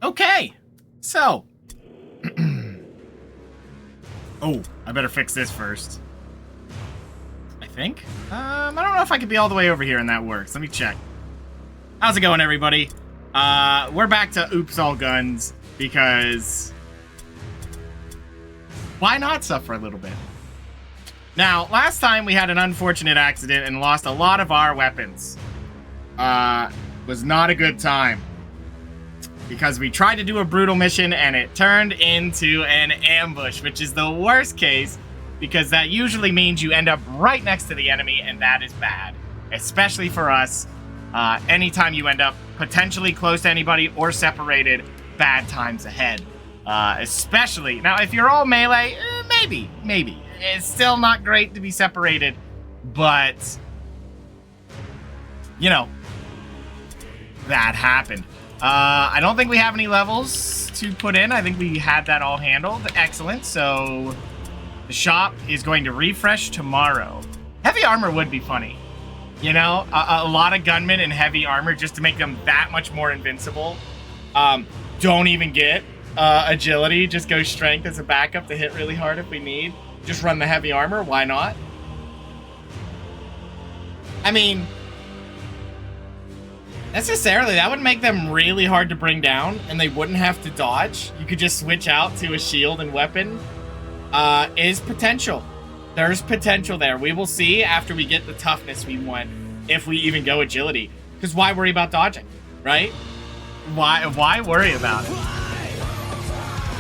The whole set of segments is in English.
Okay, so. Oh, I better fix this first. I think. I don't know if I could be all the way over here and that works. Let me check. How's it going, everybody? We're back to Oops All Guns because why not suffer a little bit? Now, last time we had an unfortunate accident and lost a lot of our weapons. Was not a good time. Because we tried to do a brutal mission and it turned into an ambush, which is the worst case because that usually means you end up right next to the enemy and that is bad. Especially for us, anytime you end up potentially close to anybody or separated, bad times ahead. Especially, now if you're all melee, maybe. It's still not great to be separated, but, you know, that happened. I don't think we have any levels to put in. I think we had that all handled. Excellent. So the shop is going to refresh tomorrow. Heavy armor would be funny. You know, a lot of gunmen in heavy armor just to make them that much more invincible. Don't even get agility. Just go strength as a backup to hit really hard if we need. Just run the heavy armor. Why not? I mean, necessarily, that would make them really hard to bring down, and they wouldn't have to dodge. You could just switch out to a shield and weapon. Is potential. There's potential there. We will see after we get the toughness we want, if we even go agility. Because why worry about dodging, right? Why worry about it?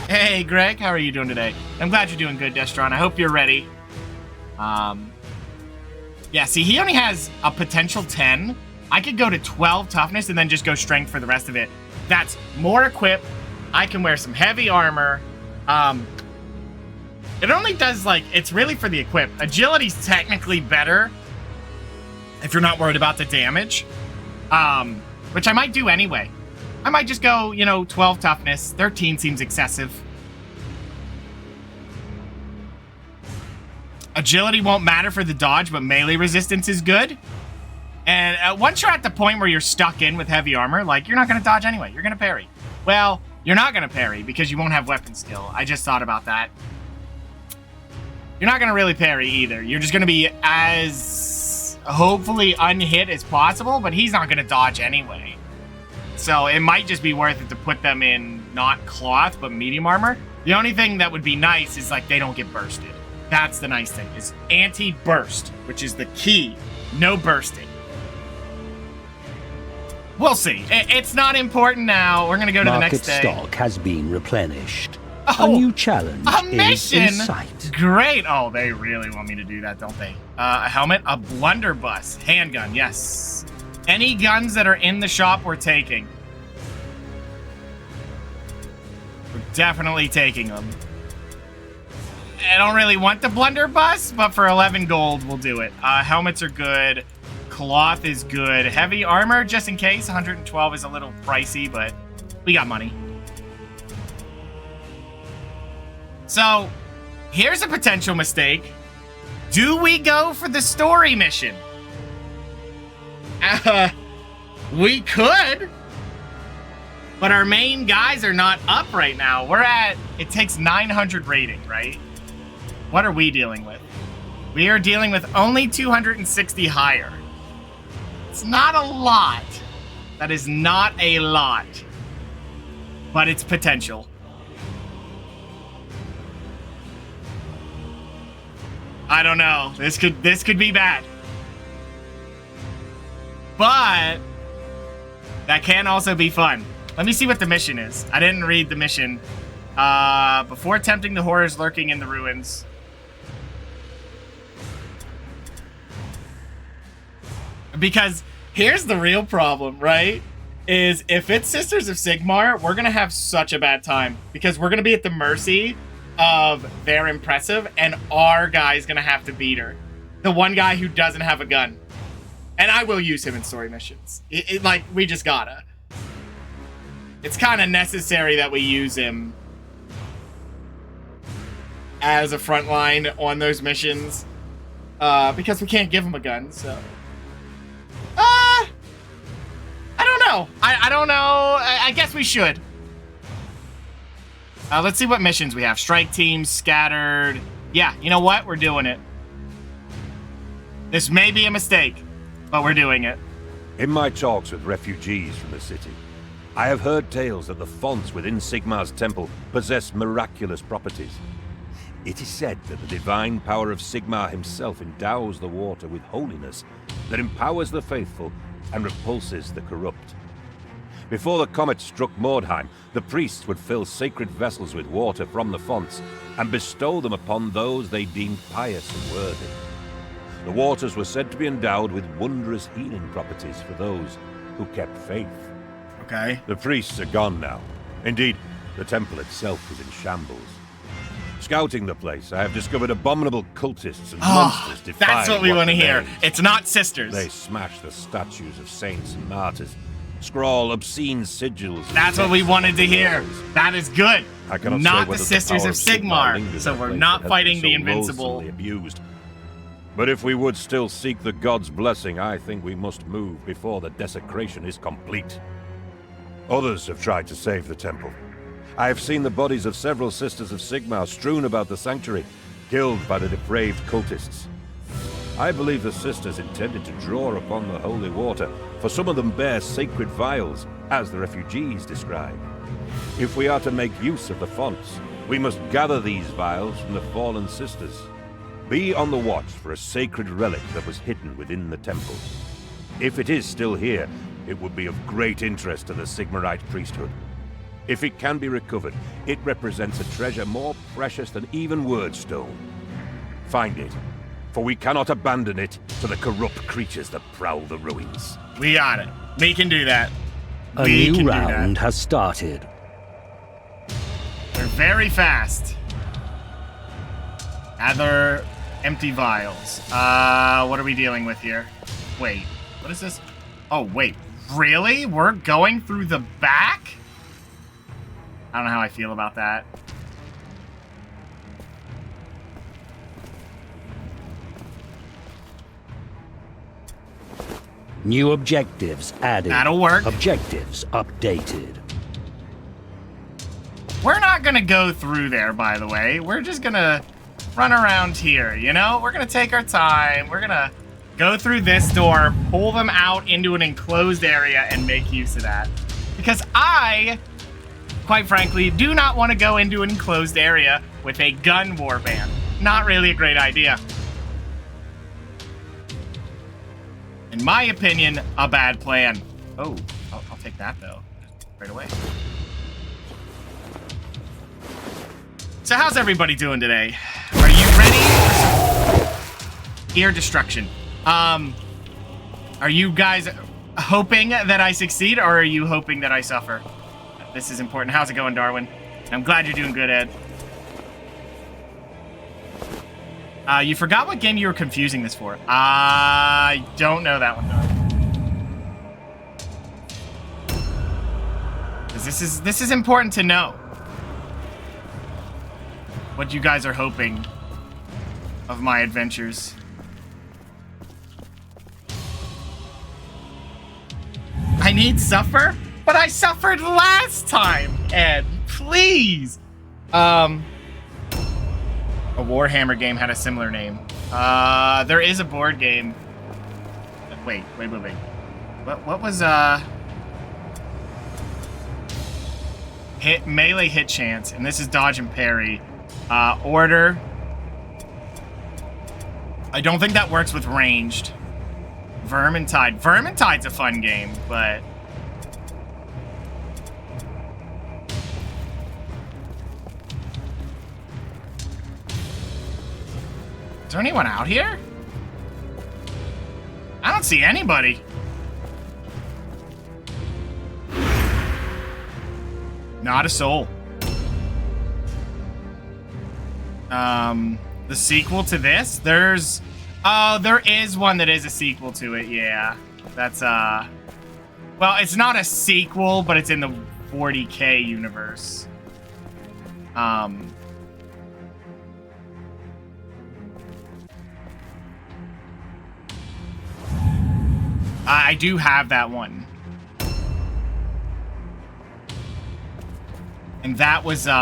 Hey, Greg, how are you doing today? I'm glad you're doing good, Destron. I hope you're ready. Yeah, see, he only has a potential 10. I could go to 12 toughness and then just go strength for the rest of it. That's more equip. I can wear some heavy armor. It only does, like, it's really for the equip. Agility's technically better if you're not worried about the damage. Which I might do anyway. I might just go, 12 toughness. 13 seems excessive. Agility won't matter for the dodge, but melee resistance is good. And once you're at the point where you're stuck in with heavy armor, like, you're not going to dodge anyway. You're going to parry. Well, you're not going to parry because you won't have weapon skill. I just thought about that. You're not going to really parry either. You're just going to be as hopefully unhit as possible, but he's not going to dodge anyway. So it might just be worth it to put them in not cloth, but medium armor. The only thing that would be nice is, like, they don't get bursted. That's the nice thing, is anti-burst, which is the key. No bursting. We'll see. It's not important now. We're going to go to the next day. Market stock has been replenished. Oh, a new challenge is in sight. Great. Oh, they really want me to do that, don't they? A helmet, a blunderbuss, handgun, yes. Any guns that are in the shop we're taking. We're definitely taking them. I don't really want the blunderbuss, but for 11 gold, we'll do it. Helmets are good. Cloth is good. Heavy armor, just in case. 112 is a little pricey, but we got money. So, here's a potential mistake. Do we go for the story mission? We could. But our main guys are not up right now. We're at, it takes 900 rating, right? What are we dealing with? We are dealing with only 260 higher. It's not a lot. That is not a lot. But it's potential. I don't know. This could be bad. But that can also be fun. Let me see what the mission is. I didn't read the mission. Before attempting the horrors lurking in the ruins. Because here's the real problem, right? Is if it's Sisters of Sigmar, we're going to have such a bad time. Because we're going to be at the mercy of their impressive, and our guy's going to have to beat her. The one guy who doesn't have a gun. And I will use him in story missions. Like, we just gotta. It's kind of necessary that we use him as a frontline on those missions. Because we can't give him a gun, so... I don't know. I don't know. I guess we should. Let's see what missions we have. Strike teams, scattered. Yeah, you know what? We're doing it. This may be a mistake, but we're doing it. In my talks with refugees from the city, I have heard tales that the fonts within Sigmar's temple possess miraculous properties. It is said that the divine power of Sigmar himself endows the water with holiness that empowers the faithful and repulses the corrupt. Before the comet struck Mordheim, the priests would fill sacred vessels with water from the fonts and bestow them upon those they deemed pious and worthy. The waters were said to be endowed with wondrous healing properties for those who kept faith. Okay. The priests are gone now. Indeed, the temple itself is in shambles. Scouting the place, I have discovered abominable cultists and monsters defying that's what we want to hear. remains. It's not sisters. They smash the statues of saints and martyrs, scrawl obscene sigils. That's what we wanted to hear. That is good. I cannot not say the whether Sisters power of Sigmar, lingers so in a we're place not that has fighting been the so Invincible. loathsomely abused. But if we would still seek the gods' blessing, I think we must move before the desecration is complete. Others have tried to save the temple. I have seen the bodies of several Sisters of Sigmar strewn about the sanctuary, killed by the depraved cultists. I believe the Sisters intended to draw upon the holy water, for some of them bear sacred vials, as the refugees describe. If we are to make use of the fonts, we must gather these vials from the fallen Sisters. Be on the watch for a sacred relic that was hidden within the temple. If it is still here, it would be of great interest to the Sigmarite priesthood. If it can be recovered, it represents a treasure more precious than even Wordstone. Find it, for we cannot abandon it to the corrupt creatures that prowl the ruins. We got it. We can do that. A new round has started. We're very fast. Gather empty vials. What are we dealing with here? Wait, what is this? Oh, wait. Really? We're going through the back? I don't know how I feel about that. New objectives added. That'll work. Objectives updated. We're not gonna go through there, by the way. We're just gonna run around here, you know? We're gonna take our time. We're gonna go through this door, pull them out into an enclosed area, and make use of that. Because I, quite frankly, do not want to go into an enclosed area with a gun warband. Not really a great idea. In my opinion, a bad plan. Oh, I'll take that, though. Right away. So how's everybody doing today? Are you ready for ear destruction? Are you guys hoping that I succeed, or are you hoping that I suffer? This is important. How's it going, Darwin? I'm glad you're doing good, Ed. You forgot what game you were confusing this for. I don't know that one, though. 'Cause this is important to know. What you guys are hoping of my adventures. I need suffer? But I suffered last time, Ed. Please. A Warhammer game had a similar name. There is a board game. Wait. What was, melee hit chance, and this is dodge and parry. Order. I don't think that works with ranged. Vermintide. Vermintide's a fun game, but... Is there anyone out here? I don't see anybody. Not a soul. The sequel to this? There's... Oh, there is one that is a sequel to it, yeah. That's, well, it's not a sequel, but it's in the 40K universe. I do have that one. And that was, like,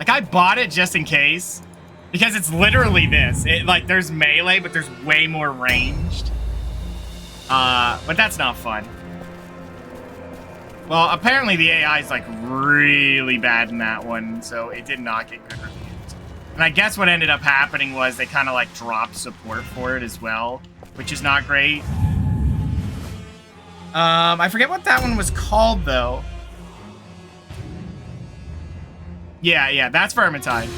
I bought it just in case. Because it's literally this. Like, there's melee, but there's way more ranged. But that's not fun. Well, apparently the AI is, like, really bad in that one, so it did not get good reviews. And I guess what ended up happening was they kind of, like, dropped support for it as well, which is not great. I forget what that one was called, though. Yeah, that's Vermintide.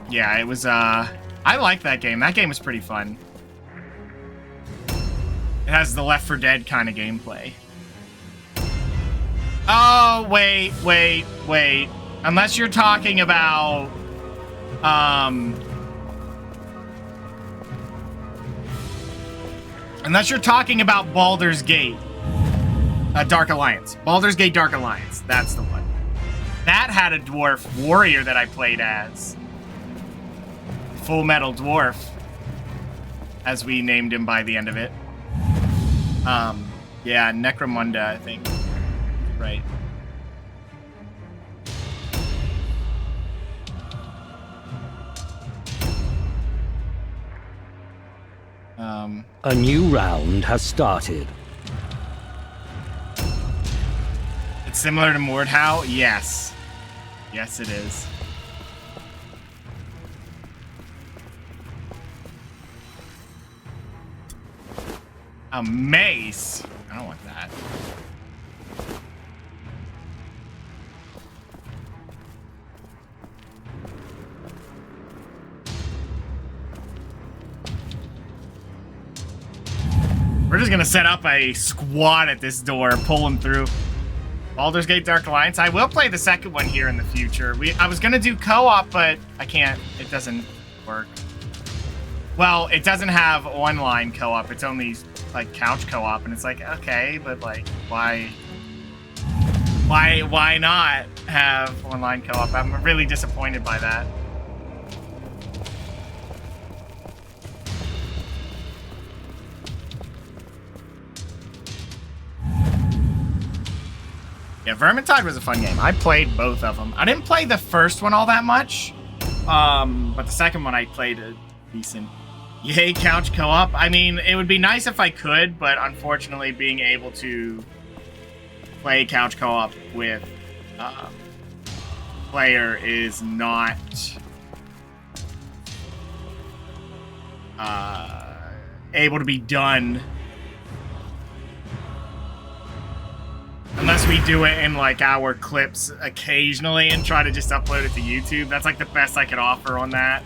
Yeah, it was, I like that game. That game was pretty fun. It has the Left 4 Dead kind of gameplay. Oh, wait. Unless you're talking about, unless you're talking about Baldur's Gate. Dark Alliance. Baldur's Gate Dark Alliance. That's the one. That had a dwarf warrior that I played as. Full Metal Dwarf, as we named him by the end of it. Yeah, Necromunda, I think. Right. A new round has started. It's similar to Mordheim? Yes. Yes, it is. A mace? I don't want that. We're just gonna set up a squad at this door, pull them through. Baldur's Gate Dark Alliance. I will play the second one here in the future. I was gonna do co-op, but I can't. It doesn't work. Well, it doesn't have online co-op. It's only like couch co-op, and it's like, okay, but like, why not have online co-op? I'm really disappointed by that. Yeah, Vermintide was a fun game. I played both of them. I didn't play the first one all that much, but the second one I played a decent. Yay, couch co-op. I mean, it would be nice if I could, but unfortunately being able to play couch co-op with player is not able to be done unless we do it in like our clips occasionally and try to just upload it to YouTube. That's like the best I could offer on that.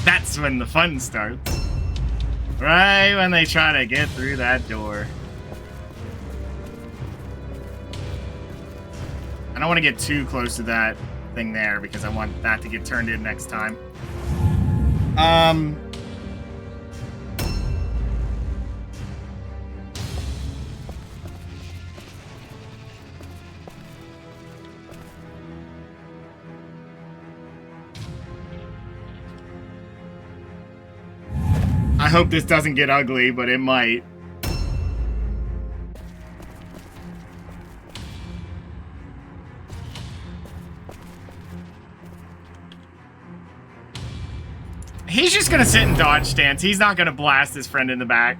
That's when the fun starts. Right when they try to get through that door. I don't want to get too close to that thing there because I want that to get turned in next time. I hope this doesn't get ugly, but it might. He's just gonna sit in dodge stance. He's not gonna blast his friend in the back.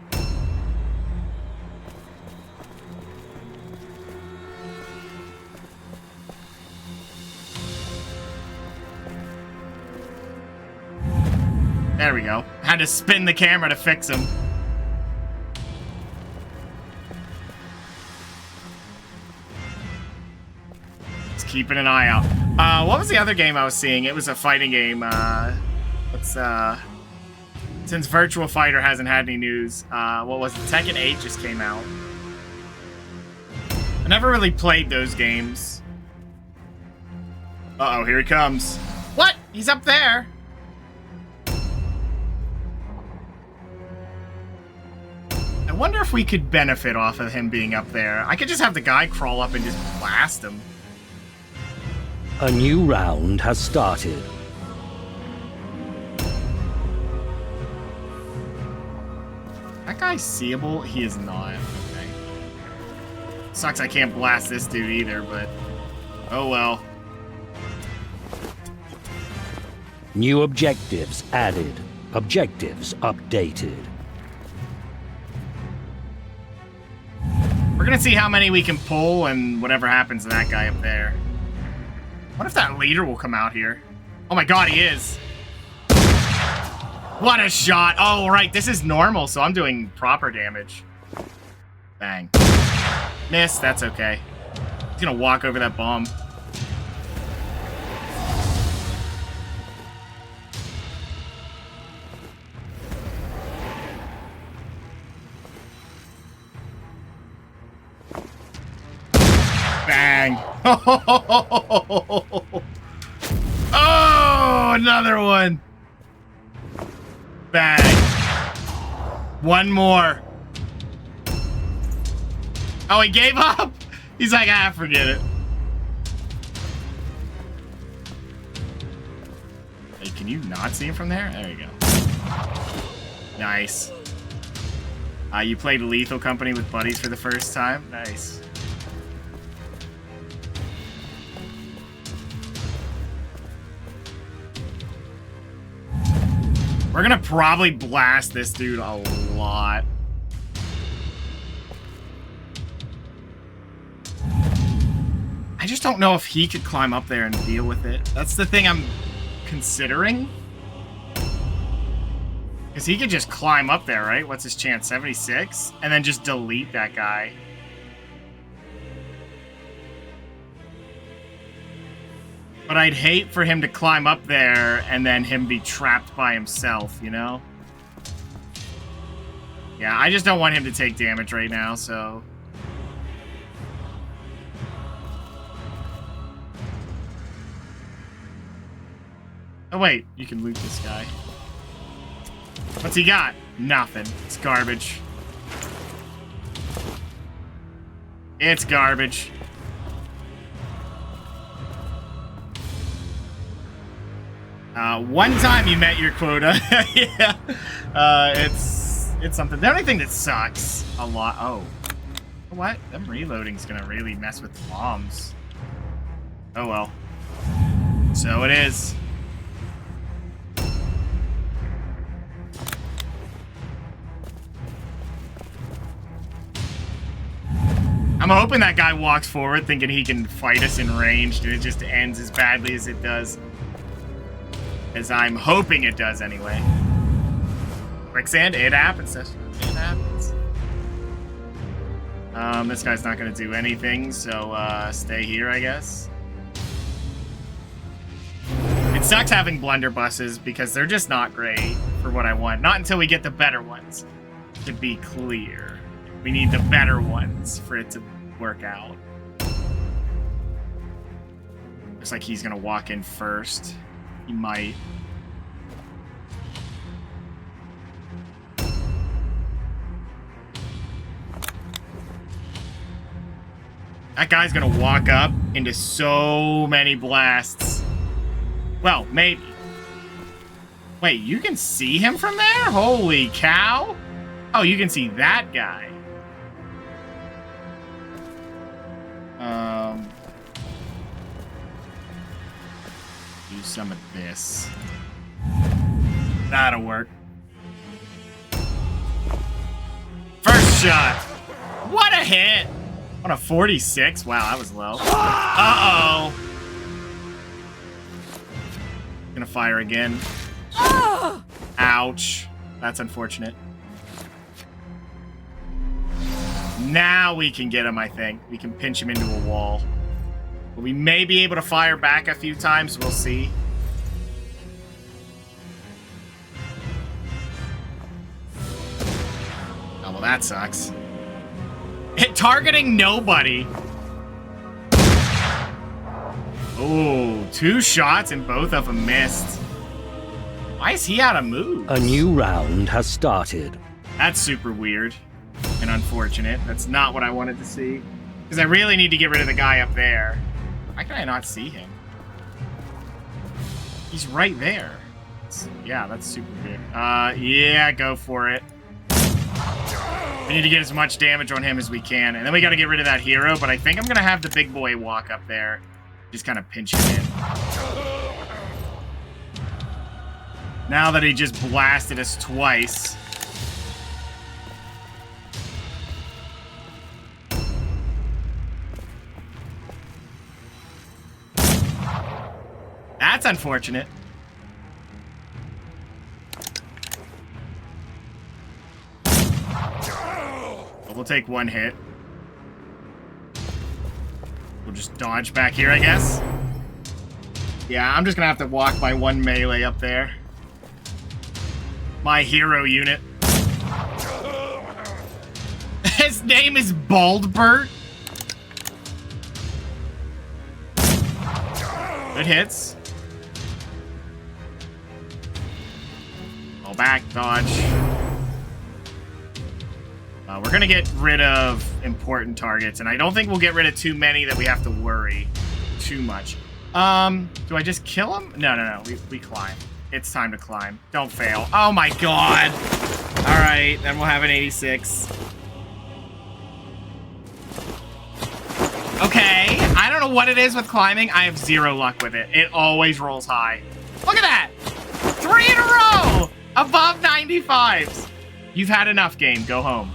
There we go. Had to spin the camera to fix him. Let's keeping an eye out. What was the other game I was seeing? It was a fighting game. Since Virtual Fighter hasn't had any news, what was it? Tekken 8 just came out. I never really played those games. Uh-oh, here he comes. What? He's up there. I wonder if we could benefit off of him being up there. I could just have the guy crawl up and just blast him. A new round has started. That guy's seeable? He is not. Okay. Sucks I can't blast this dude either, but oh well. New objectives added. Objectives updated. We're gonna see how many we can pull and whatever happens to that guy up there. What if that leader will come out here? Oh my god, he is. What a shot. Oh, right, this is normal, so I'm doing proper damage. Bang. Miss, that's okay. He's gonna walk over that bomb. Bang. Oh, another one. Bang. One more. Oh, he gave up? He's like, ah, forget it. Hey, can you not see him from there? There you go. Nice. You played Lethal Company with buddies for the first time? Nice. We're gonna probably blast this dude a lot. I just don't know if he could climb up there and deal with it. That's the thing I'm considering. Because he could just climb up there, right? What's his chance? 76? And then just delete that guy. But I'd hate for him to climb up there and then him be trapped by himself, you know? Yeah, I just don't want him to take damage right now, so... Oh wait, you can loot this guy. What's he got? Nothing. It's garbage. It's garbage. One time you met your quota. Yeah. It's something. The only thing that sucks a lot. Oh. What? Them reloading's gonna really mess with bombs. Oh well. So it is. I'm hoping that guy walks forward thinking he can fight us in ranged and it just ends as badly as it does. As I'm hoping it does anyway. Quicksand, it happens. It happens. This guy's not gonna do anything, so stay here, I guess. It sucks having blunderbusses because they're just not great for what I want. Not until we get the better ones, to be clear. We need the better ones for it to work out. Looks like he's gonna walk in first. He might. That guy's gonna walk up into so many blasts. Well, maybe. Wait, you can see him from there? Holy cow. Oh, you can see that guy. Do some of this. That'll work. First shot. What a hit. On a 46? Wow, that was low. Uh-oh. Gonna fire again. Ouch. That's unfortunate. Now we can get him, I think. We can pinch him into a wall. We may be able to fire back a few times. We'll see. Oh, well, that sucks. Targeting nobody. Oh, 2 shots and both of them missed. Why is he out of moves? A new round has started. That's super weird and unfortunate. That's not what I wanted to see. Because I really need to get rid of the guy up there. Why can I not see him? He's right there. Yeah, that's super weird. Yeah, go for it. We need to get as much damage on him as we can. And then we got to get rid of that hero, but I think I'm going to have the big boy walk up there. Just kind of pinch him in. Now that he just blasted us twice. That's unfortunate. But we'll take 1 hit. We'll just dodge back here, I guess. Yeah, I'm just gonna have to walk my 1 melee up there. My hero unit. His name is Baldbert. Good hits. Go back, dodge. We're gonna get rid of important targets, and I don't think we'll get rid of too many that we have to worry too much. Do I just kill him? No. We climb. It's time to climb. Don't fail. Oh my god! Alright, then we'll have an 86. Okay, I don't know what it is with climbing. I have 0 luck with it. It always rolls high. Look at that! 3 in a row! Above 95s. You've had enough, game. Go home.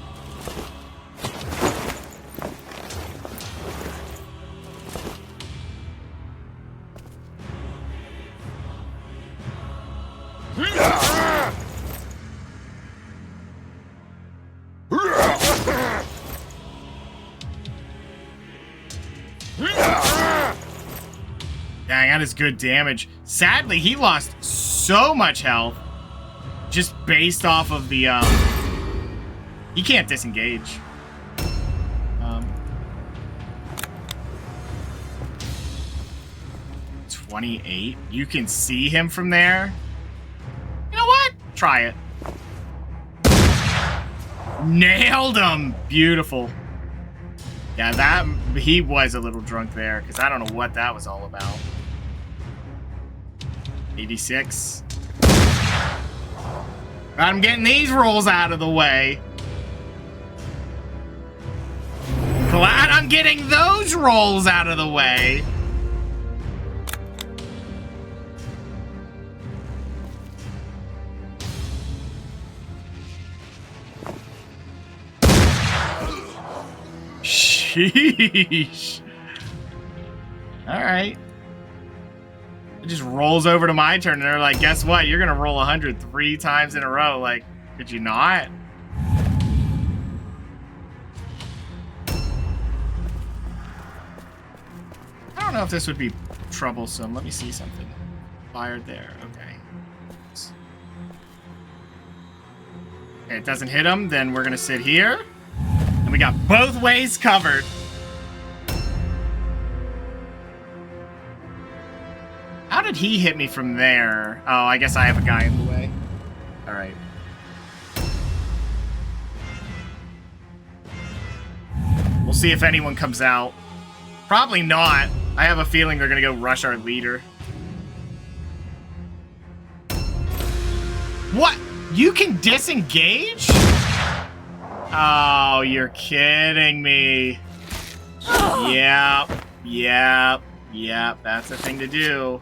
Dang, that is good damage. Sadly, he lost so much health just based off of the, he can't disengage. 28. You can see him from there. You know what? Try it. Nailed him! Beautiful. Yeah, that, he was a little drunk there, because I don't know what that was all about. 86. I'm getting these rolls out of the way. Glad I'm getting those rolls out of the way. Sheesh. Alright. It just rolls over to my turn, and they're like, guess what? You're gonna roll 100 3 times in a row. Like, could you not? I don't know if this would be troublesome. Let me see something. Fired there. Okay. Okay, it doesn't hit him. Then we're gonna sit here. And we got both ways covered. How did he hit me from there? Oh, I guess I have a guy in the way. All right. We'll see if anyone comes out. Probably not. I have a feeling they're gonna go rush our leader. What? You can disengage? Oh, you're kidding me. Yep. That's the thing to do.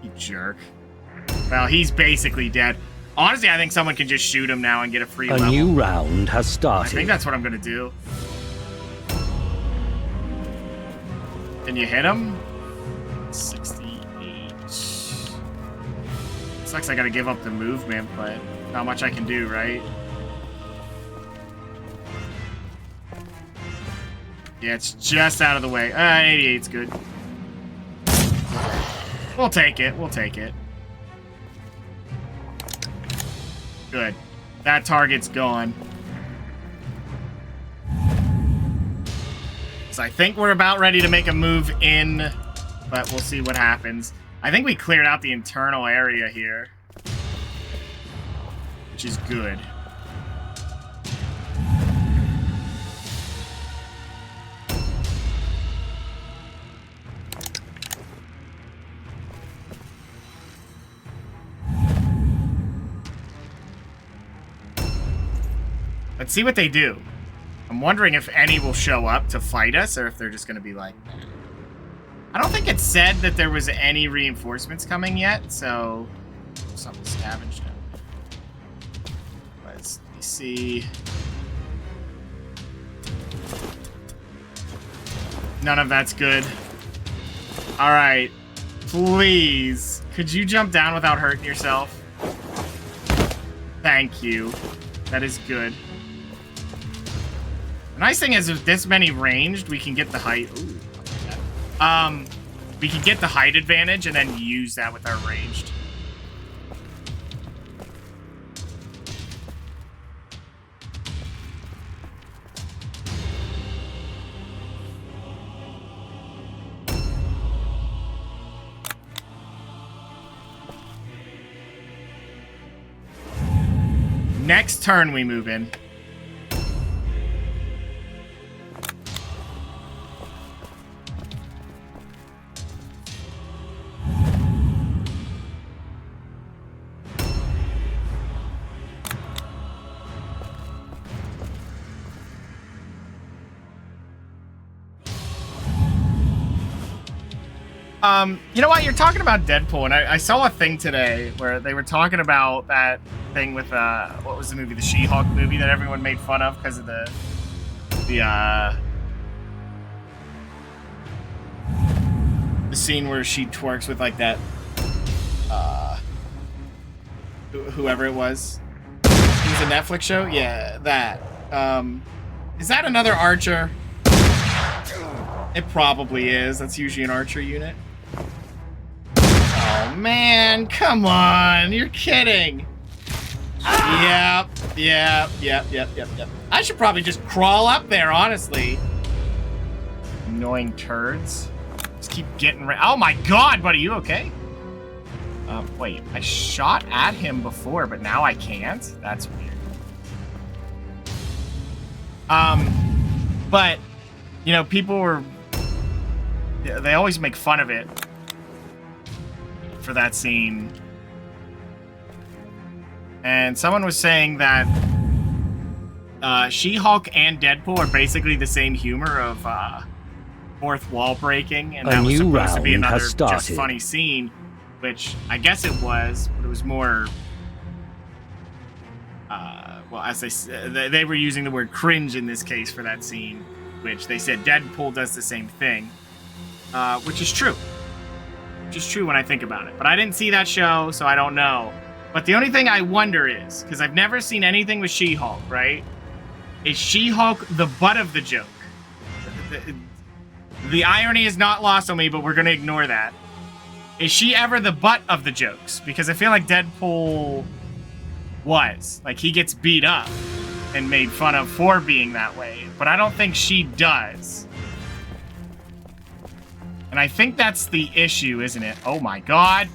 You jerk. Well, he's basically dead. Honestly, I think someone can just shoot him now and get a free level. A new round has I started. think that's what I'm gonna do. Can you hit him? 68. Sucks I gotta give up the movement, but not much I can do, right? Yeah, it's just out of the way. 88's good. We'll take it. We'll take it. Good. That target's gone. So I think we're about ready to make a move in, but we'll see what happens. I think we cleared out the internal area here, which is good. Let's see what they do. I'm wondering if any will show up to fight us, or if they're just going to be like... I don't think it said that there was any reinforcements coming yet, so... Something scavenged it. Let's see... None of that's good. Alright. Please. Could you jump down without hurting yourself? Thank you. That is good. The nice thing is, with this many ranged, we can get the height. Ooh, we can get the height advantage and then use that with our ranged. Next turn, we move in. You know what? You're talking about Deadpool, and I saw a thing today where they were talking about that thing with, what was the movie? The She-Hulk movie that everyone made fun of because of the scene where she twerks with, like, that, whoever it was. It was a Netflix show? Yeah, that. Is that another Archer? It probably is. That's usually an Archer unit. Oh, man. Come on. You're kidding. Yep. I should probably just crawl up there, honestly. Annoying turds. Just keep getting... Oh, my God, buddy. You okay? Wait. I shot at him before, but now I can't? That's weird. But, you know, people were... They always make fun of it for that scene. And someone was saying that She-Hulk and Deadpool are basically the same humor of fourth wall breaking, and that was supposed to be another just funny scene, which I guess it was, but it was more... well, as they were using the word cringe in this case for that scene, which they said Deadpool does the same thing. Which is true. Which is true when I think about it. But I didn't see that show, so I don't know. But the only thing I wonder is, because I've never seen anything with She-Hulk, right? Is She-Hulk the butt of the joke? The irony is not lost on me, but we're going to ignore that. Is she ever the butt of the jokes? Because I feel like Deadpool was. Like, he gets beat up and made fun of for being that way. But I don't think she does. And I think that's the issue, isn't it? Oh my God.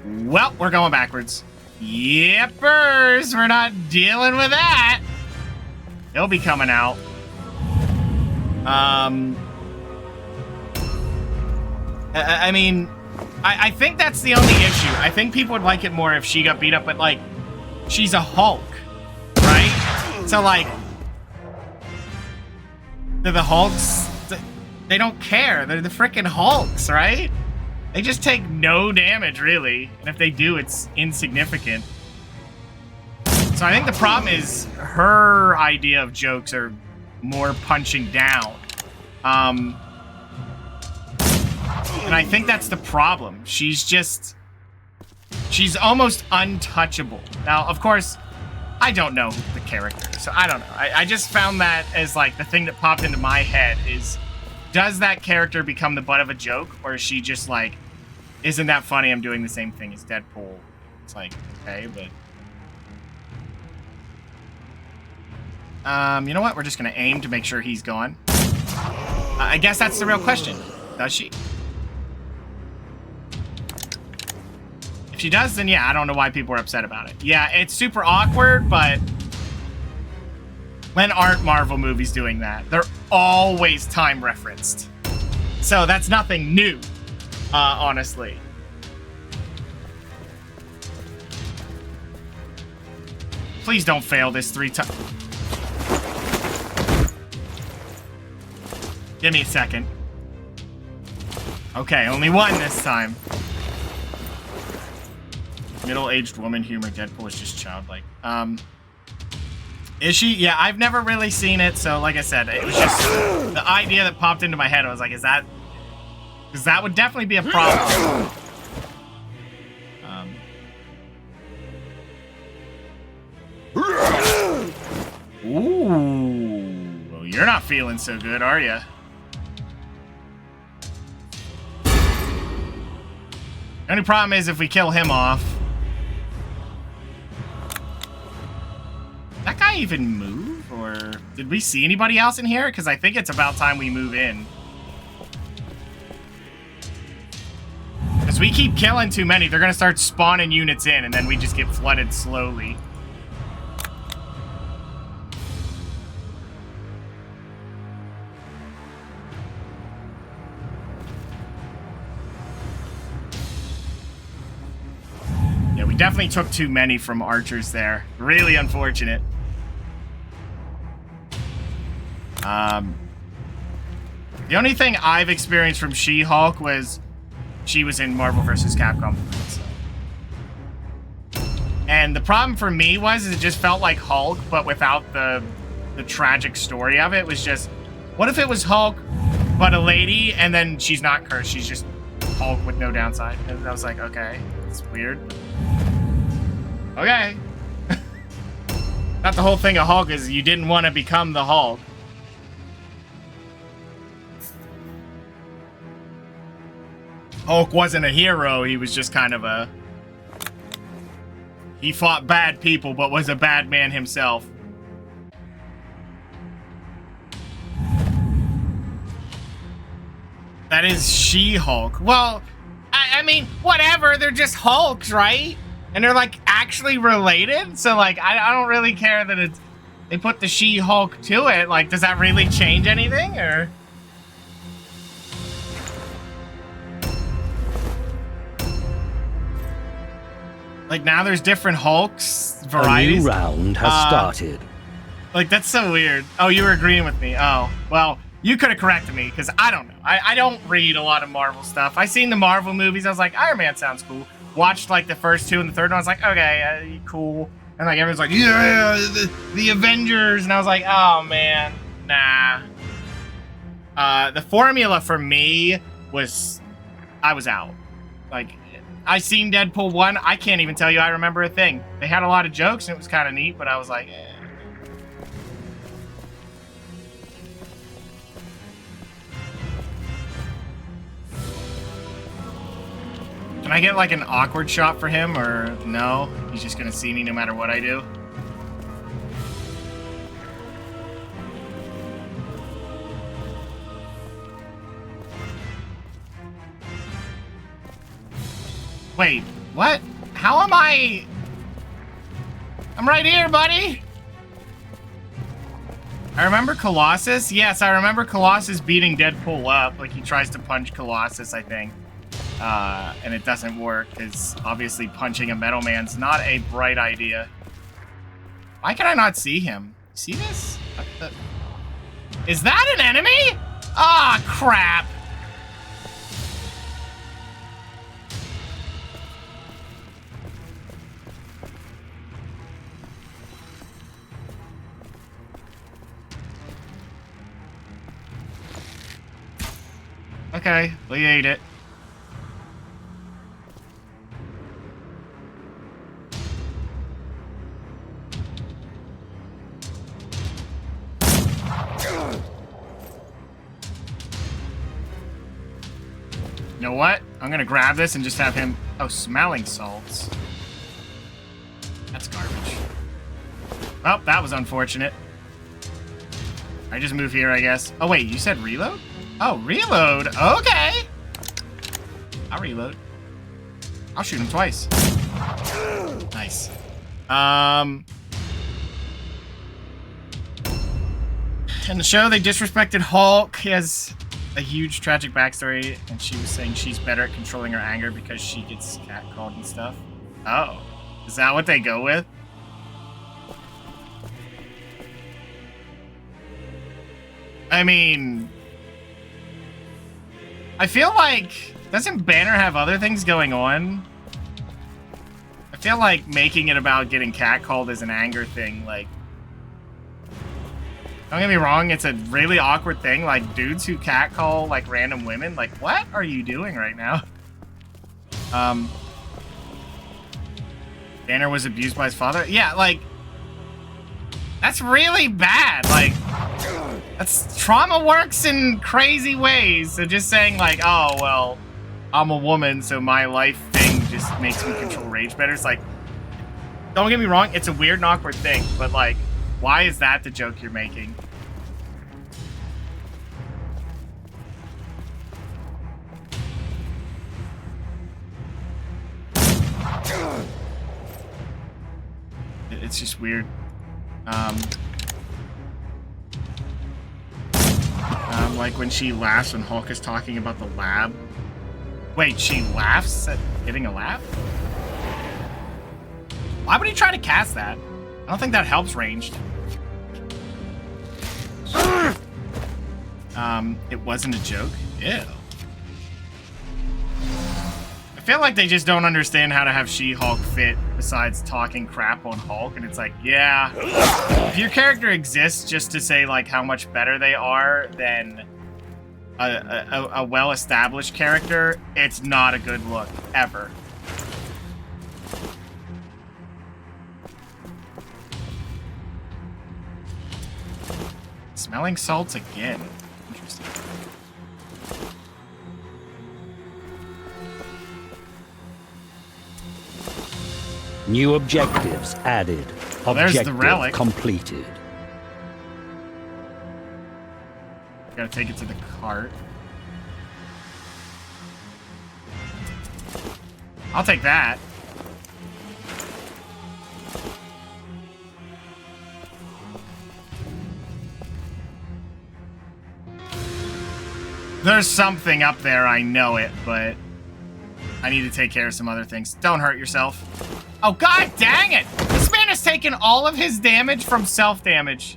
Well, we're going backwards. Yippers! We're not dealing with that. They'll be coming out. I mean, I think that's the only issue. I think people would like it more if she got beat up, but, like, she's a Hulk, right? So, like, the Hulks, they don't care. They're the freaking Hulks, right? They just take no damage, really. And if they do, it's insignificant. So I think the problem is her idea of jokes are more punching down. And I think that's the problem. She's She's almost untouchable. Now, of course, I don't know the character, so I don't know. I just found that as, like, the thing that popped into my head is, does that character become the butt of a joke, or is she just, like, isn't that funny, I'm doing the same thing as Deadpool? It's like, okay, but... you know what? We're just gonna aim to make sure he's gone. I guess that's the real question. Does she? If she does, then yeah, I don't know why people are upset about it. Yeah, it's super awkward, but when aren't Marvel movies doing that? They're always time referenced. So that's nothing new, honestly. Please don't fail this 3 times. Give me a second. Okay, only one this time. Middle-aged woman humor. Deadpool is just childlike. Is she? Yeah, I've never really seen it, so like I said, it was just the idea that popped into my head. I was like, is that... Because that would definitely be a problem. Ooh. Well, you're not feeling so good, are you? The only problem is if we kill him off. Did that guy even move? Or did we see anybody else in here? Because I think it's about time we move in. Because we keep killing too many. They're going to start spawning units in, and then we just get flooded slowly. We definitely took too many from archers there. Really unfortunate. The only thing I've experienced from She-Hulk was she was in Marvel vs. Capcom 3. And the problem for me was it just felt like Hulk, but without the tragic story of it. It was just, what if it was Hulk, but a lady, and then she's not cursed. She's just Hulk with no downside. And I was like, okay, it's weird. Okay. Not the whole thing of Hulk is you didn't want to become the Hulk. Hulk wasn't a hero, he was just kind of a... He fought bad people, but was a bad man himself. That is She-Hulk. Well, I mean, whatever, they're just Hulks, right? And they're, like, actually related? So, like, I don't really care that it's... They put the She-Hulk to it. Like, does that really change anything, or...? Like, now there's different Hulks, varieties. A new round has started. Like, that's so weird. Oh, you were agreeing with me. Oh, well, you could have corrected me, because I don't know. I don't read a lot of Marvel stuff. I seen the Marvel movies. I was like, Iron Man sounds cool. Watched like the first 2 and the third one. I was like, okay, cool. And like everyone's like, yeah, the Avengers, and I was like, oh man, nah. The formula for me was, I was out. Like, I seen Deadpool 1. I can't even tell you I remember a thing. They had a lot of jokes and it was kind of neat, but I was like, eh. Can I get like an awkward shot for him, or no? He's just gonna see me no matter what I do. Wait, what? How am I? I'm right here, buddy. I remember Colossus. Yes, I remember Colossus beating Deadpool up. Like, he tries to punch Colossus, I think. And it doesn't work, because obviously punching a metal man's not a bright idea. Why can I not see him? See this? What the... Is that an enemy? Ah, crap. Okay, we ate it. You know what? I'm gonna grab this and just have him... Oh, smelling salts. That's garbage. Well, that was unfortunate. I just move here, I guess. Oh, wait, you said reload? Oh, reload. Okay. I'll reload. I'll shoot him twice. Nice. In the show, they disrespected Hulk. He has a huge tragic backstory, and she was saying she's better at controlling her anger because she gets catcalled and stuff. Oh. Is that what they go with? I mean... I feel like... Doesn't Banner have other things going on? I feel like making it about getting catcalled is an anger thing, like... Don't get me wrong, it's a really awkward thing, like, dudes who catcall, like, random women, like, what are you doing right now? Banner was abused by his father? Yeah, like... That's really bad, like... That's... Trauma works in crazy ways, so just saying, like, oh, well... I'm a woman, so my life thing just makes me control rage better. It's like, don't get me wrong, it's a weird and awkward thing, but like, why is that the joke you're making? It's just weird. Like when she laughs when Hulk is talking about the lab. Wait, she laughs at getting a lab? Why would he try to cast that? I don't think that helps ranged. It wasn't a joke? Ew. I feel like they just don't understand how to have She-Hulk fit besides talking crap on Hulk, and it's like, yeah. If your character exists just to say, like, how much better they are than a well-established character, it's not a good look, ever. Smelling salts again. Interesting. New objectives added. Well, there's Objective the relic. completed. Gotta take it to the cart. I'll take that. There's something up there, I know it, but I need to take care of some other things. Don't hurt yourself. Oh, god dang it! This man has taken all of his damage from self-damage.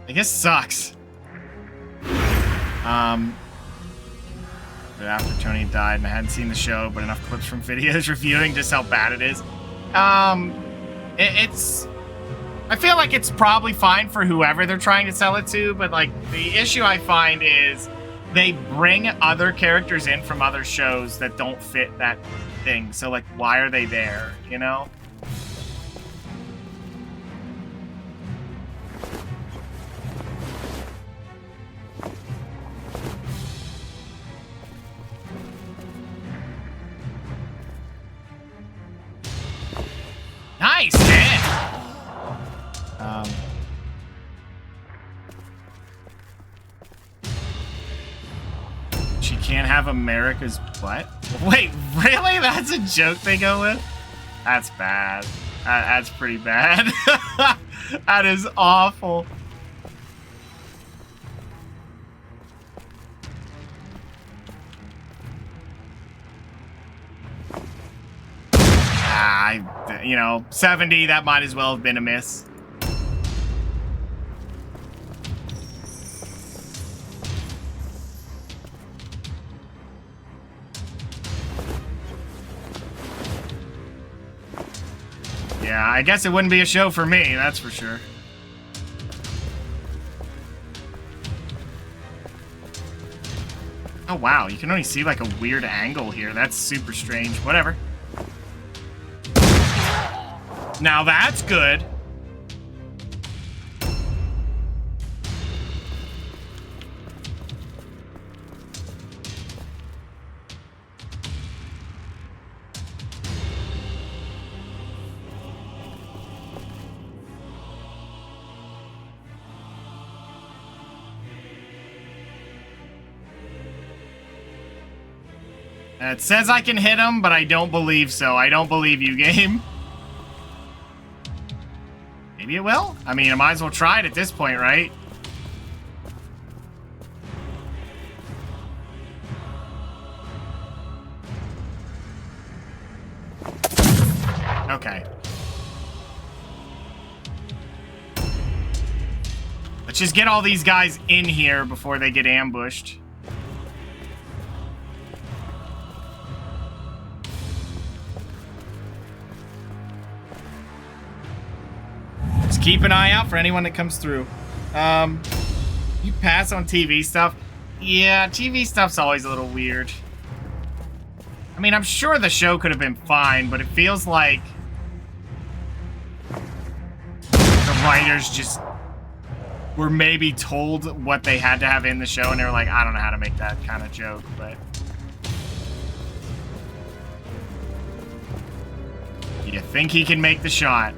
I guess sucks. But after Tony died and I hadn't seen the show, but enough clips from videos reviewing just how bad it is. It's... I feel like it's probably fine for whoever they're trying to sell it to, but like the issue I find is they bring other characters in from other shows that don't fit that thing. So like, why are they there, you know? Nice, man! She can't have America's butt? Wait, really? That's a joke they go with? That's bad. That's pretty bad. That is awful. You know, 70, that might as well have been a miss. Yeah, I guess it wouldn't be a show for me, that's for sure. Oh wow, you can only see like a weird angle here. That's super strange. Whatever. Now that's good. It says I can hit him, but I don't believe so. I don't believe you, game. Maybe it will? I mean, I might as well try it at this point, right? Okay. Let's just get all these guys in here before they get ambushed. Just keep an eye out for anyone that comes through. You pass on TV stuff? Yeah, TV stuff's always a little weird. I mean, I'm sure the show could have been fine, but it feels like the writers just were maybe told what they had to have in the show, and they were like, I don't know how to make that kind of joke, but... You think he can make the shot?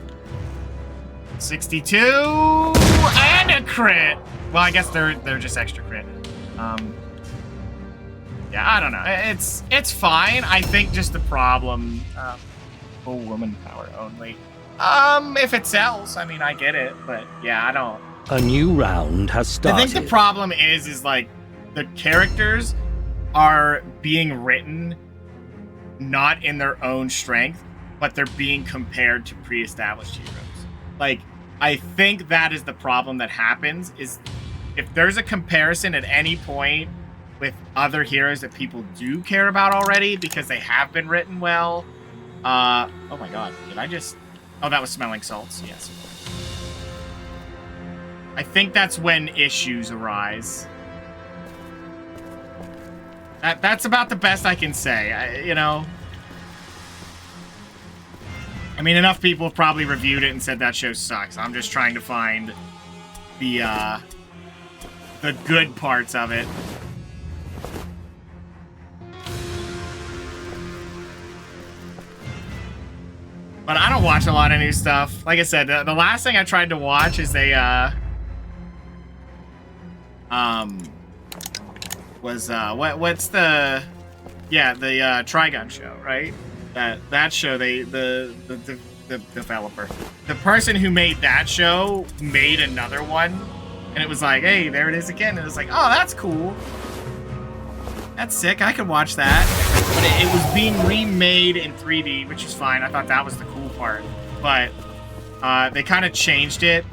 62 and a crit. Well, I guess they're just extra crit. Yeah, I don't know. It's fine. I think just the problem. Full woman power only. If it sells, I mean, I get it, but yeah, I don't. A new round has started. I think the problem is like the characters are being written not in their own strength, but they're being compared to pre-established heroes. Like, I think that is the problem that happens, is if there's a comparison at any point with other heroes that people do care about already because they have been written well. Oh my god, did I just... Oh, that was smelling salts, yes. I think that's when issues arise. That's about the best I can say, you know? I mean, enough people have probably reviewed it and said that show sucks. I'm just trying to find the good parts of it. But I don't watch a lot of new stuff. Like I said, the last thing I tried to watch is what's the Trigun show, right? That show, the developer, the person who made that show made another one, and it was like, hey, there it is again. And it was like, oh, that's cool. That's sick. I could watch that. But it was being remade in 3D, which is fine. I thought that was the cool part. But they kind of changed it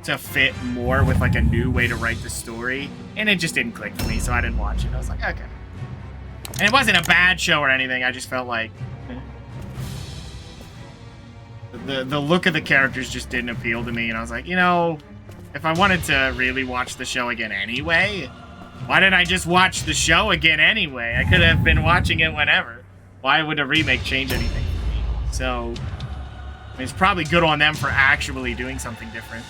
to fit more with like a new way to write the story, and it just didn't click for me, so I didn't watch it. I was like, okay. And it wasn't a bad show or anything. I just felt like the look of the characters just didn't appeal to me, and I was like, you know, if I wanted to really watch the show again anyway, why didn't I just watch the show again anyway? I could have been watching it whenever. Why would a remake change anything for me? So, I mean, it's probably good on them for actually doing something different.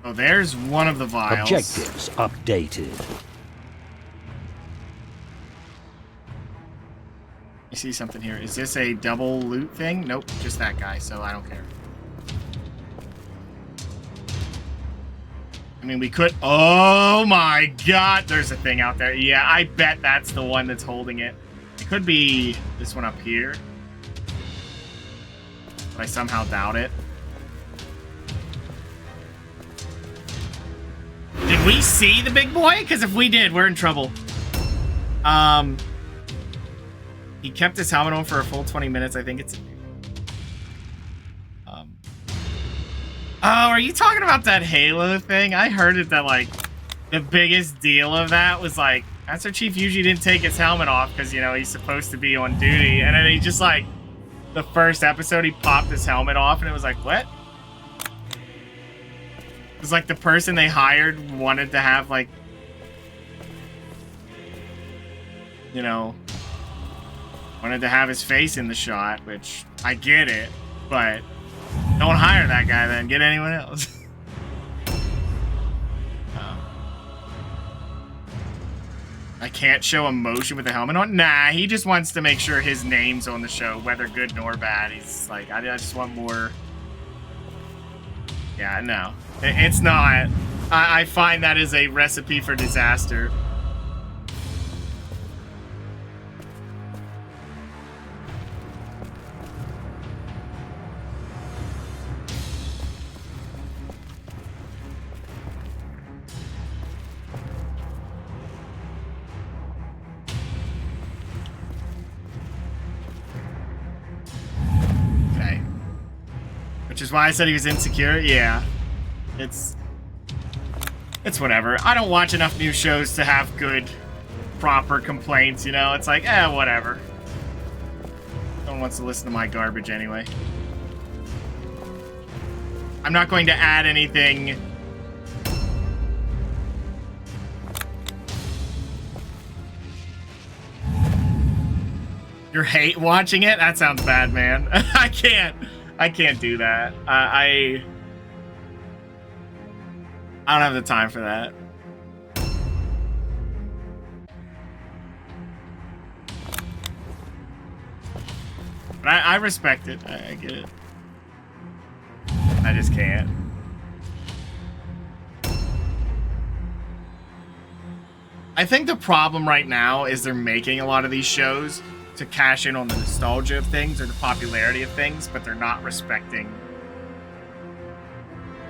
Oh, there's one of the vials. Objectives updated. You see something here. Is this a double loot thing? Nope, just that guy, so I don't care. I mean, we could... Oh my god, there's a thing out there. Yeah, I bet that's the one that's holding it. It could be this one up here. But I somehow doubt it. Did we see the big boy? Because if we did, we're in trouble. He kept his helmet on for a full 20 minutes. I think it's... Oh, are you talking about that Halo thing? I heard it that, like, the biggest deal of that was, like, Master Chief usually didn't take his helmet off because, you know, he's supposed to be on duty. And then he just, like, the first episode, he popped his helmet off, and it was like, what? It was like the person they hired wanted to have, like, you know, wanted to have his face in the shot, which I get it, but don't hire that guy then. Get anyone else. I can't show emotion with the helmet on? Nah, he just wants to make sure his name's on the show, whether good nor bad. He's like, I just want more Yeah, no. It's not. I find that is a recipe for disaster. Okay. Which is why I said he was insecure. Yeah. It's whatever. I don't watch enough new shows to have good, proper complaints, you know? It's like, whatever. No one wants to listen to my garbage anyway. I'm not going to add anything. You hate watching it? That sounds bad, man. I can't do that. I don't have the time for that. But I respect it. I get it. I just can't. I think the problem right now is they're making a lot of these shows to cash in on the nostalgia of things or the popularity of things, but they're not respecting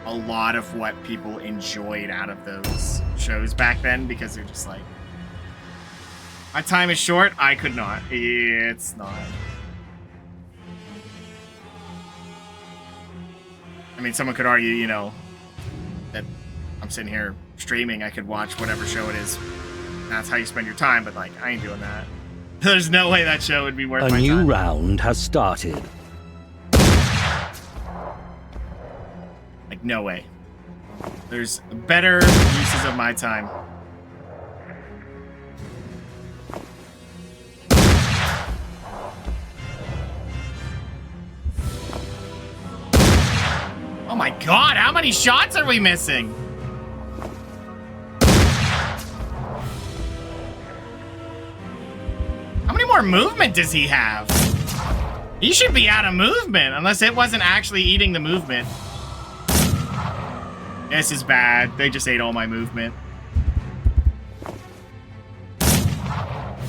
a lot of what people enjoyed out of those shows back then, because they're just like, my time is short, I could not. It's not. I mean, someone could argue, you know, that I'm sitting here streaming, I could watch whatever show it is. That's how you spend your time, but like, I ain't doing that. There's no way that show would be worth my time. A new round has started. Like, no way. There's better uses of my time. Oh my god, how many shots are we missing? How many more movement does he have? He should be out of movement, unless it wasn't actually eating the movement. This is bad. They just ate all my movement.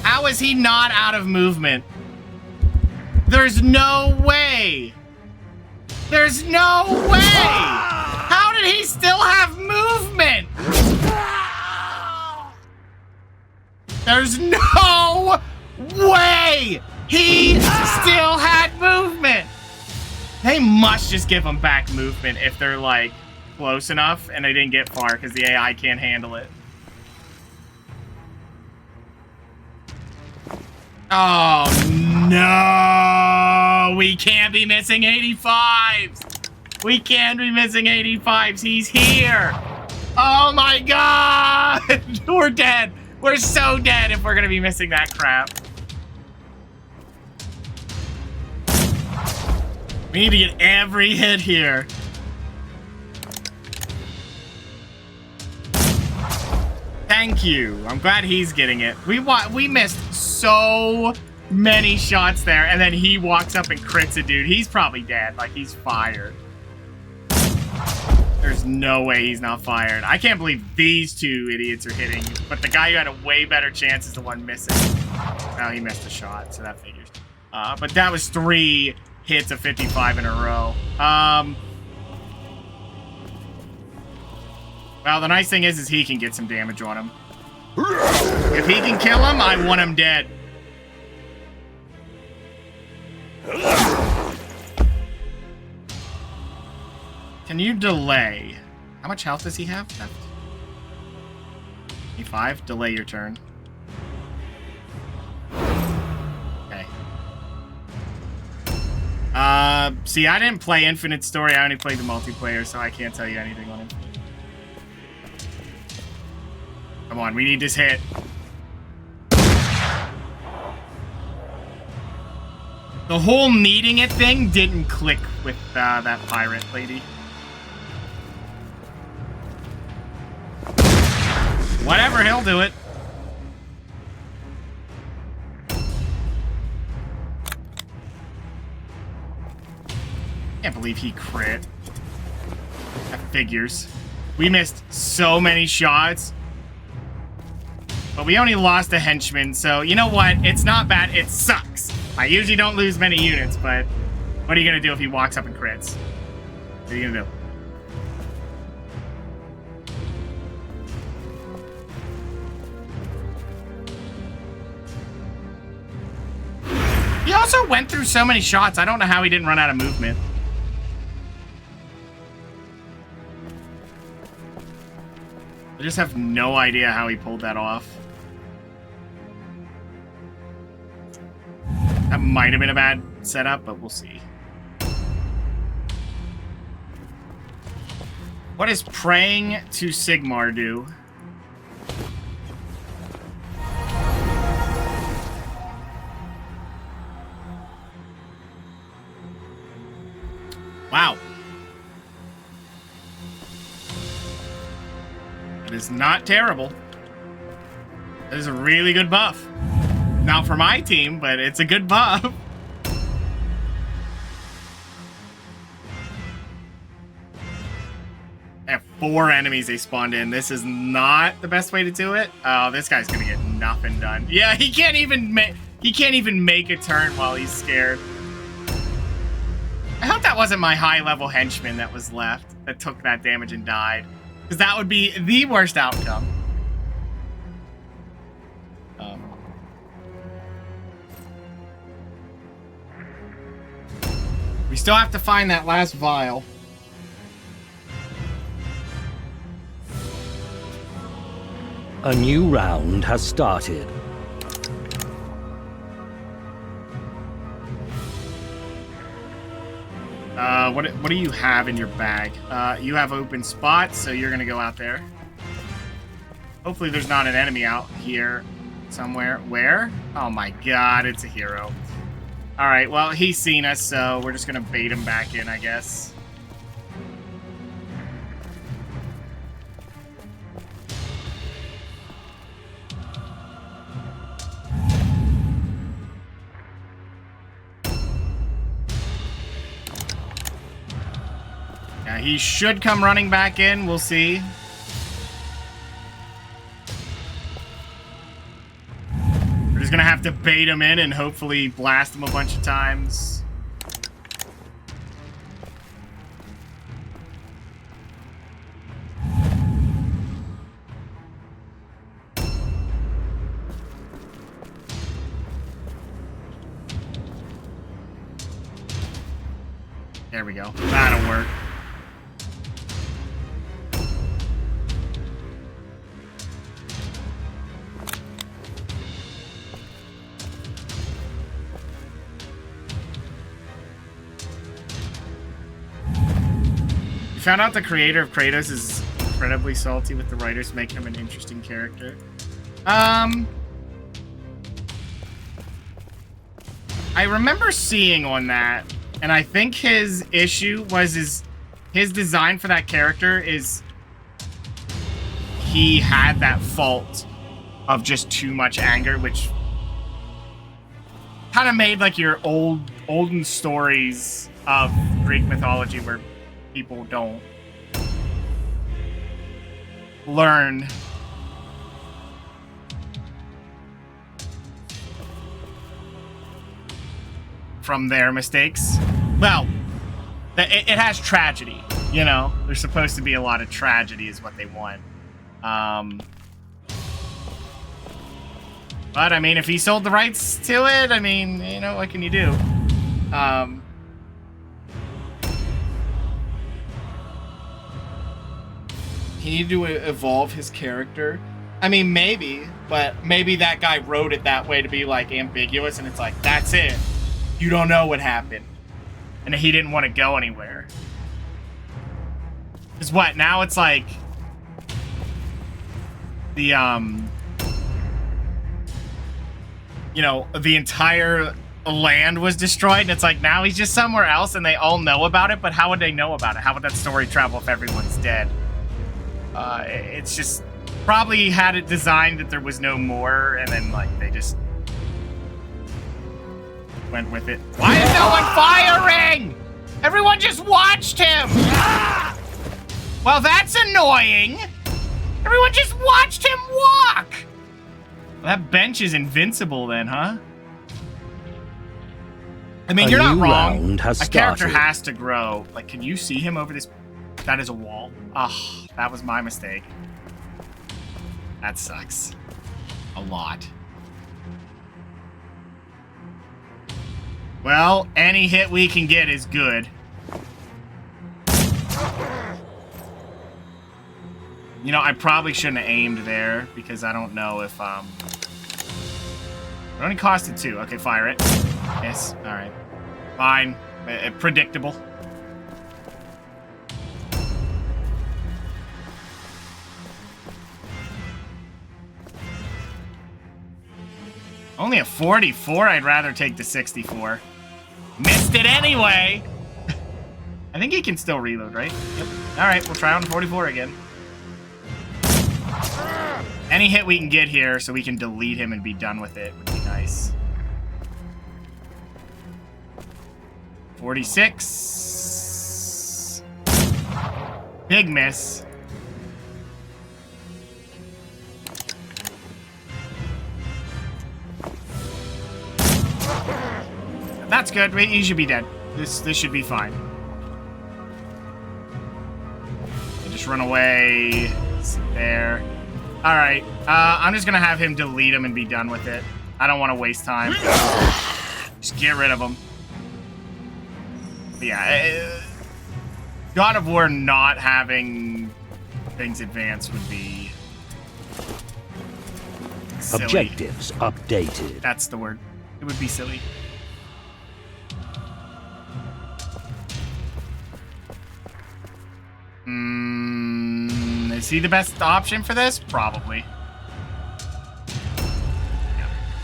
How is he not out of movement? There's no way. There's no way. How did he still have movement? There's no way he still had movement. They must just give him back movement if they're like close enough and they didn't get far because the AI can't handle it. Oh no, we can't be missing 85s. We can't be missing 85s. He's here. Oh my god. We're dead. We're so dead if we're gonna be missing that crap. We need to get every hit here. Thank you. I'm glad he's getting it. We missed so many shots there, and then he walks up and crits a dude. He's probably dead. Like, he's fired. There's no way he's not fired. I can't believe these two idiots are hitting, but the guy who had a way better chance is the one missing. Well, he missed a shot, so that figures. But that was 3 hits of 55 in a row. Well, the nice thing is he can get some damage on him. If he can kill him, I want him dead. Can you delay? How much health does he have left? 25? Delay your turn. Okay. See, I didn't play Infinite Story. I only played the multiplayer, so I can't tell you anything on it. Come on, we need this hit. The whole needing it thing didn't click with that pirate lady. Whatever, he'll do it. Can't believe he crit. That figures. We missed so many shots. But we only lost a henchman, so you know what? It's not bad. It sucks. I usually don't lose many units, but what are you going to do if he walks up and crits? What are you going to do? He also went through so many shots. I don't know how he didn't run out of movement. I just have no idea how he pulled that off. That might have been a bad setup, but we'll see. What does praying to Sigmar do? Wow. It is not terrible. It is a really good buff. Not for my team, but it's a good buff. I have 4 enemies they spawned in. This is not the best way to do it. Oh, this guy's gonna get nothing done. Yeah, he can't even make a turn while he's scared. I hope that wasn't my high-level henchman that was left that took that damage and died. Because that would be the worst outcome. We still have to find that last vial. A new round has started. What do you have in your bag? You have open spots, so you're gonna go out there. Hopefully there's not an enemy out here somewhere. Where? Oh my god, it's a hero. Alright, well, he's seen us, so we're just gonna bait him back in, I guess. He should come running back in. We'll see. We're just gonna have to bait him in and hopefully blast him a bunch of times. There we go. That'll work. Found out the creator of Kratos is incredibly salty with the writers making him an interesting character. I remember seeing on that, and I think his issue was his design for that character is he had that fault of just too much anger, which kind of made like your olden stories of Greek mythology where people don't learn from their mistakes. Well, it has tragedy, you know? There's supposed to be a lot of tragedy is what they want. But, I mean, if he sold the rights to it, I mean, you know, what can you do? He needed to evolve his character. I mean, maybe, but maybe that guy wrote it that way to be, like, ambiguous, and it's like, that's it. You don't know what happened. And he didn't want to go anywhere. Because what, now it's like... the, you know, the entire land was destroyed, and it's like, now he's just somewhere else, and they all know about it, but how would they know about it? How would that story travel if everyone's dead? It's just probably had it designed that there was no more, and then like they just went with it. Why is no one firing? Everyone just watched him. Well, that's annoying. Everyone just watched him walk. Well, that bench is invincible then, huh? I mean, you're not wrong. A character has to grow. Like, can you see him over this? That is a wall. Oh, that was my mistake. That sucks. A lot. Well, any hit we can get is good. You know, I probably shouldn't have aimed there because I don't know if, It only costed 2. Okay, fire it. Yes, alright. Fine. Predictable. Only a 44? I'd rather take the 64. Missed it anyway! I think he can still reload, right? Yep. Alright, we'll try on 44 again. Any hit we can get here so we can delete him and be done with it would be nice. 46. Big miss. That's good. He should be dead. This should be fine. Just run away. Sit there. Alright. I'm just gonna have him delete him and be done with it. I don't want to waste time. Just get rid of him. But yeah. God of War not having things advance would be silly. Objectives updated. That's the word. It would be silly. Is he the best option for this? Probably. Yeah,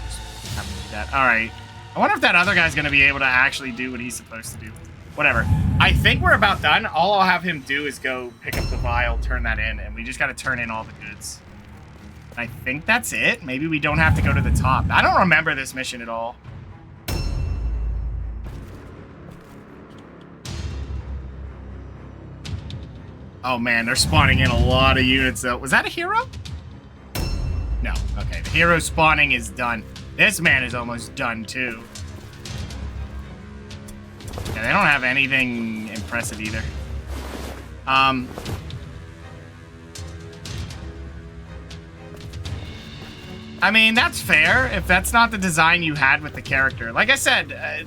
just have him do that. Alright. I wonder if that other guy's going to be able to actually do what he's supposed to do. Whatever. I think we're about done. All I'll have him do is go pick up the vial, turn that in, and we just got to turn in all the goods. I think that's it. Maybe we don't have to go to the top. I don't remember this mission at all. Oh man, they're spawning in a lot of units though. Was that a hero? No. Okay, the hero spawning is done. This man is almost done too. Yeah, they don't have anything impressive either. I mean, that's fair if that's not the design you had with the character. Like I said,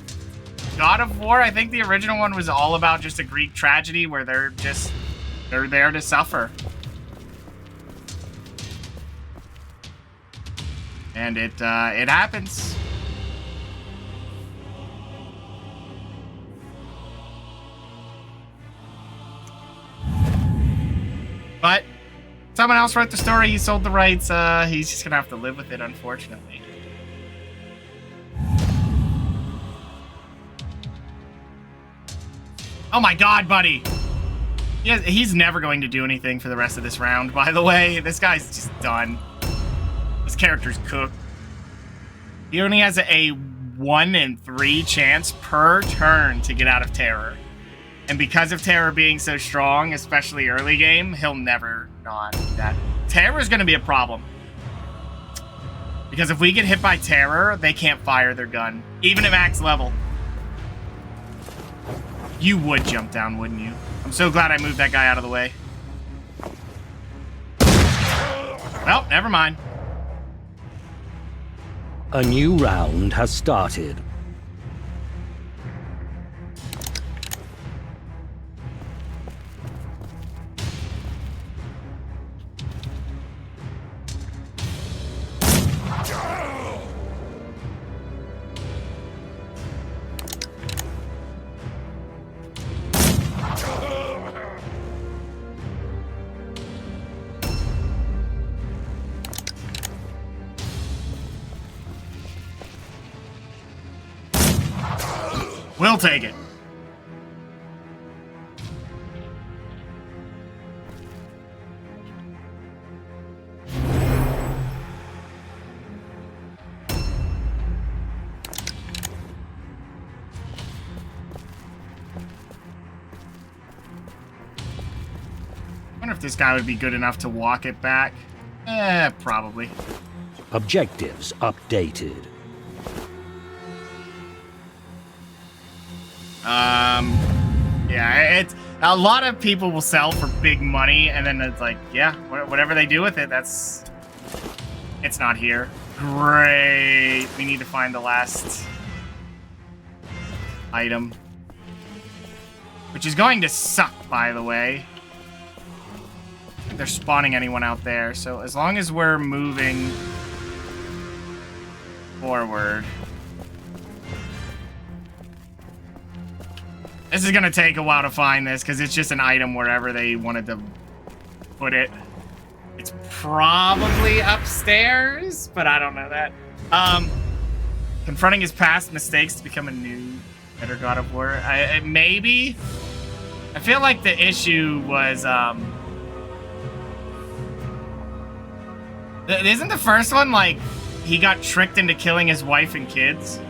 God of War, I think the original one was all about just a Greek tragedy where they're there to suffer. And it happens. But someone else wrote the story, he sold the rights, he's just gonna have to live with it, unfortunately. Oh my god, buddy! He's never going to do anything for the rest of this round, by the way. This guy's just done. This character's cooked. He only has a 1 in 3 chance per turn to get out of Terror. And because of Terror being so strong, especially early game, he'll never not do that. Terror's going to be a problem. Because if we get hit by Terror, they can't fire their gun. Even at max level. You would jump down, wouldn't you? I'm so glad I moved that guy out of the way. Well, never mind. A new round has started. We'll take it. Wonder if this guy would be good enough to walk it back. Probably. Objectives updated. Yeah, it's a lot of people will sell for big money, and then it's like, yeah, whatever they do with it, it's not here. Great. We need to find the last item, which is going to suck, by the way. I don't think they're spawning anyone out there, so as long as we're moving forward. This is gonna take a while to find this because it's just an item wherever they wanted to put it. It's probably upstairs, but I don't know that. Confronting his past mistakes to become a new better God of War. Maybe. I feel like the issue was isn't the first one like he got tricked into killing his wife and kids?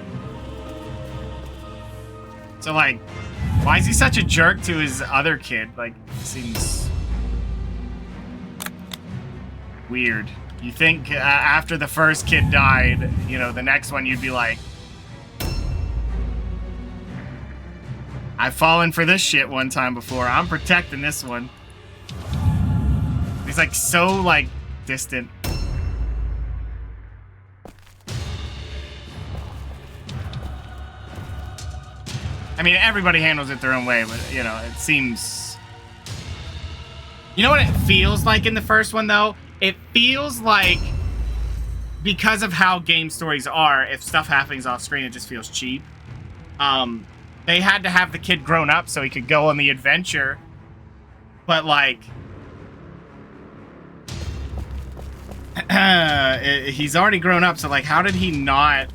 So like, why is he such a jerk to his other kid? Like, seems weird. You think after the first kid died, you know, the next one you'd be like, I've fallen for this shit one time before. I'm protecting this one. He's like so like distant. I mean, everybody handles it their own way, but, you know, it seems... You know what it feels like in the first one, though? It feels like, because of how game stories are, if stuff happens off screen, it just feels cheap. They had to have the kid grown up so he could go on the adventure. But, like... he's already grown up, so, like, how did he not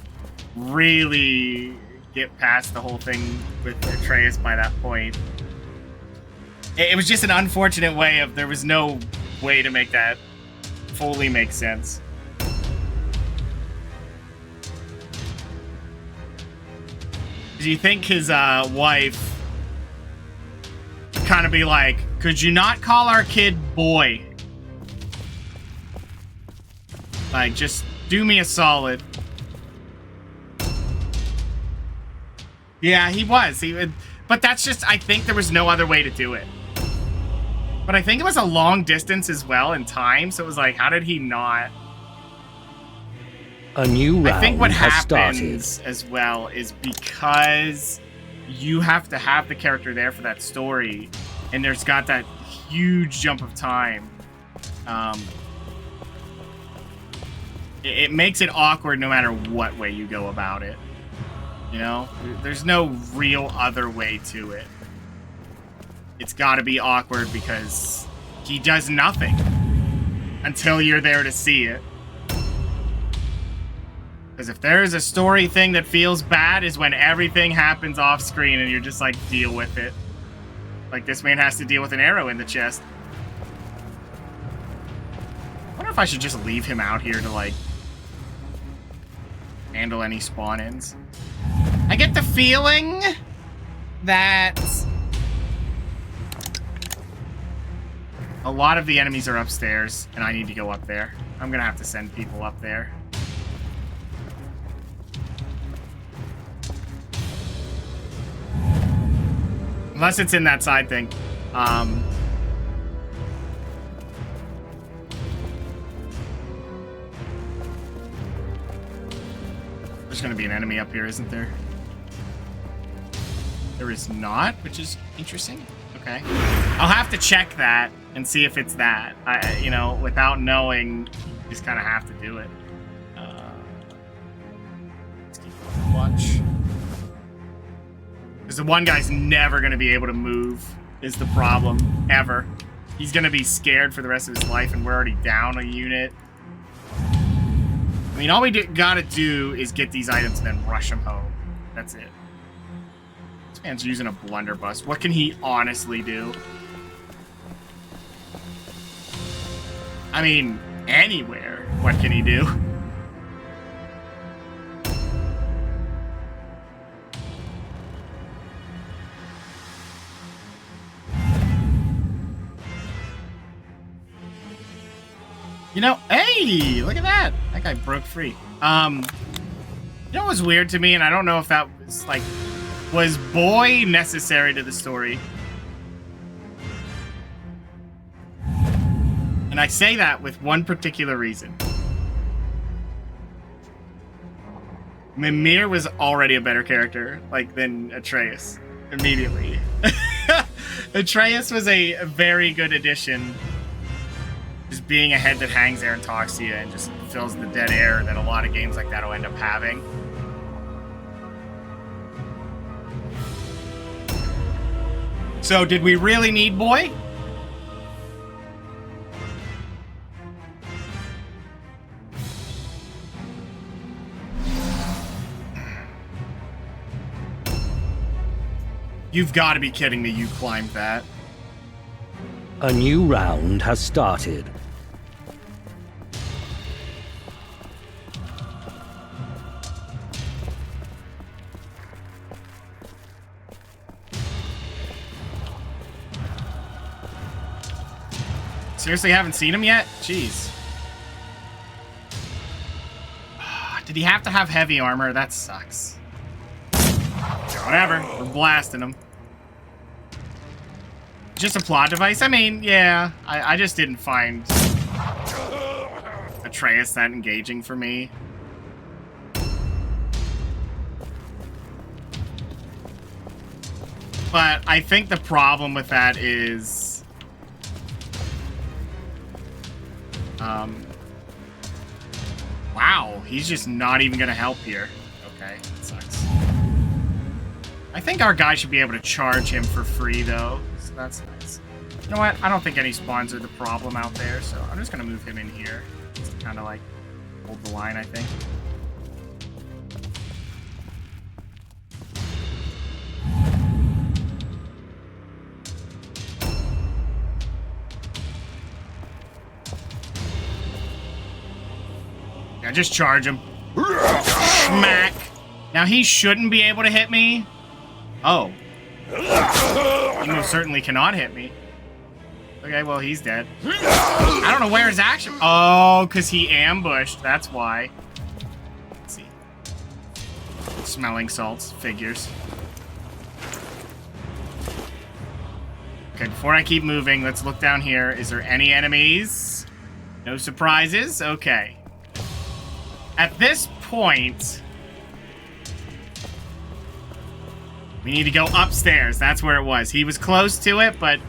really get past the whole thing with Atreus by that point? It was just an unfortunate way of, there was no way to make that fully make sense. Do you think his wife kind of be like, could you not call our kid boy? Like, just do me a solid. Yeah, he was. He would, but that's just, I think there was no other way to do it. But I think it was a long distance as well in time, so it was like, how did he not? A new round I think what has happens started. as well is because you have to have the character there for that story, and there's got that huge jump of time. It makes it awkward no matter what way you go about it. You know, there's no real other way to it. It's got to be awkward because he does nothing until you're there to see it. Because if there's a story thing that feels bad is when everything happens off screen and you're just like, deal with it. Like this man has to deal with an arrow in the chest. I wonder if I should just leave him out here to like handle any spawn-ins. I get the feeling that a lot of the enemies are upstairs, and I need to go up there. I'm gonna have to send people up there. Unless it's in that side thing. There's gonna be an enemy up here, isn't there? There is not, which is interesting. Okay. I'll have to check that and see if it's that. You know, without knowing, you just kind of have to do it. Let's keep watch. Because the one guy's never going to be able to move, is the problem, ever. He's going to be scared for the rest of his life, and we're already down a unit. I mean, all we gotta do is get these items and then rush them home. That's it. This man's using a blunderbuss. What can he honestly do? I mean, anywhere. What can he do? You know, hey, look at that. That guy broke free. You know what was weird to me, and I don't know if that was like, was boy necessary to the story? And I say that with one particular reason. Mimir was already a better character, like, than Atreus. Immediately. Atreus was a very good addition. Just being a head that hangs there and talks to you and just fills the dead air that a lot of games like that will end up having. So, did we really need boy? You've got to be kidding me, you climbed that. A new round has started. Seriously, haven't seen him yet? Jeez. Did he have to have heavy armor? That sucks. Whatever, we're blasting him. Just a plot device? I mean, yeah. I just didn't find Atreus that engaging for me. But I think the problem with that is... wow, he's just not even gonna help here. Okay, that sucks. I think our guy should be able to charge him for free, though. So that's nice. You know what? I don't think any spawns are the problem out there, so I'm just gonna move him in here. Just to kind of, like, hold the line, I think. Yeah, just charge him. Smack. Now he shouldn't be able to hit me. Oh. He most certainly cannot hit me. Okay, well, he's dead. I don't know where his action... Oh, because he ambushed. That's why. Let's see. Smelling salts. Figures. Okay, before I keep moving, let's look down here. Is there any enemies? No surprises? Okay. At this point, we need to go upstairs. That's where it was. He was close to it, but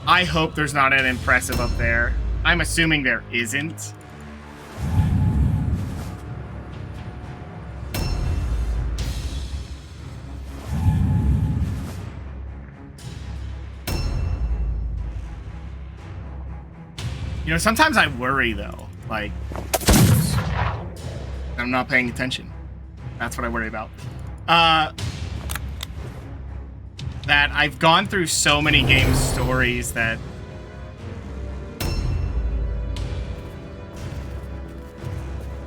I hope there's not an impressive up there. I'm assuming there isn't. You know, sometimes I worry, though. Like, I'm not paying attention. That's what I worry about. That I've gone through so many game stories that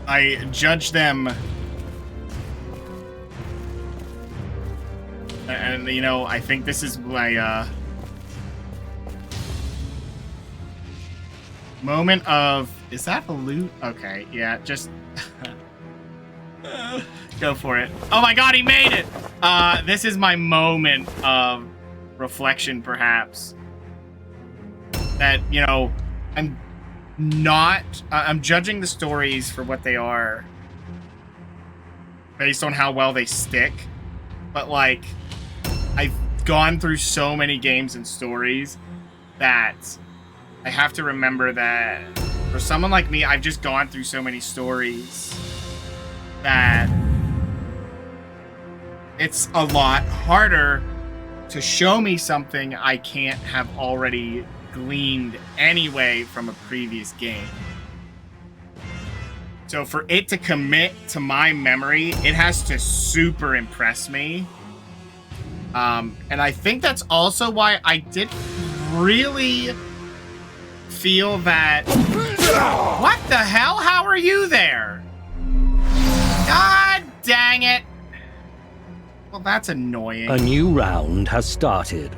I judge them, and you know, I think this is my moment of... Is that a loot? Okay, yeah, just... go for it. Oh my god, he made it! This is my moment of reflection, perhaps. That, you know, I'm not... I'm judging the stories for what they are based on how well they stick. But, like, I've gone through so many games and stories that I have to remember that for someone like me, I've just gone through so many stories that it's a lot harder to show me something I can't have already gleaned anyway from a previous game. So for it to commit to my memory, it has to super impress me. And I think that's also why I didn't really feel that... What the hell? How are you there? God dang it. Well, that's annoying. A new round has started.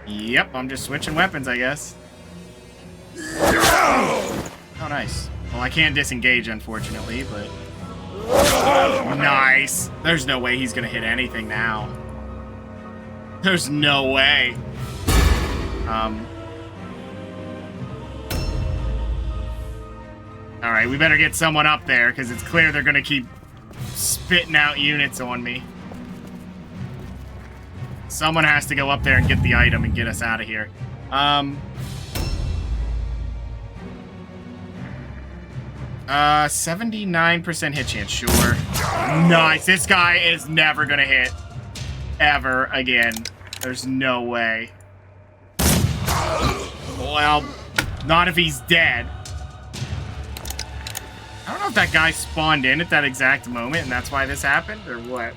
Yep, I'm just switching weapons, I guess. Oh, nice. Well, I can't disengage, unfortunately, but... Nice. There's no way he's gonna hit anything now. There's no way. Alright, we better get someone up there, because it's clear they're gonna keep spitting out units on me. Someone has to go up there and get the item and get us out of here. 79% hit chance, sure. Nice. This guy is never gonna hit. Ever again. There's no way. Well, not if he's dead. I don't know if that guy spawned in at that exact moment and that's why this happened, or what.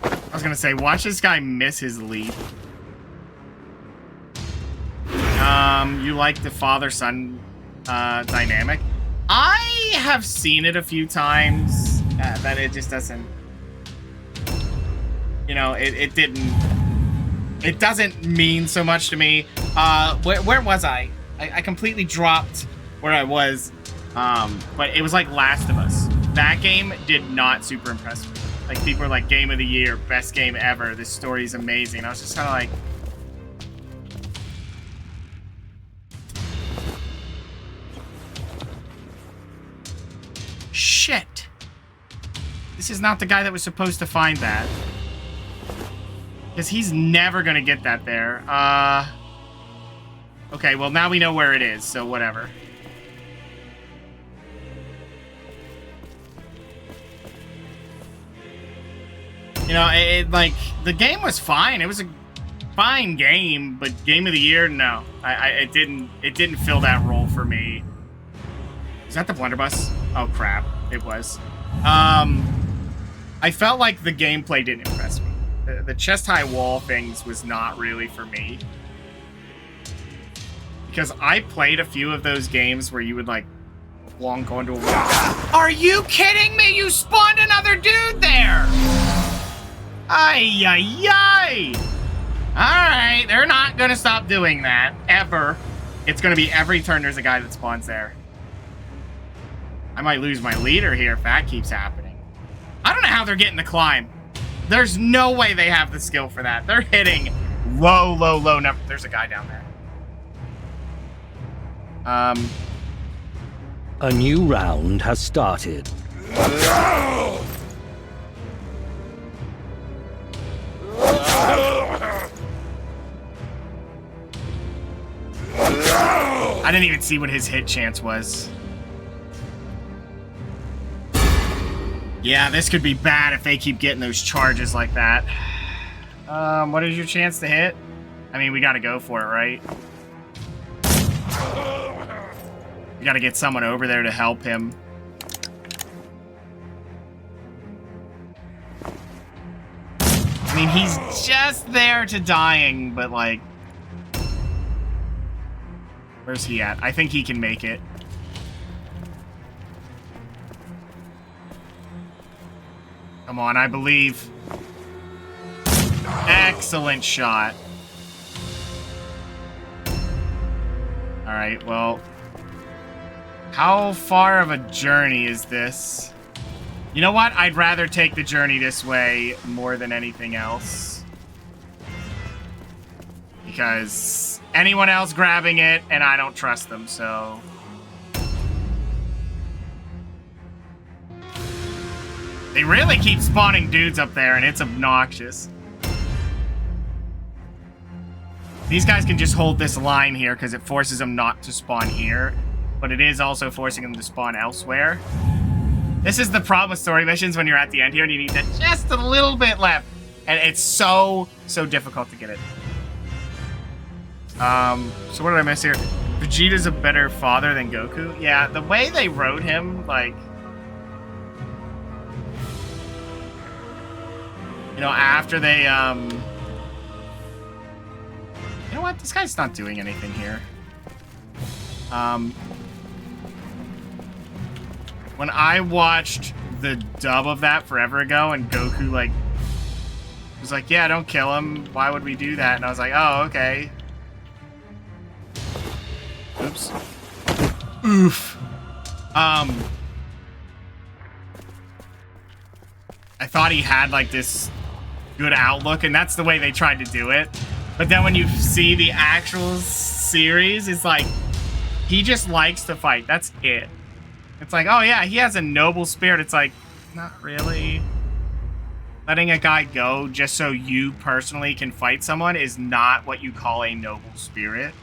I was gonna say, watch this guy miss his leap. You like the father-son dynamic? I have seen it a few times, but it just doesn't... You know, it doesn't mean so much to me. Where was I? I completely dropped where I was, but it was like Last of Us. That game did not super impress me. Like, people are like, game of the year, best game ever, this story is amazing. I was just kind of like... Shit! This is not the guy that was supposed to find that. Because he's never gonna get that there. Okay, well now we know where it is, so whatever. You know, like, the game was fine. It was a fine game, but game of the year, no. It didn't fill that role for me. Is that the blunderbuss? Oh crap, it was. I felt like the gameplay didn't impress me. The chest-high wall things was not really for me. Because I played a few of those games where you would, like, plonk onto a wall. Are you kidding me? You spawned another dude there! Ay, ay, ay! Alright, they're not gonna stop doing that, ever. It's gonna be every turn there's a guy that spawns there. I might lose my leader here if that keeps happening. I don't know how they're getting the climb. There's no way they have the skill for that. They're hitting low, low, low number. There's a guy down there. A new round has started. I didn't even see what his hit chance was. Yeah, this could be bad if they keep getting those charges like that. What is your chance to hit? I mean, we gotta go for it, right? We gotta get someone over there to help him. I mean, he's just there to dying, but like... Where's he at? I think he can make it. Come on, I believe. Excellent shot. Alright, well... How far of a journey is this? You know what? I'd rather take the journey this way more than anything else. Because anyone else grabbing it, and I don't trust them, so... They really keep spawning dudes up there, and it's obnoxious. These guys can just hold this line here, because it forces them not to spawn here. But it is also forcing them to spawn elsewhere. This is the problem with story missions when you're at the end here, and you need just a little bit left. And it's so difficult to get it. So what did I miss here? Vegeta's a better father than Goku? Yeah, the way they wrote him, like... You know, after they, You know what? This guy's not doing anything here. When I watched the dub of that forever ago and Goku, like, was like, yeah, don't kill him. Why would we do that? And I was like, oh, okay. Oops. Oof. I thought he had, like, this good outlook, and that's the way they tried to do it. But then when you see the actual series, it's like, he just likes to fight. That's it. It's like, oh yeah, he has a noble spirit. It's like, not really. Letting a guy go just so you personally can fight someone is not what you call a noble spirit.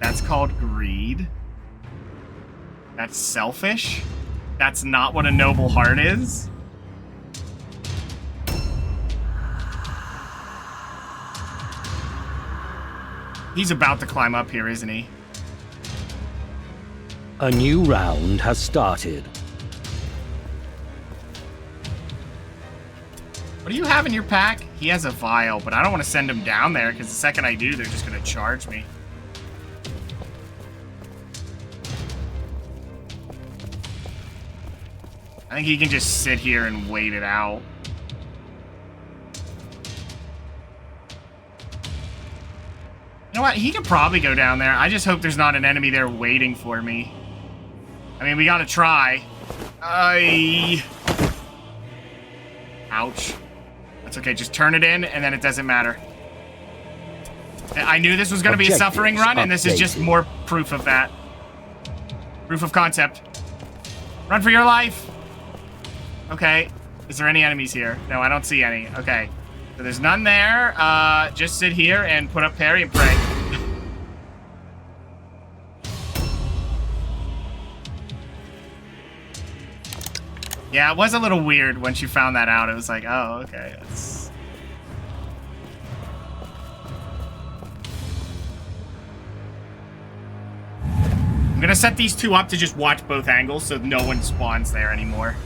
That's called greed. That's selfish. That's not what a noble heart is. He's about to climb up here, isn't he? A new round has started. What do you have in your pack? He has a vial, but I don't want to send him down there because the second I do, they're just going to charge me. I think he can just sit here and wait it out. You know what? He could probably go down there. I just hope there's not an enemy there waiting for me. I mean, we gotta try. Ouch. That's okay. Just turn it in, and then it doesn't matter. I knew this was gonna be a suffering run, and this is just more proof of that. Proof of concept. Run for your life. Okay. Is there any enemies here? No, I don't see any. Okay. So there's none there. Just sit here and put up parry and pray. Yeah, it was a little weird once you found that out. It was like, oh, okay. That's... I'm gonna set these two up to just watch both angles so no one spawns there anymore.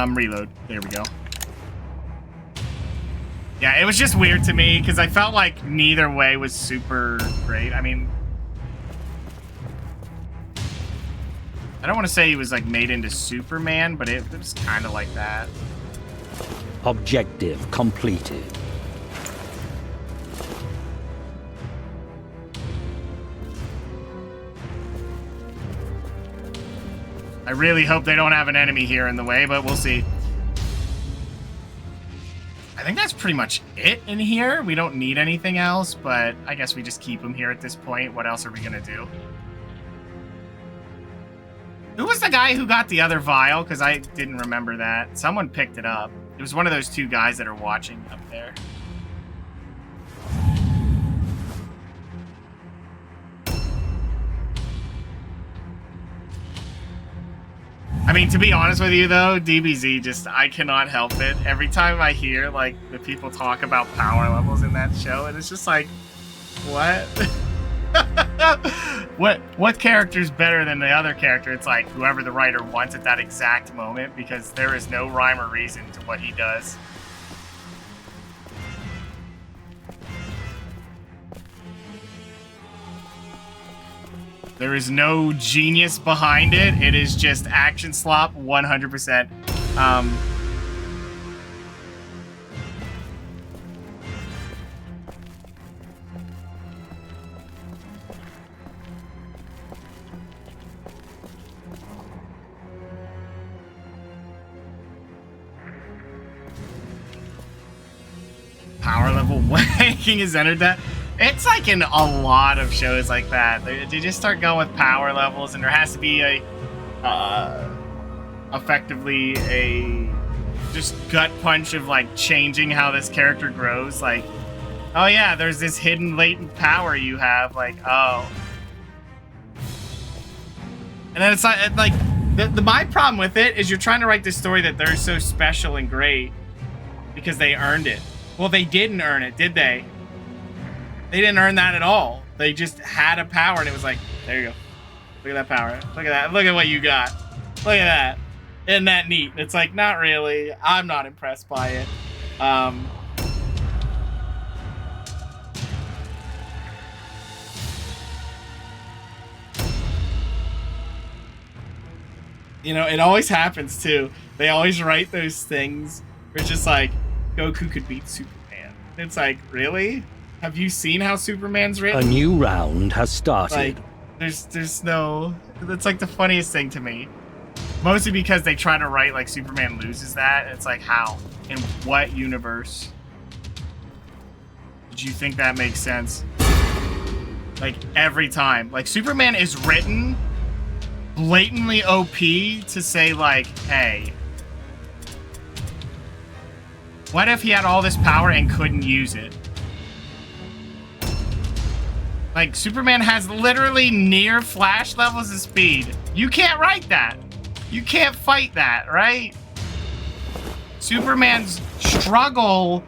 Reload. There we go. Yeah, it was just weird to me because I felt like neither way was super great. I mean, I don't want to say he was like made into Superman, but it was kind of like that. Objective completed. I really hope they don't have an enemy here in the way, but we'll see. I think that's pretty much it in here. We don't need anything else, but I guess we just keep them here at this point. What else are we gonna do? Who was the guy who got the other vial? Because I didn't remember that. Someone picked it up. It was one of those two guys that are watching up there. I mean, to be honest with you, though, DBZ just, I cannot help it. Every time I hear, like, the people talk about power levels in that show, and it's just like, what? What character's better than the other character? It's like whoever the writer wants at that exact moment, because there is no rhyme or reason to what he does. There is no genius behind it. It is just action slop 100%. Power level wanking is entered that. It's like in a lot of shows like that. They just start going with power levels, and there has to be a, effectively a just gut punch of like changing how this character grows. Like, oh yeah, there's this hidden latent power you have. Like, oh, and then it's like my problem with it is you're trying to write this story that they're so special and great because they earned it. Well, they didn't earn it, did they? They didn't earn that at all. They just had a power, and it was like, there you go. Look at that power. Look at that. Look at what you got. Look at that. Isn't that neat? It's like, not really. I'm not impressed by it. You know, it always happens too. They always write those things where it's just like, Goku could beat Superman. It's like, really? Have you seen how Superman's A written? new round has started. Like, there's no... That's like the funniest thing to me. Mostly because they try to write like Superman loses that. It's like, how? In what universe? Did you think that makes sense? Like, every time. Like, Superman is written blatantly OP to say, like, hey, what if he had all this power and couldn't use it? Like, Superman has literally near Flash levels of speed. You can't write that. You can't fight that, right? Superman's struggle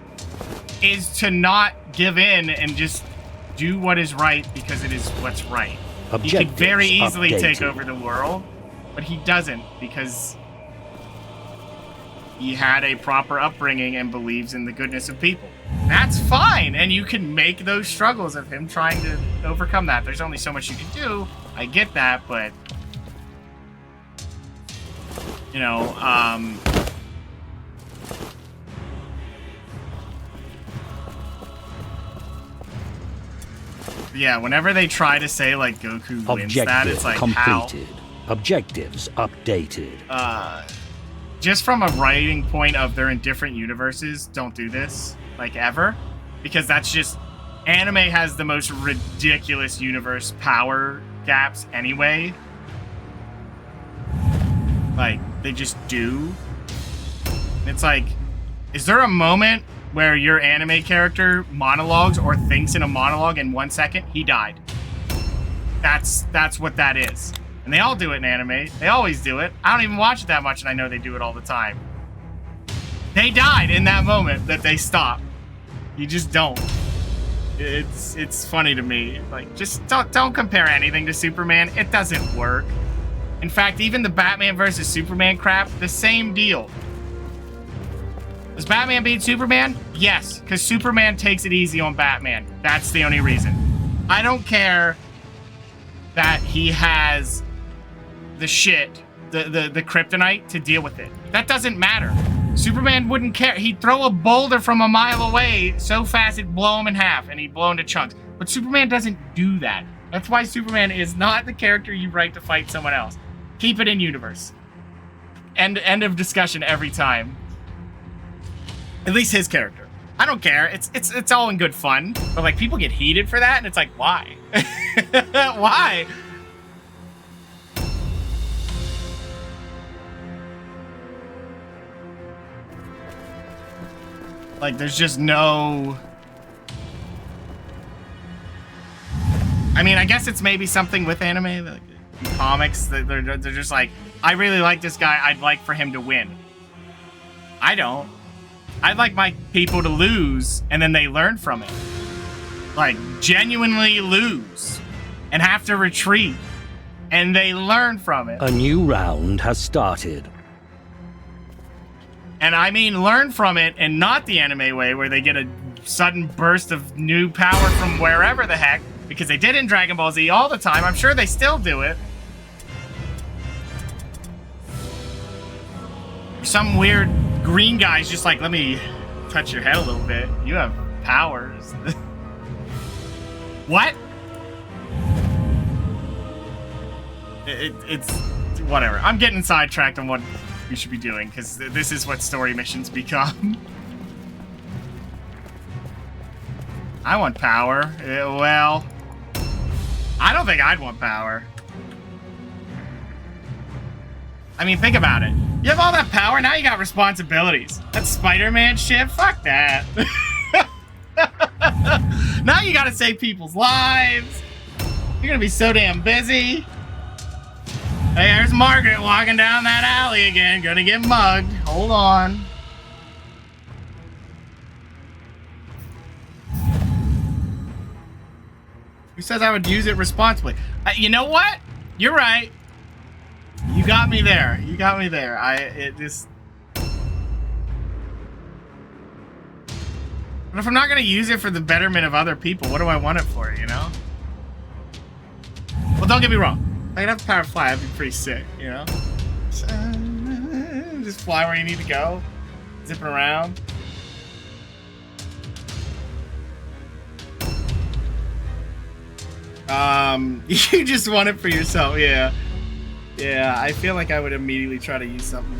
is to not give in and just do what is right because it is what's right. He could very easily take over the world, but he doesn't because he had a proper upbringing and believes in the goodness of people. That's fine, and you can make those struggles of him trying to overcome that. There's only so much you can do. I get that, but you know, yeah, whenever they try to say, like, Goku wins that, it's like, completed. how? Objectives updated. Just from a writing point of they're in different universes, don't do this, like, ever. Because that's just... Anime has the most ridiculous universe power gaps anyway. Like, they just do. It's like, is there a moment where your anime character monologues or thinks in a monologue in 1 second? He died. That's what that is. And they all do it in anime. They always do it. I don't even watch it that much, and I know they do it all the time. They died in that moment that they stop. You just don't. It's funny to me. Like, just don't compare anything to Superman. It doesn't work. In fact, even the Batman versus Superman crap, the same deal. Does Batman beat Superman? Yes, because Superman takes it easy on Batman. That's the only reason. I don't care that he has the shit, the kryptonite to deal with it. That doesn't matter. Superman wouldn't care. He'd throw a boulder from a mile away so fast it'd blow him in half and he'd blow into chunks. But Superman doesn't do that. That's why Superman is not the character you write to fight someone else. Keep it in universe. End of discussion every time. At least his character. I don't care. It's all in good fun. But like, people get heated for that and it's like, why? Why? Like, there's just no... I mean, I guess it's maybe something with anime, like comics, that they're just like, I really like this guy, I'd like for him to win. I don't. I'd like my people to lose, and then they learn from it. Like, genuinely lose, and have to retreat, and they learn from it. A new round has started. And I mean learn from it, and not the anime way, where they get a sudden burst of new power from wherever the heck, because they did in Dragon Ball Z all the time. I'm sure they still do it. Some weird green guy's just like, let me touch your head a little bit. You have powers. What? It's whatever. I'm getting sidetracked on what we should be doing, because this is what story missions become. I want power. Well, I don't think I'd want power. I mean, think about it. You have all that power, now you got responsibilities. That Spider-Man shit, fuck that. Now you gotta save people's lives. You're gonna be so damn busy. Hey, there's Margaret walking down that alley again, gonna get mugged. Hold on. Who says I would use it responsibly? You know what? You're right. You got me there. You got me there. It just... But if I'm not gonna use it for the betterment of other people, what do I want it for, you know? Well, don't get me wrong. If I could have the power to fly, that'd be pretty sick, you know? Just fly where you need to go. Zipping around. You just want it for yourself, yeah. Yeah, I feel like I would immediately try to use something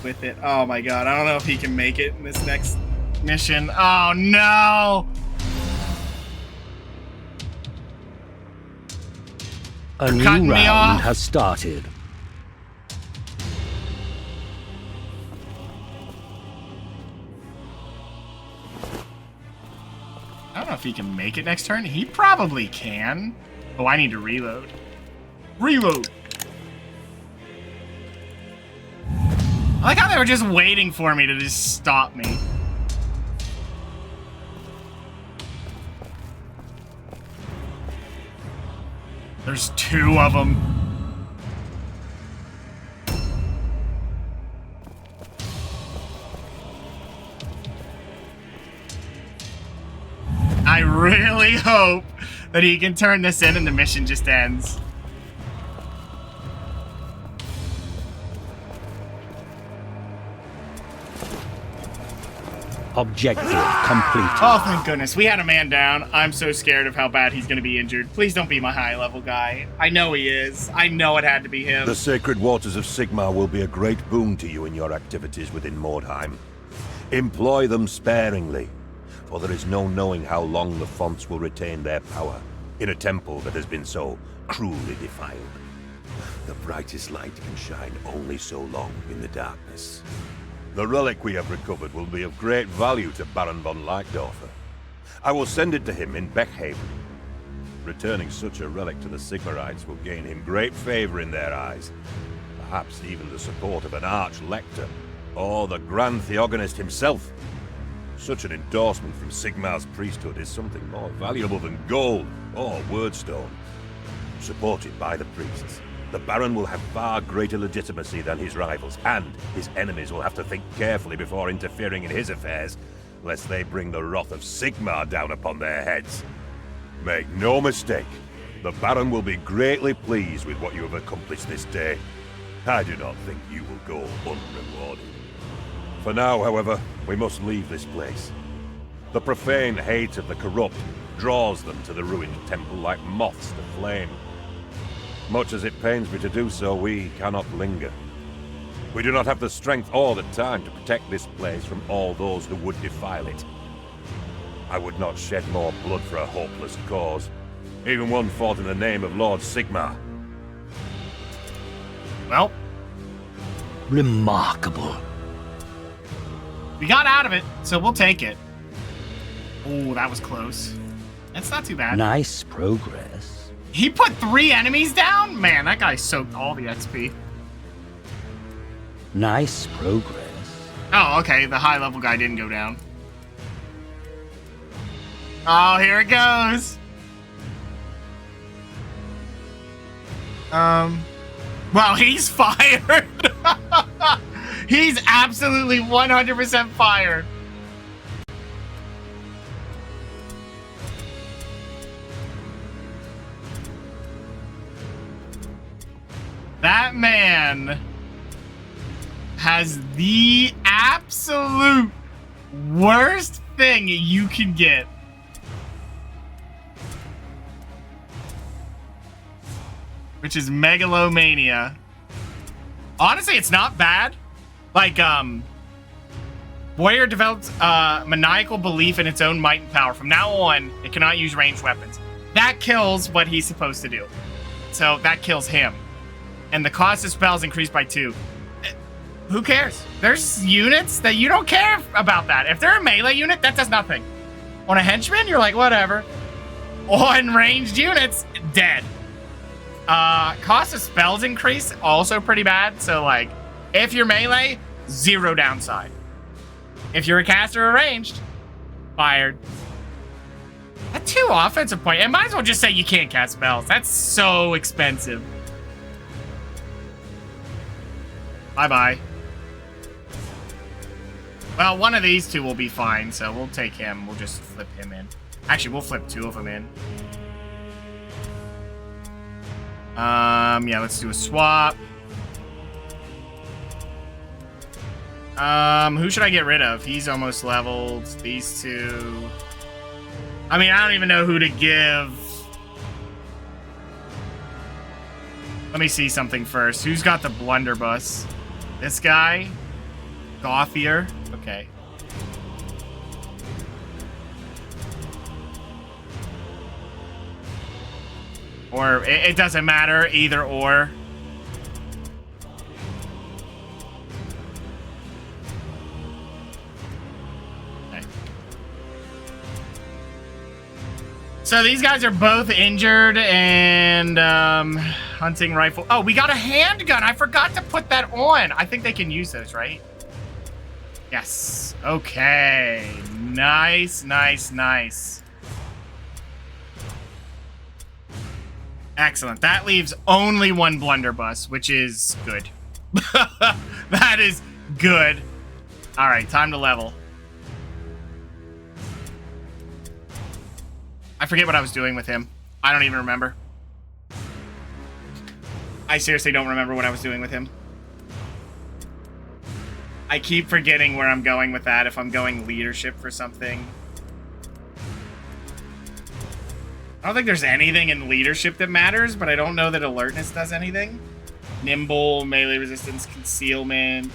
with it. Oh my god, I don't know if he can make it in this next mission. Oh no! A new Cutting me off. round has started. I don't know if he can make it next turn. He probably can. Oh, I need to reload. Reload! I like how they were just waiting for me to just stop me. There's 2 of them. I really hope that he can turn this in and the mission just ends. Objective complete. Oh, thank goodness. We had a man down. I'm so scared of how bad he's going to be injured. Please don't be my high-level guy. I know he is. I know it had to be him. The sacred waters of Sigmar will be a great boon to you in your activities within Mordheim. Employ them sparingly, for there is no knowing how long the fonts will retain their power in a temple that has been so cruelly defiled. The brightest light can shine only so long in the darkness. The relic we have recovered will be of great value to Baron von Leichdorfer. I will send it to him in Beckhaven. Returning such a relic to the Sigmarites will gain him great favor in their eyes. Perhaps even the support of an Arch-Lector, or the Grand Theogonist himself. Such an endorsement from Sigmar's priesthood is something more valuable than gold or wordstone. Supported by the priests, the Baron will have far greater legitimacy than his rivals, and his enemies will have to think carefully before interfering in his affairs, lest they bring the wrath of Sigmar down upon their heads. Make no mistake, the Baron will be greatly pleased with what you have accomplished this day. I do not think you will go unrewarded. For now, however, we must leave this place. The profane hate of the corrupt draws them to the ruined temple like moths to flame. Much as it pains me to do so, we cannot linger. We do not have the strength or the time to protect this place from all those who would defile it. I would not shed more blood for a hopeless cause, even one fought in the name of Lord Sigmar. Well, Remarkable. we got out of it, so we'll take it. Oh, that was close. That's not too bad. Nice progress. He put 3 enemies down? Man, that guy soaked all the XP. Nice progress. Oh, okay. The high-level guy didn't go down. Oh, here it goes. Well, he's fired. He's absolutely 100% fired. That man has the absolute worst thing you can get. Which is megalomania. Honestly, it's not bad. Like, Warrior developed maniacal belief in its own might and power. From now on, it cannot use ranged weapons. That kills what he's supposed to do. So that kills him. And the cost of spells increased by 2. Who cares? There's units that you don't care about that. If they're a melee unit, that does nothing. On a henchman, you're like, whatever. On ranged units, dead. Cost of spells increase, also pretty bad. So, like, if you're melee, 0 downside. If you're a caster or ranged, fired. At 2 offensive point, and might as well just say you can't cast spells. That's so expensive. Bye-bye. Well, one of these 2 will be fine, so we'll take him. We'll just flip him in. Actually, we'll flip 2 of them in. Yeah, let's do a swap. Who should I get rid of? He's almost leveled. These two. I mean, I don't even know who to give. Let me see something first. Who's got the blunderbuss? This guy? Gothier? Okay. Or, it doesn't matter, either or. Okay. So these guys are both injured and, hunting rifle. Oh, we got a handgun. I forgot to put that on. I think they can use those, right? Yes. Okay. Nice, nice, nice. Excellent. That leaves only one blunderbuss, which is good. That is good. All right, time to level. I forget what I was doing with him. I don't even remember. I seriously don't remember what I was doing with him. I keep forgetting where I'm going with that, if I'm going leadership for something. I don't think there's anything in leadership that matters, but I don't know that alertness does anything. Nimble, melee resistance, concealment.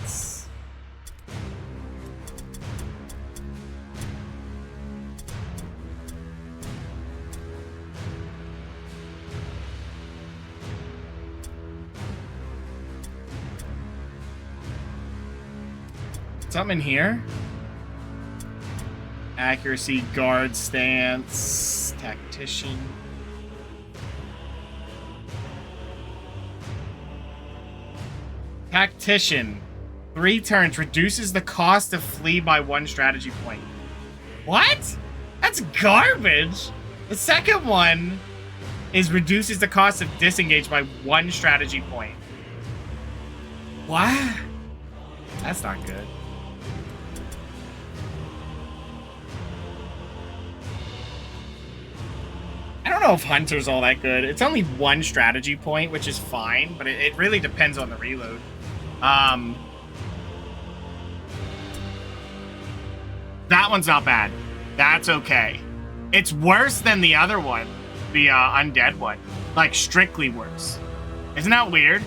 Something in here? Accuracy, guard stance, tactician. Tactician. 3 turns, reduces the cost of flee by 1 strategy point. What? That's garbage. The second one is reduces the cost of disengage by 1 strategy point. What? That's not good. I don't know if Hunter's all that good. It's only 1 strategy point, which is fine, but it really depends on the reload. That one's not bad. That's okay. It's worse than the other one, the undead one. Like, strictly worse. Isn't that weird?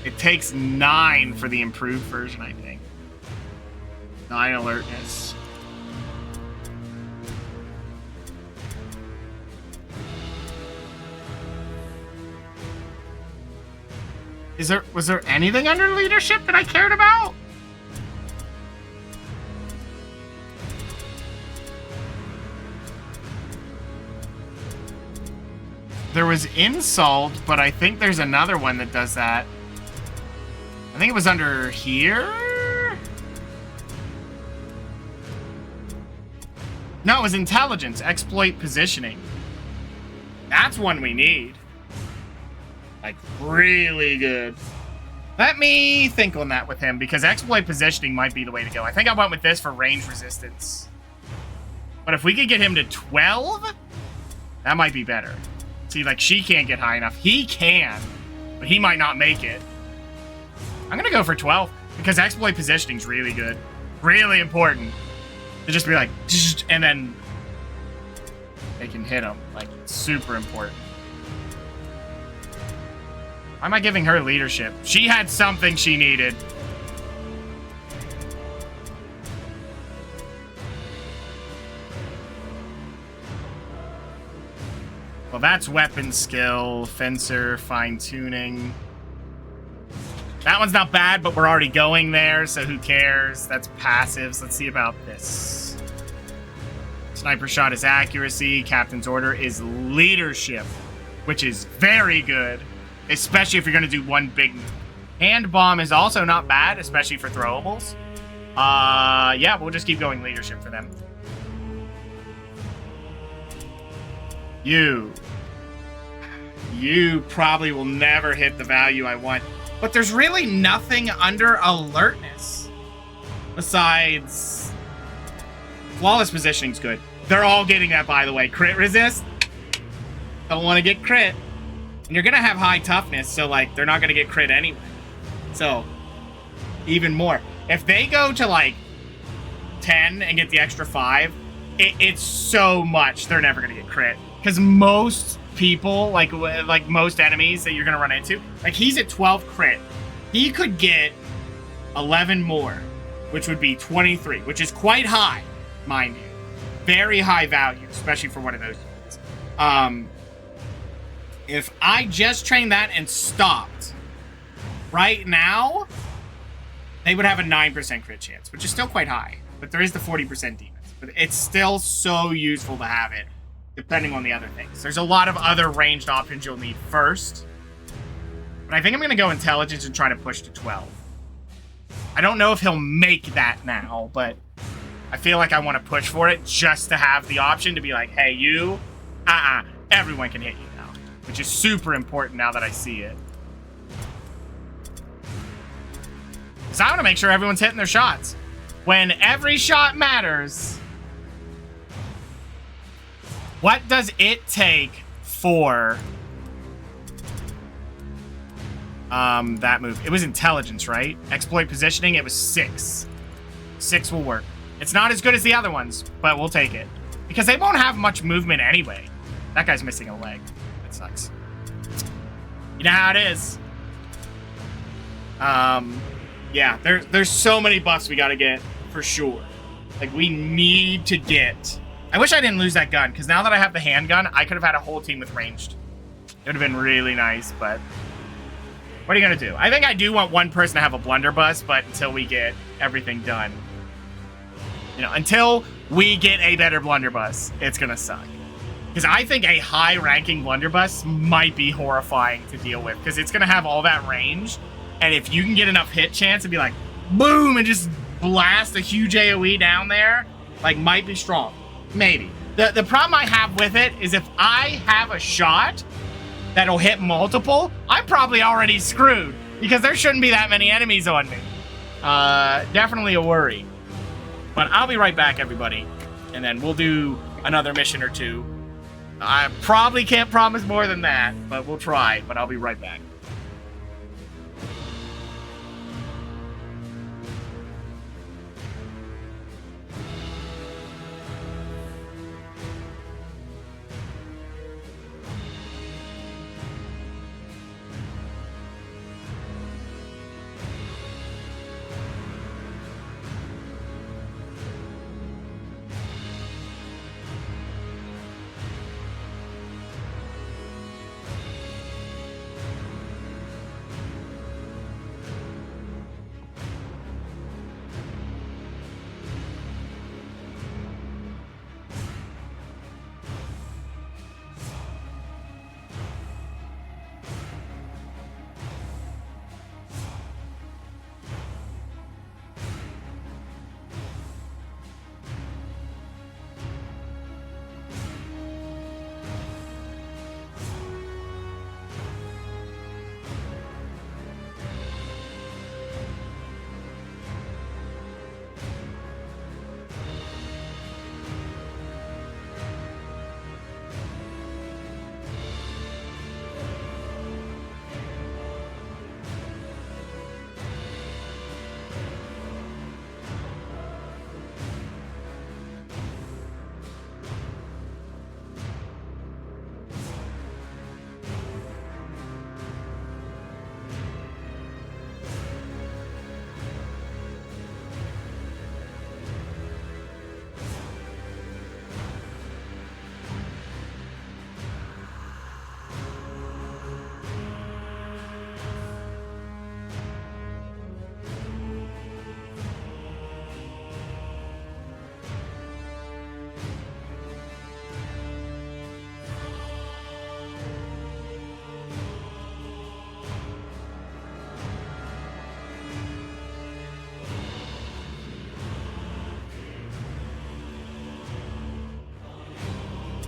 It takes 9 for the improved version, I think. 9 alertness. Was there anything under leadership that I cared about? There was insult, but I think there's another one that does that. I think it was under here? No, it was intelligence, exploit positioning. That's one we need. Like, really good. Let me think on that with him, because exploit positioning might be the way to go. I think I went with this for range resistance. But if we could get him to 12, that might be better. See, like, she can't get high enough. He can, but he might not make it. I'm gonna go for 12, because exploit positioning is really good. Really important. To just be like, and then they can hit him. Like, super important. Why am I giving her leadership? She had something she needed. Well, that's weapon skill, fencer, fine-tuning. That one's not bad, but we're already going there, so who cares? That's passives. Let's see about this. Sniper shot is accuracy. Captain's order is leadership, which is very good. Especially if you're going to do one big move. Hand bomb is also not bad, especially for throwables. Yeah, we'll just keep going leadership for them. You probably will never hit the value I want. But there's really nothing under alertness. Besides, flawless positioning's good. They're all getting that, by the way. Crit resist. Don't want to get crit. And you're going to have high toughness, so, like, they're not going to get crit anyway. So, even more. If they go to like 10 and get the extra 5, it's so much they're never gonna get crit. Because most people, like most enemies that you're gonna run into, like he's at 12 crit. He could get 11 more, which would be 23, which is quite high, mind you. Very high value, especially for one of those units. If I just trained that and stopped right now, they would have a 9% crit chance, which is still quite high. But there is the 40% demons. But it's still so useful to have it, depending on the other things. There's a lot of other ranged options you'll need first. But I think I'm going to go intelligence and try to push to 12. I don't know if he'll make that now, but I feel like I want to push for it just to have the option to be like, hey, you, everyone can hit you now. Which is super important now that I see it. Because I want to make sure everyone's hitting their shots. When every shot matters, what does it take for that move? It was intelligence, right? Exploit positioning, it was 6. 6 will work. It's not as good as the other ones, but we'll take it. Because they won't have much movement anyway. That guy's missing a leg. That sucks. You know how it is. Yeah, there's so many buffs we gotta get, for sure. Like, we need to get... I wish I didn't lose that gun, because now that I have the handgun, I could have had a whole team with ranged. It would have been really nice, but... What are you gonna do? I think I do want one person to have a blunderbuss, but until we get everything done. You know, until we get a better blunderbuss, it's gonna suck. Because I think a high-ranking blunderbuss might be horrifying to deal with, because it's gonna have all that range, and if you can get enough hit chance and be like, boom, and just blast a huge AoE down there, like, might be strong. Maybe. The problem I have with it is if I have a shot that'll hit multiple, I'm probably already screwed, because there shouldn't be that many enemies on me. Definitely a worry. But I'll be right back, everybody, and then we'll do another mission or two. I probably can't promise more than that, but we'll try, but I'll be right back.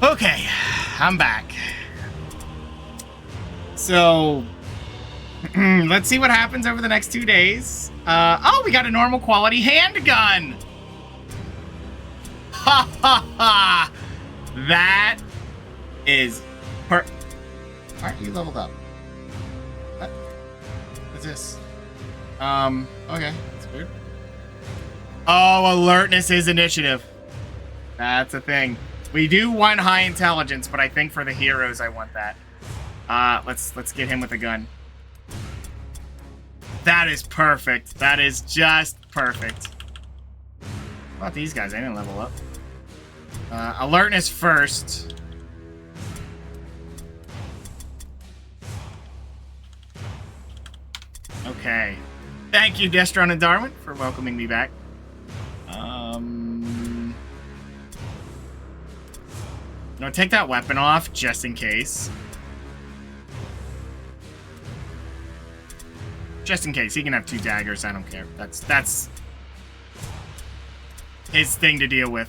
Okay, I'm back. So, let's see what happens over the next 2 days. Oh, we got a normal quality handgun! Ha ha ha! That is Aren't you leveled up? What? What's this? Okay, that's weird. Oh, alertness is initiative. That's a thing. We do want high intelligence, but I think for the heroes, I want that. Let's get him with a gun. That is perfect. That is just perfect. What about these guys? They didn't level up. Alertness first. Okay. Thank you, Destron and Darwin, for welcoming me back. No, take that weapon off, just in case. Just in case. He can have 2 daggers, I don't care. That's his thing to deal with.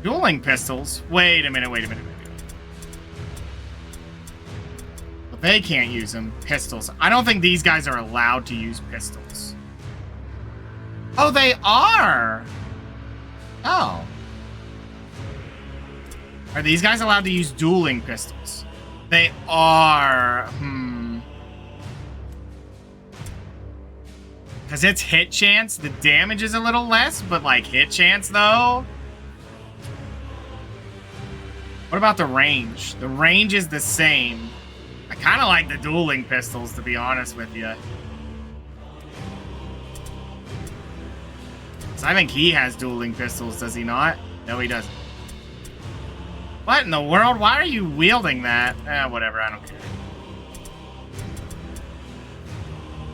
Dueling pistols? Wait a minute. But they can't use them. Pistols. I don't think these guys are allowed to use pistols. Oh, they are! Oh. Are these guys allowed to use dueling pistols? They are. Because it's hit chance. The damage is a little less, but like hit chance though. What about the range? The range is the same. I kind of like the dueling pistols, to be honest with you. I think he has dueling pistols, does he not? No, he doesn't. What in the world? Why are you wielding that? Whatever, I don't care.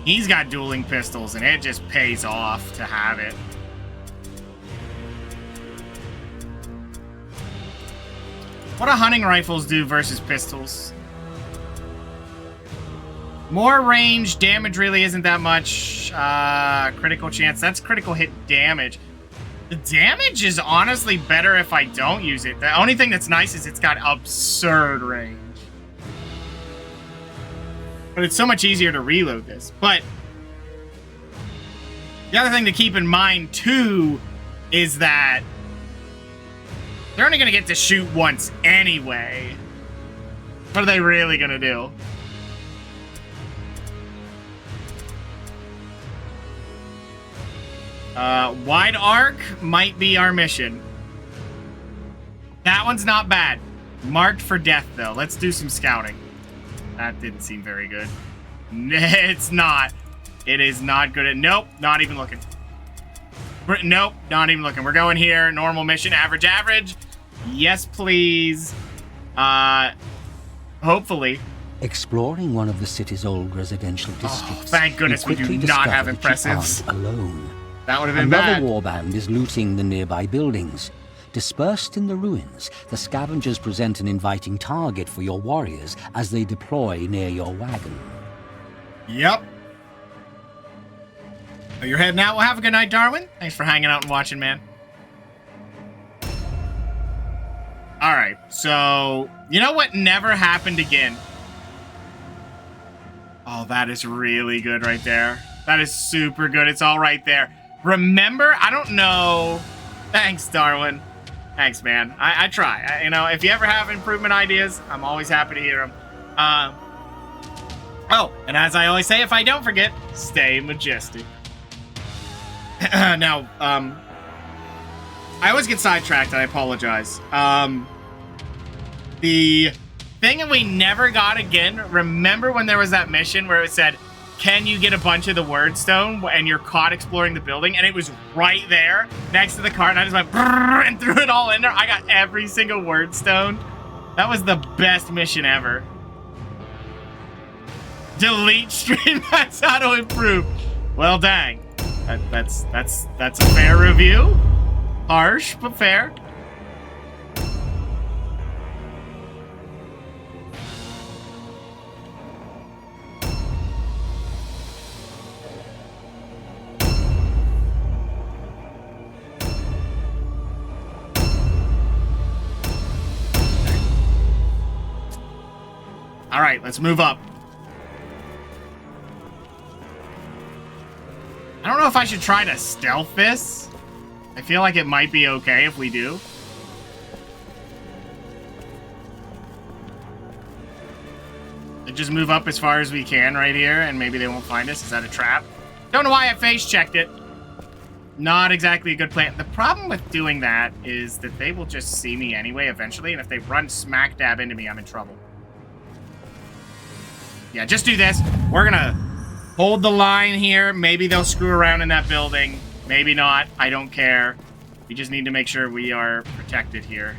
He's got dueling pistols, and it just pays off to have it. What do hunting rifles do versus pistols? More range, damage really isn't that much. Critical chance, that's critical hit damage. The damage is honestly better if I don't use it. The only thing that's nice is it's got absurd range. But it's so much easier to reload this. But the other thing to keep in mind, too, is that they're only going to get to shoot once anyway. What are they really going to do? Wide arc might be our mission. That one's not bad. Marked for death, though. Let's do some scouting. That didn't seem very good. It's not. It is not good at... Nope, not even looking. Nope, not even looking. We're going here. Normal mission, average. Yes, please. Hopefully. Exploring one of the city's old residential districts. Thank goodness we do not have impressives. Alone. That would have been bad. Another warband is looting the nearby buildings. Dispersed in the ruins, the scavengers present an inviting target for your warriors as they deploy near your wagon. Yep. Oh, you're heading out? Well, have a good night, Darwin. Thanks for hanging out and watching, man. Alright, so... You know what never happened again? Oh, that is really good right there. That is super good. It's all right there. Remember, I don't know... Thanks, Darwin. Thanks, man. I try. You know, if you ever have improvement ideas, I'm always happy to hear them. Oh, and as I always say, if I don't forget, stay majestic. Now, I always get sidetracked, I apologize. The thing that we never got again, remember when there was that mission where it said, can you get a bunch of the word stone and you're caught exploring the building? And it was right there next to the cart, and I just went and threw it all in there. I got every single word stone. That was the best mission ever. Delete stream, that's how to improve. Well, dang. That's a fair review. Harsh, but fair. All right, let's move up. I don't know if I should try to stealth this. I feel like it might be okay if we do. just move up as far as we can right here, and maybe they won't find us. Is that a trap? Don't know why I face-checked it. Not exactly a good plan. The problem with doing that is that they will just see me anyway eventually, and if they run smack dab into me, I'm in trouble. Yeah, just do this. We're gonna hold the line here. Maybe they'll screw around in that building. Maybe not. I don't care. We just need to make sure we are protected here.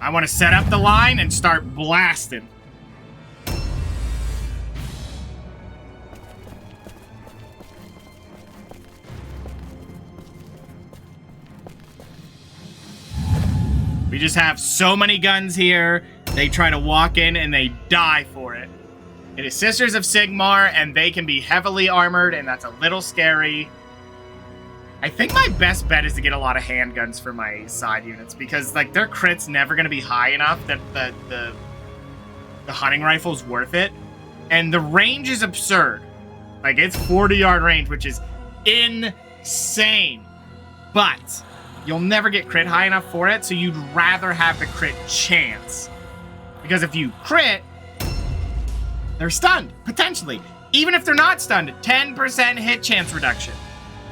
I want to set up the line and start blasting. We just have so many guns here. They try to walk in and they die for it. It is Sisters of Sigmar, and they can be heavily armored, and that's a little scary. I think my best bet is to get a lot of handguns for my side units, because like their crit's never going to be high enough that the hunting rifle's worth it. And the range is absurd. Like, it's 40-yard range, which is insane. But you'll never get crit high enough for it, so you'd rather have the crit chance. Because if you crit, they're stunned, potentially. Even if they're not stunned, 10% hit chance reduction.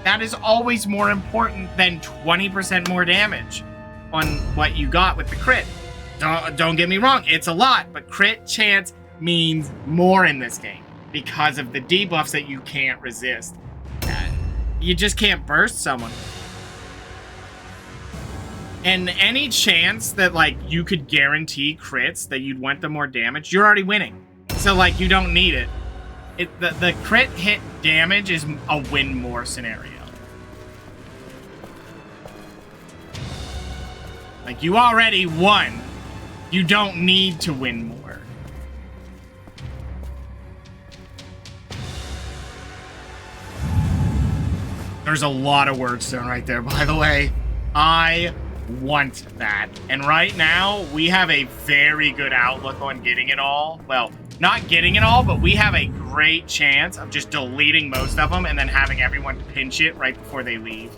That is always more important than 20% more damage on what you got with the crit. Don't get me wrong, it's a lot, but crit chance means more in this game because of the debuffs that you can't resist. You just can't burst someone. And any chance that, like, you could guarantee crits, that you'd want the more damage, you're already winning. So, like, you don't need it. The crit hit damage is a win more scenario. Like, you already won. You don't need to win more. There's a lot of wordstone right there, by the way. I want that. And right now, we have a very good outlook on getting it all. Well, not getting it all, but we have a great chance of just deleting most of them and then having everyone pinch it right before they leave.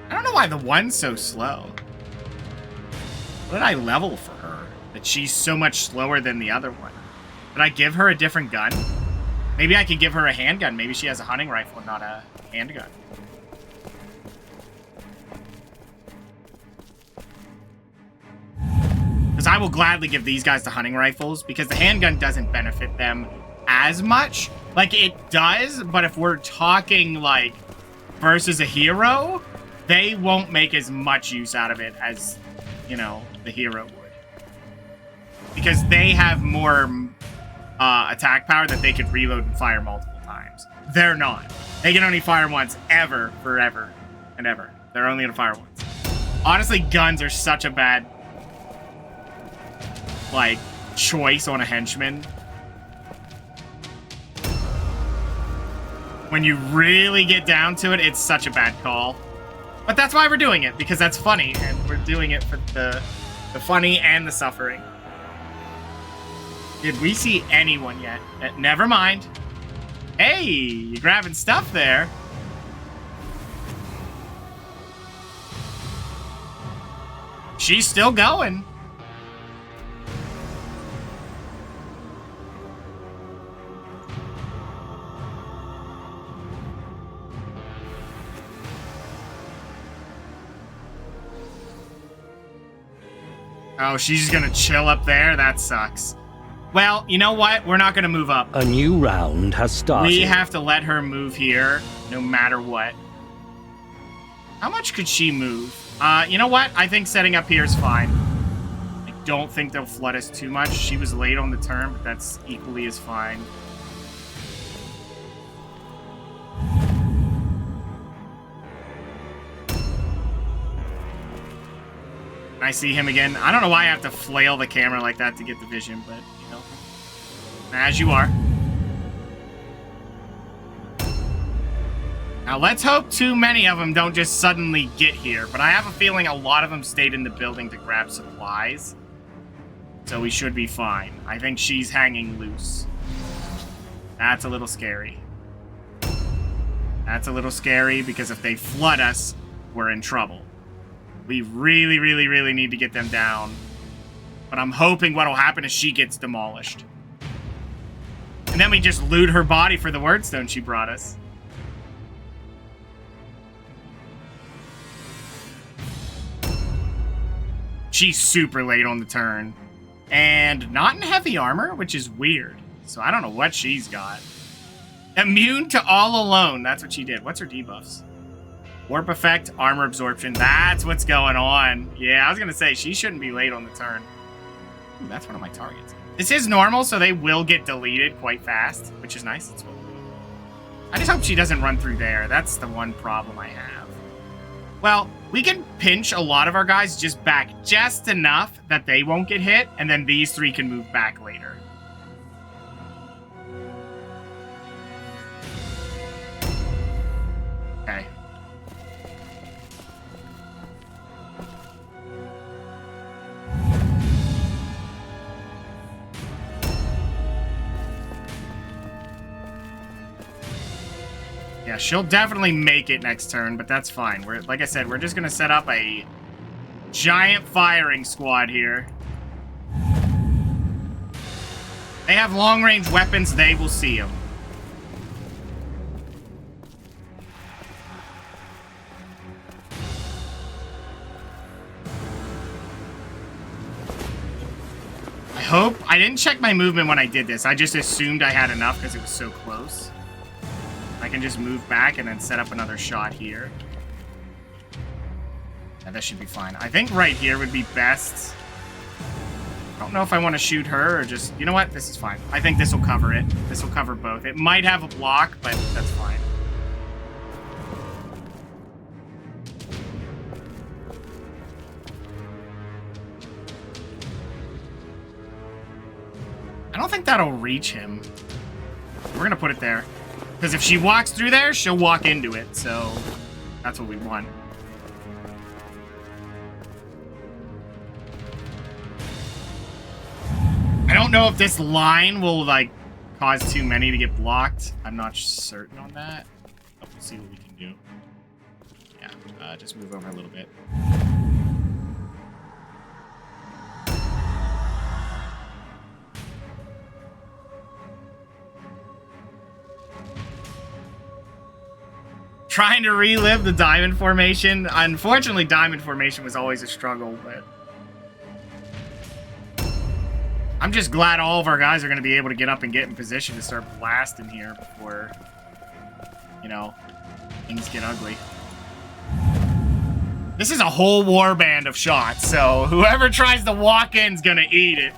I don't know why the one's so slow. What did I level for her? That she's so much slower than the other one. Did I give her a different gun? Maybe I could give her a handgun. Maybe she has a hunting rifle and not a handgun. Because I will gladly give these guys the hunting rifles, because the handgun doesn't benefit them as much. Like, it does, but if we're talking, like, versus a hero, they won't make as much use out of it as, you know, the hero would. Because they have more attack power that they could reload and fire multiple times. They're not. They can only fire once, ever, forever, and ever. They're only gonna fire once. Honestly, guns are such a bad, like, choice on a henchman. When you really get down to it, it's such a bad call. But that's why we're doing it, because that's funny, and we're doing it for the funny and the suffering. Did we see anyone yet? Never mind. Hey, you're grabbing stuff there. She's still going. Oh, she's just gonna chill up there? That sucks. Well, you know what? We're not gonna move up. A new round has started. We have to let her move here, no matter what. How much could she move? You know what? I think setting up here is fine. I don't think they'll flood us too much. She was late on the turn, but that's equally as fine. I see him again. I don't know why I have to flail the camera like that to get the vision, but, you know, as you are. Now, let's hope too many of them don't just suddenly get here, but I have a feeling a lot of them stayed in the building to grab supplies, so we should be fine. I think she's hanging loose. That's a little scary. That's a little scary because if they flood us, we're in trouble. We really, really, really need to get them down. But I'm hoping what'll happen is she gets demolished. And then we just loot her body for the wordstone she brought us. She's super late on the turn. And not in heavy armor, which is weird. So I don't know what she's got. Immune to all alone. That's what she did. What's her debuffs? Warp effect, armor absorption. That's what's going on. Yeah, I was going to say, she shouldn't be late on the turn. Ooh, that's one of my targets. This is normal, so they will get deleted quite fast, which is nice. It's cool. I just hope she doesn't run through there. That's the one problem I have. Well, we can pinch a lot of our guys just back just enough that they won't get hit, and then these three can move back later. Okay. Yeah, she'll definitely make it next turn, but that's fine. We're, like I said, we're just going to set up a giant firing squad here. They have long-range weapons. They will see them. I didn't check my movement when I did this. I just assumed I had enough because it was so close. I can just move back and then set up another shot here. Yeah, that should be fine. I think right here would be best. I don't know if I want to shoot her or just... You know what? This is fine. I think this will cover it. This will cover both. It might have a block, but that's fine. I don't think that'll reach him. We're going to put it there. Because if she walks through there, she'll walk into it. So that's what we want. I don't know if this line will, like, cause too many to get blocked. I'm not certain on that. But we'll see what we can do. Yeah, just move over a little bit. Trying to relive the diamond formation. Unfortunately, diamond formation was always a struggle, but... I'm just glad all of our guys are going to be able to get up and get in position to start blasting here before, you know, things get ugly. This is a whole warband of shots, so whoever tries to walk in is going to eat it.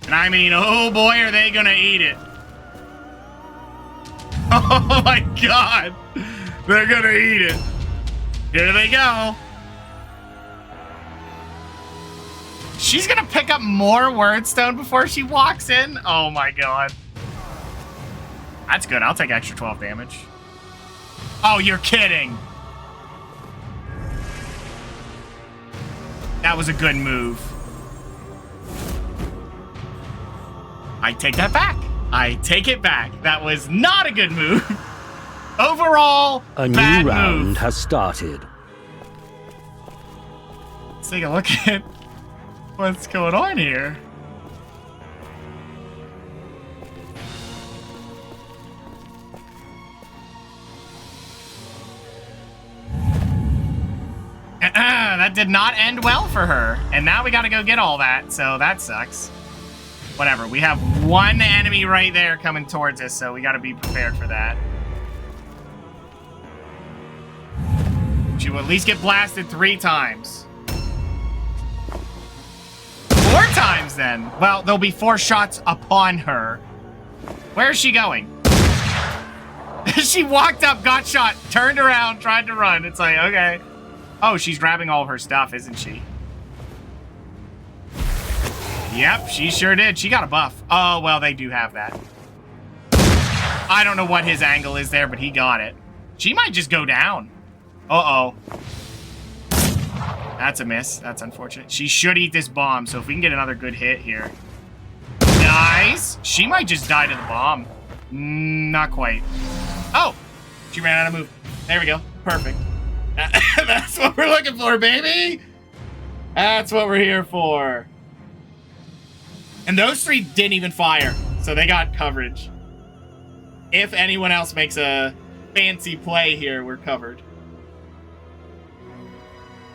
And I mean, oh boy, are they gonna eat it. Oh my god. They're gonna eat it. Here they go. She's gonna pick up more wordstone before she walks in. Oh my god. That's good. I'll take extra 12 damage. Oh, you're kidding. That was a good move. I take that back. I take it back. That was not a good move. Overall, a new bad round move. has started. Let's take a look at what's going on here. That did not end well for her. And now we got to go get all that, so that sucks. Whatever, we have one enemy right there coming towards us, so we gotta be prepared for that. She will at least get blasted 3 times. 4 times, then. Well, there'll be 4 shots upon her. Where is she going? She walked up, got shot, turned around, tried to run. It's like, okay. Oh, she's grabbing all of her stuff, isn't she? Yep, she sure did. She got a buff. Oh, well, they do have that. I don't know what his angle is there, but he got it. She might just go down. Uh-oh. That's a miss. That's unfortunate. She should eat this bomb, so if we can get another good hit here. Nice. She might just die to the bomb. Not quite. Oh, she ran out of move. There we go. Perfect. That's what we're looking for, baby. That's what we're here for. And those three didn't even fire, so they got coverage. If anyone else makes a fancy play here, we're covered.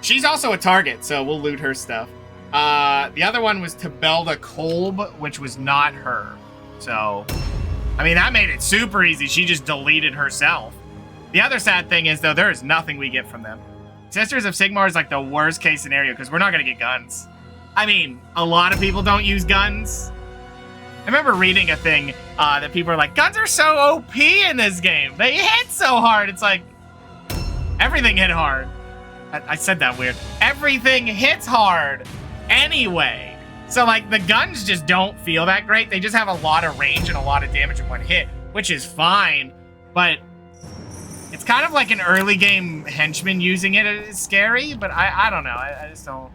She's also a target, so we'll loot her stuff. The other one was Tabelda Kolb, which was not her. So, I mean, that made it super easy. She just deleted herself. The other sad thing is, though, there is nothing we get from them. Sisters of Sigmar is like the worst case scenario because we're not going to get guns. I mean, a lot of people don't use guns. I remember reading a thing that people are like, guns are so OP in this game. They hit so hard. It's like, everything hit hard. I said that weird. Everything hits hard anyway. So, like, the guns just don't feel that great. They just have a lot of range and a lot of damage in one hit, which is fine. But it's kind of like an early game henchman using it is scary, but I don't know. I just don't.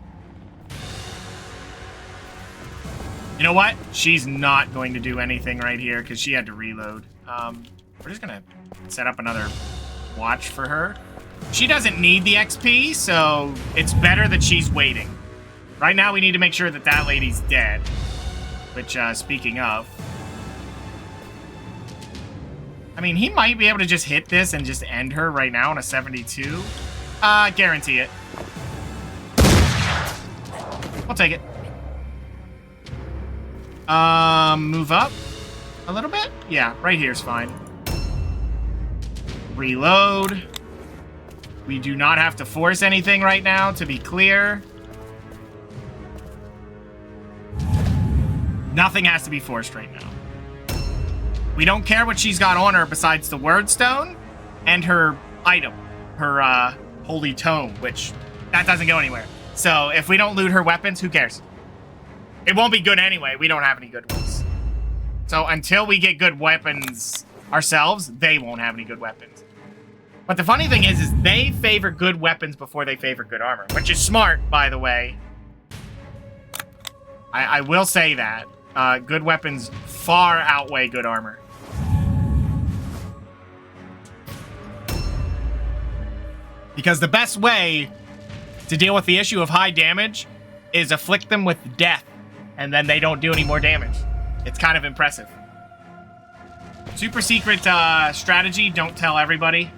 You know what? She's not going to do anything right here because she had to reload. We're just going to set up another watch for her. She doesn't need the XP, so it's better that she's waiting. Right now, we need to make sure that that lady's dead. Which, speaking of... I mean, he might be able to just hit this and just end her right now on a 72. Guarantee it. I'll take it. Move up a little bit? Yeah, right here's fine. Reload. We do not have to force anything right now, to be clear. Nothing has to be forced right now. We don't care what she's got on her besides the word stone and her item, her holy tome, which that doesn't go anywhere. So if we don't loot her weapons, who cares? It won't be good anyway. We don't have any good ones. So until we get good weapons ourselves, they won't have any good weapons. But the funny thing is they favor good weapons before they favor good armor, which is smart, by the way. I will say that. Good weapons far outweigh good armor. Because the best way to deal with the issue of high damage is afflict them with death, and then they don't do any more damage. It's kind of impressive. Super secret strategy, don't tell everybody.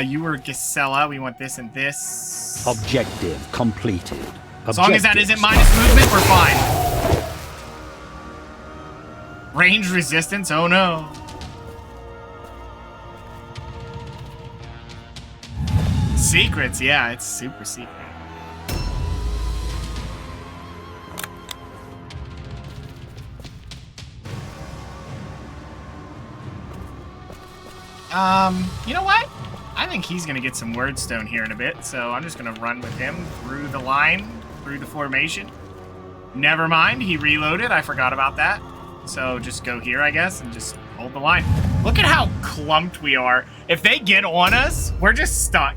You were Gisela, we want this and this. Objective completed. As long as that isn't minus movement, we're fine. Range resistance, oh no. Secrets, yeah, it's super secret. You know what? I think he's gonna get some wordstone here in a bit, so I'm just gonna run with him through the line, through the formation. Never mind, he reloaded, I forgot about that. So just go here, I guess, and just hold the line. Look at how clumped we are. If they get on us, we're just stuck.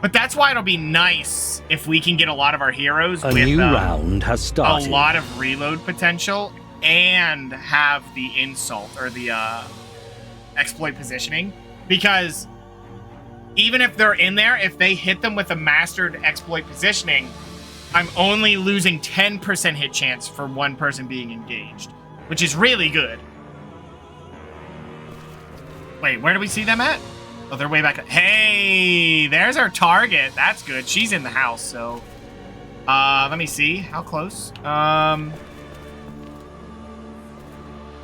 But that's why it'll be nice if we can get a lot of our heroes with new round has started. A lot of reload potential and have the insult or the exploit positioning, because even if they're in there, if they hit them with a mastered exploit positioning, I'm only losing 10% hit chance for one person being engaged, which is really good. Wait, where do we see them at? Oh, they're way back. Hey, there's our target. That's good. She's in the house, so let me see. How close?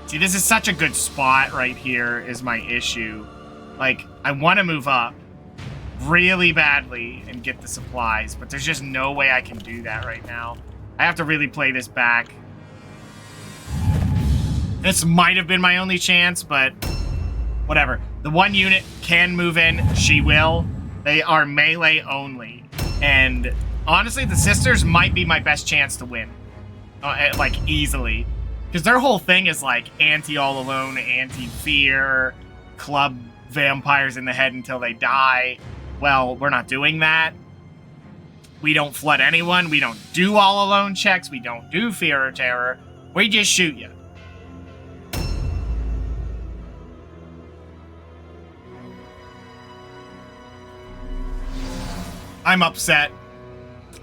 See, this is such a good spot right here is my issue. Like, I want to move up really badly and get the supplies, but there's just no way I can do that right now. I have to really play this back. This might have been my only chance, but whatever. The one unit can move in. She will. They are melee only. And honestly, the sisters might be my best chance to win. Like, easily. Because their whole thing is like anti-all-alone, anti-fear, club vampires in the head until they die. Well, we're not doing that. We don't flood anyone. We don't do all alone checks. We don't do fear or terror. We just shoot you. I'm upset.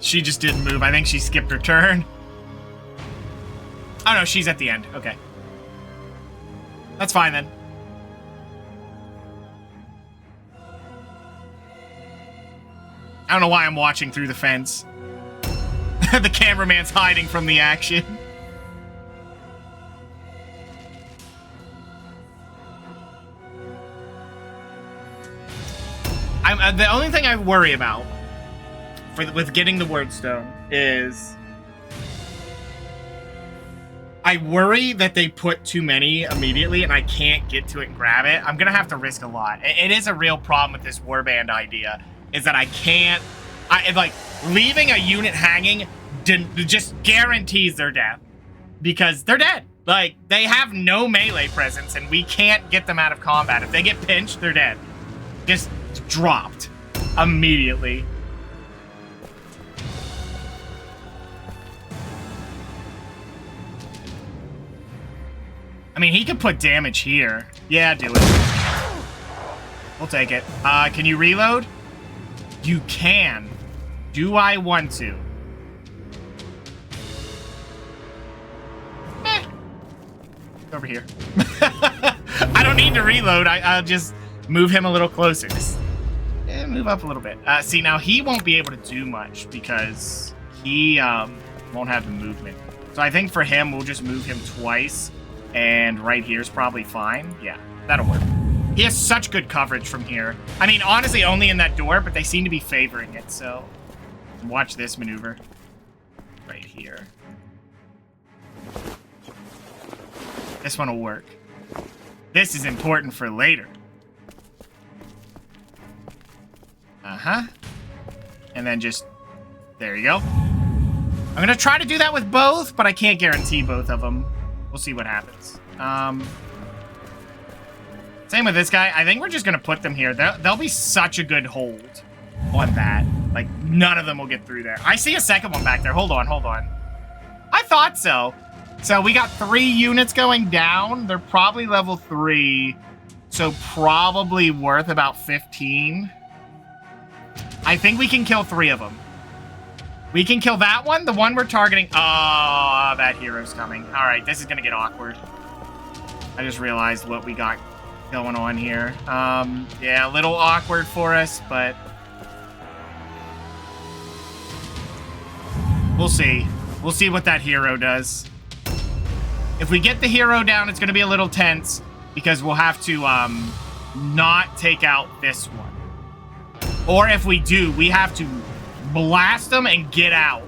She just didn't move. I think she skipped her turn. Oh no, she's at the end. Okay. That's fine then. I don't know why I'm watching through the fence. The cameraman's hiding from the action. The only thing I worry about with getting the wordstone is I worry that they put too many immediately and I can't get to it and grab it. I'm gonna have to risk a lot. It is a real problem with this warband idea, is that I can't, like, leaving a unit hanging just guarantees their death. Because they're dead. Like, they have no melee presence and we can't get them out of combat. If they get pinched, they're dead. Just dropped immediately. I mean, he could put damage here. Yeah, do it. We'll take it. Can you reload? You can. Do I want to? Over here. I don't need to reload. I'll just move him a little closer. Just move up a little bit. See, now he won't be able to do much because he won't have the movement. So I think for him, we'll just move him twice. And right here is probably fine. Yeah, that'll work. He has such good coverage from here. I mean, honestly, only in that door, but they seem to be favoring it, so... Watch this maneuver. Right here. This one will work. This is important for later. Uh-huh. And then just... There you go. I'm gonna try to do that with both, but I can't guarantee both of them. We'll see what happens. Same with this guy. I think we're just going to put them here. They'll be such a good hold on that. Like, none of them will get through there. I see a second one back there. Hold on, hold on. I thought so. So we got 3 units going down. They're probably level 3. So probably worth about 15. I think we can kill 3 of them. We can kill that one, the one we're targeting. Oh, that hero's coming. All right, this is going to get awkward. I just realized what we got going on here. Yeah, a little awkward for us, but we'll see. We'll see what that hero does. If we get the hero down, it's going to be a little tense because we'll have to not take out this one. Or if we do, we have to blast them and get out.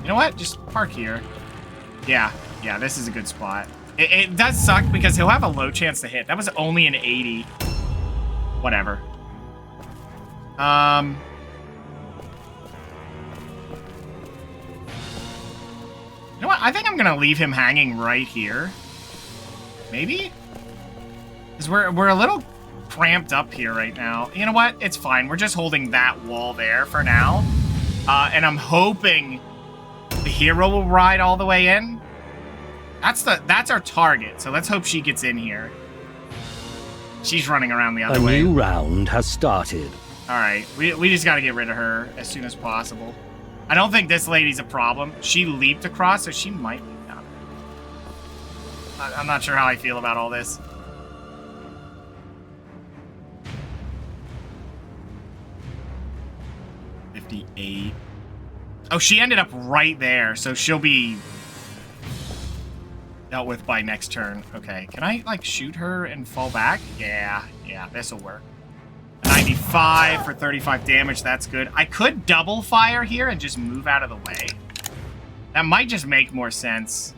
You know what? Just park here. Yeah, this is a good spot. It does suck because he'll have a low chance to hit. That was only an 80. Whatever. You know what? I think I'm gonna leave him hanging right here. Maybe? Because we're a little cramped up here right now. You know what? It's fine. We're just holding that wall there for now. And I'm hoping the hero will ride all the way in. That's our target. So let's hope she gets in here. She's running around the other way. A new round has started. All right. We just got to get rid of her as soon as possible. I don't think this lady's a problem. She leaped across, so she might be down. I'm not sure how I feel about all this. Oh, she ended up right there, so she'll be dealt with by next turn. Okay, can I, like, shoot her and fall back? Yeah, this'll work. 95 for 35 damage, that's good. I could double fire here and just move out of the way. That might just make more sense.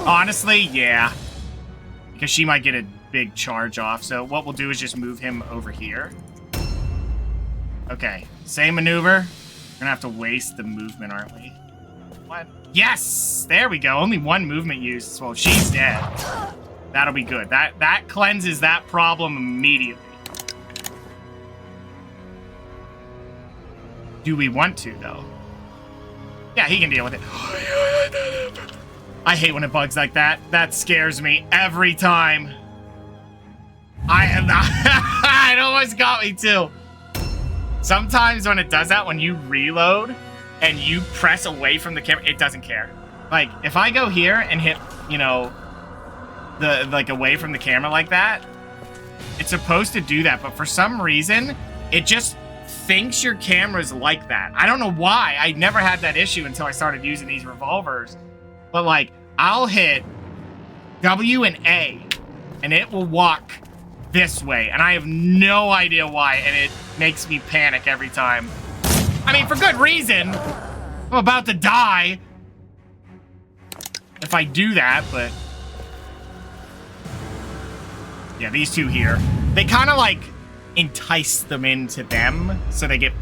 Honestly, yeah. Because she might get a big charge off, so what we'll do is just move him over here. Okay, same maneuver. We're gonna have to waste the movement, aren't we? What? Yes! There we go. Only 1 movement use. Well, she's dead. That'll be good. That cleanses that problem immediately. Do we want to, though? Yeah, he can deal with it. I hate when it bugs like that. That scares me every time. I am not... It almost got me, too. Sometimes when it does that, when you reload and you press away from the camera, it doesn't care. Like, if I go here and hit, you know, away from the camera like that, it's supposed to do that, but for some reason, it just thinks your camera's like that. I don't know why. I never had that issue until I started using these revolvers. But, like, I'll hit W and A, and it will walk this way, and I have no idea why, and it makes me panic every time. I mean, for good reason. I'm about to die if I do that, but... Yeah, these two here. They kind of, like, entice them into them, so they get...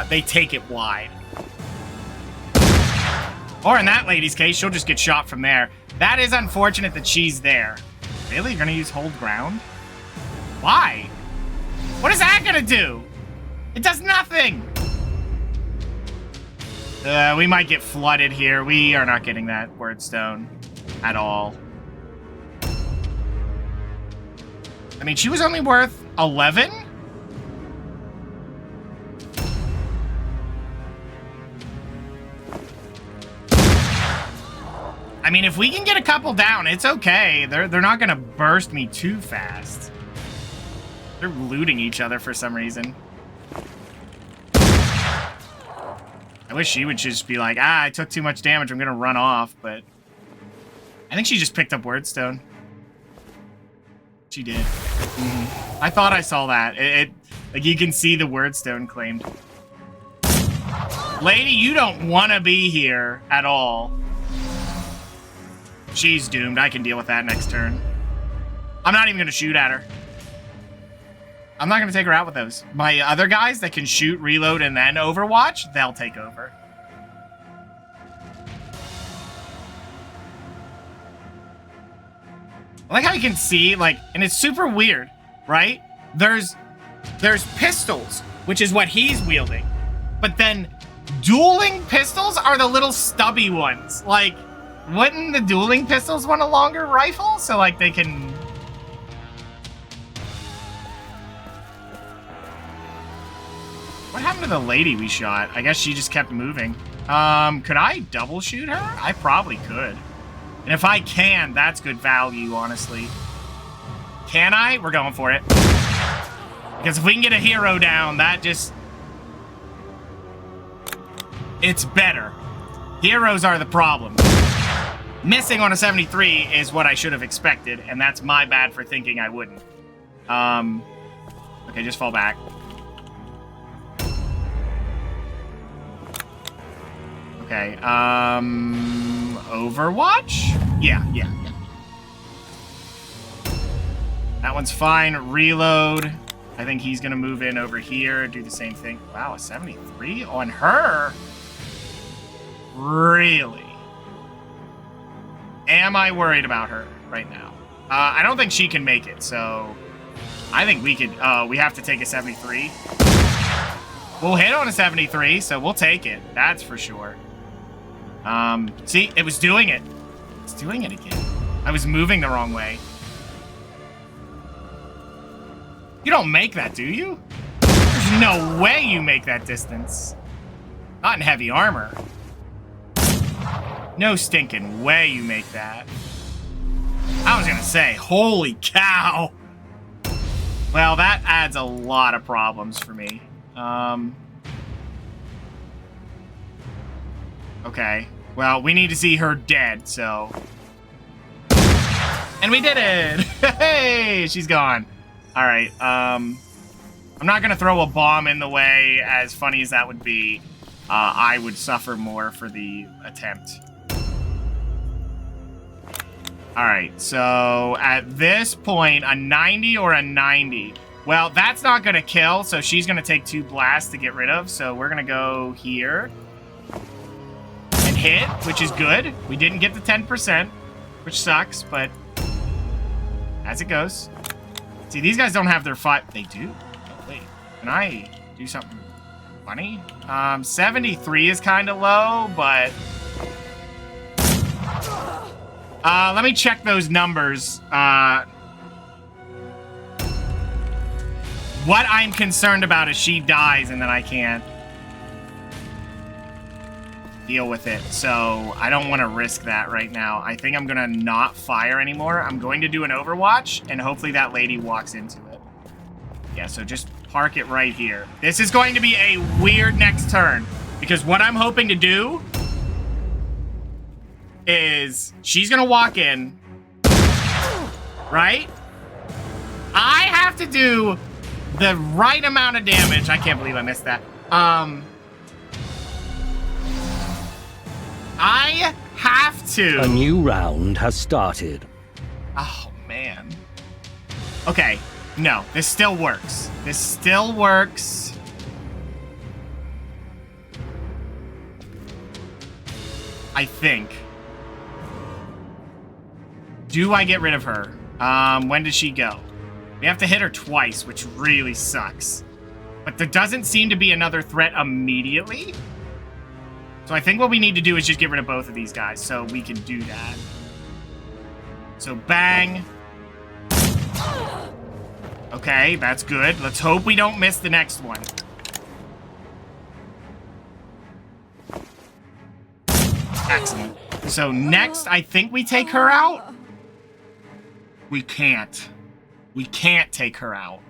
they take it wide. Or in that lady's case, she'll just get shot from there. That is unfortunate that she's there. Really? You're gonna use hold ground? Why? What is that gonna do? It does nothing! We might get flooded here. We are not getting that wordstone at all. I mean, she was only worth 11? I mean, if we can get a couple down, it's okay. They're not gonna burst me too fast. They're looting each other for some reason. I wish she would just be like, I took too much damage, I'm gonna run off, but... I think she just picked up wordstone. She did. I thought I saw that. Like, you can see the wordstone claimed. Lady, you don't want to be here at all. She's doomed. I can deal with that next turn. I'm not even going to shoot at her. I'm not going to take her out with those. My other guys that can shoot, reload, and then overwatch, they'll take over. I like how you can see, like, and it's super weird, right? There's pistols, which is what he's wielding. But then dueling pistols are the little stubby ones. Like, wouldn't the dueling pistols want a longer rifle? So, like, they can... What happened to the lady we shot? I guess she just kept moving. Could I double shoot her? I probably could. And if I can, that's good value, honestly. Can I? We're going for it. Because if we can get a hero down, that just... It's better. Heroes are the problem. Missing on a 73 is what I should have expected, and that's my bad for thinking I wouldn't. Okay, just fall back. Okay, Overwatch? Yeah. That one's fine. Reload. I think he's gonna move in over here, do the same thing. Wow, a 73 on her? Really? Am I worried about her right now? I don't think she can make it, so I think we could, we have to take a 73. We'll hit on a 73, so we'll take it. That's for sure. See, it was doing it. It's doing it again. I was moving the wrong way. You don't make that, do you? There's no way you make that distance. Not in heavy armor. No stinking way you make that. I was gonna say, holy cow. Well, that adds a lot of problems for me. Okay. Well, we need to see her dead, so... And we did it! Hey! She's gone. Alright, I'm not gonna throw a bomb in the way, as funny as that would be. I would suffer more for the attempt. Alright, so at this point, a 90 or a 90. Well, that's not gonna kill, so she's gonna take 2 blasts to get rid of, so we're gonna go here. And hit, which is good. We didn't get the 10%, which sucks, but as it goes. See, these guys don't have their 5... They do? Oh, wait. Can I do something? funny. 73 is kind of low, but... let me check those numbers. What I'm concerned about is she dies and then I can't deal with it. So I don't want to risk that right now. I think I'm going to not fire anymore. I'm going to do an overwatch and hopefully that lady walks into it. Yeah, so just park it right here. This is going to be a weird next turn because what I'm hoping to do is she's going to walk in, right? I have to do the right amount of damage. I can't believe I missed that. I have to. A new round has started. Oh, man. Okay. No, this still works. This still works. I think. Do I get rid of her? When does she go? We have to hit her twice, which really sucks. But there doesn't seem to be another threat immediately. So I think what we need to do is just get rid of both of these guys so we can do that. So bang. Okay, that's good. Let's hope we don't miss the next one. Excellent. So next, I think we take her out. We can't. We can't take her out.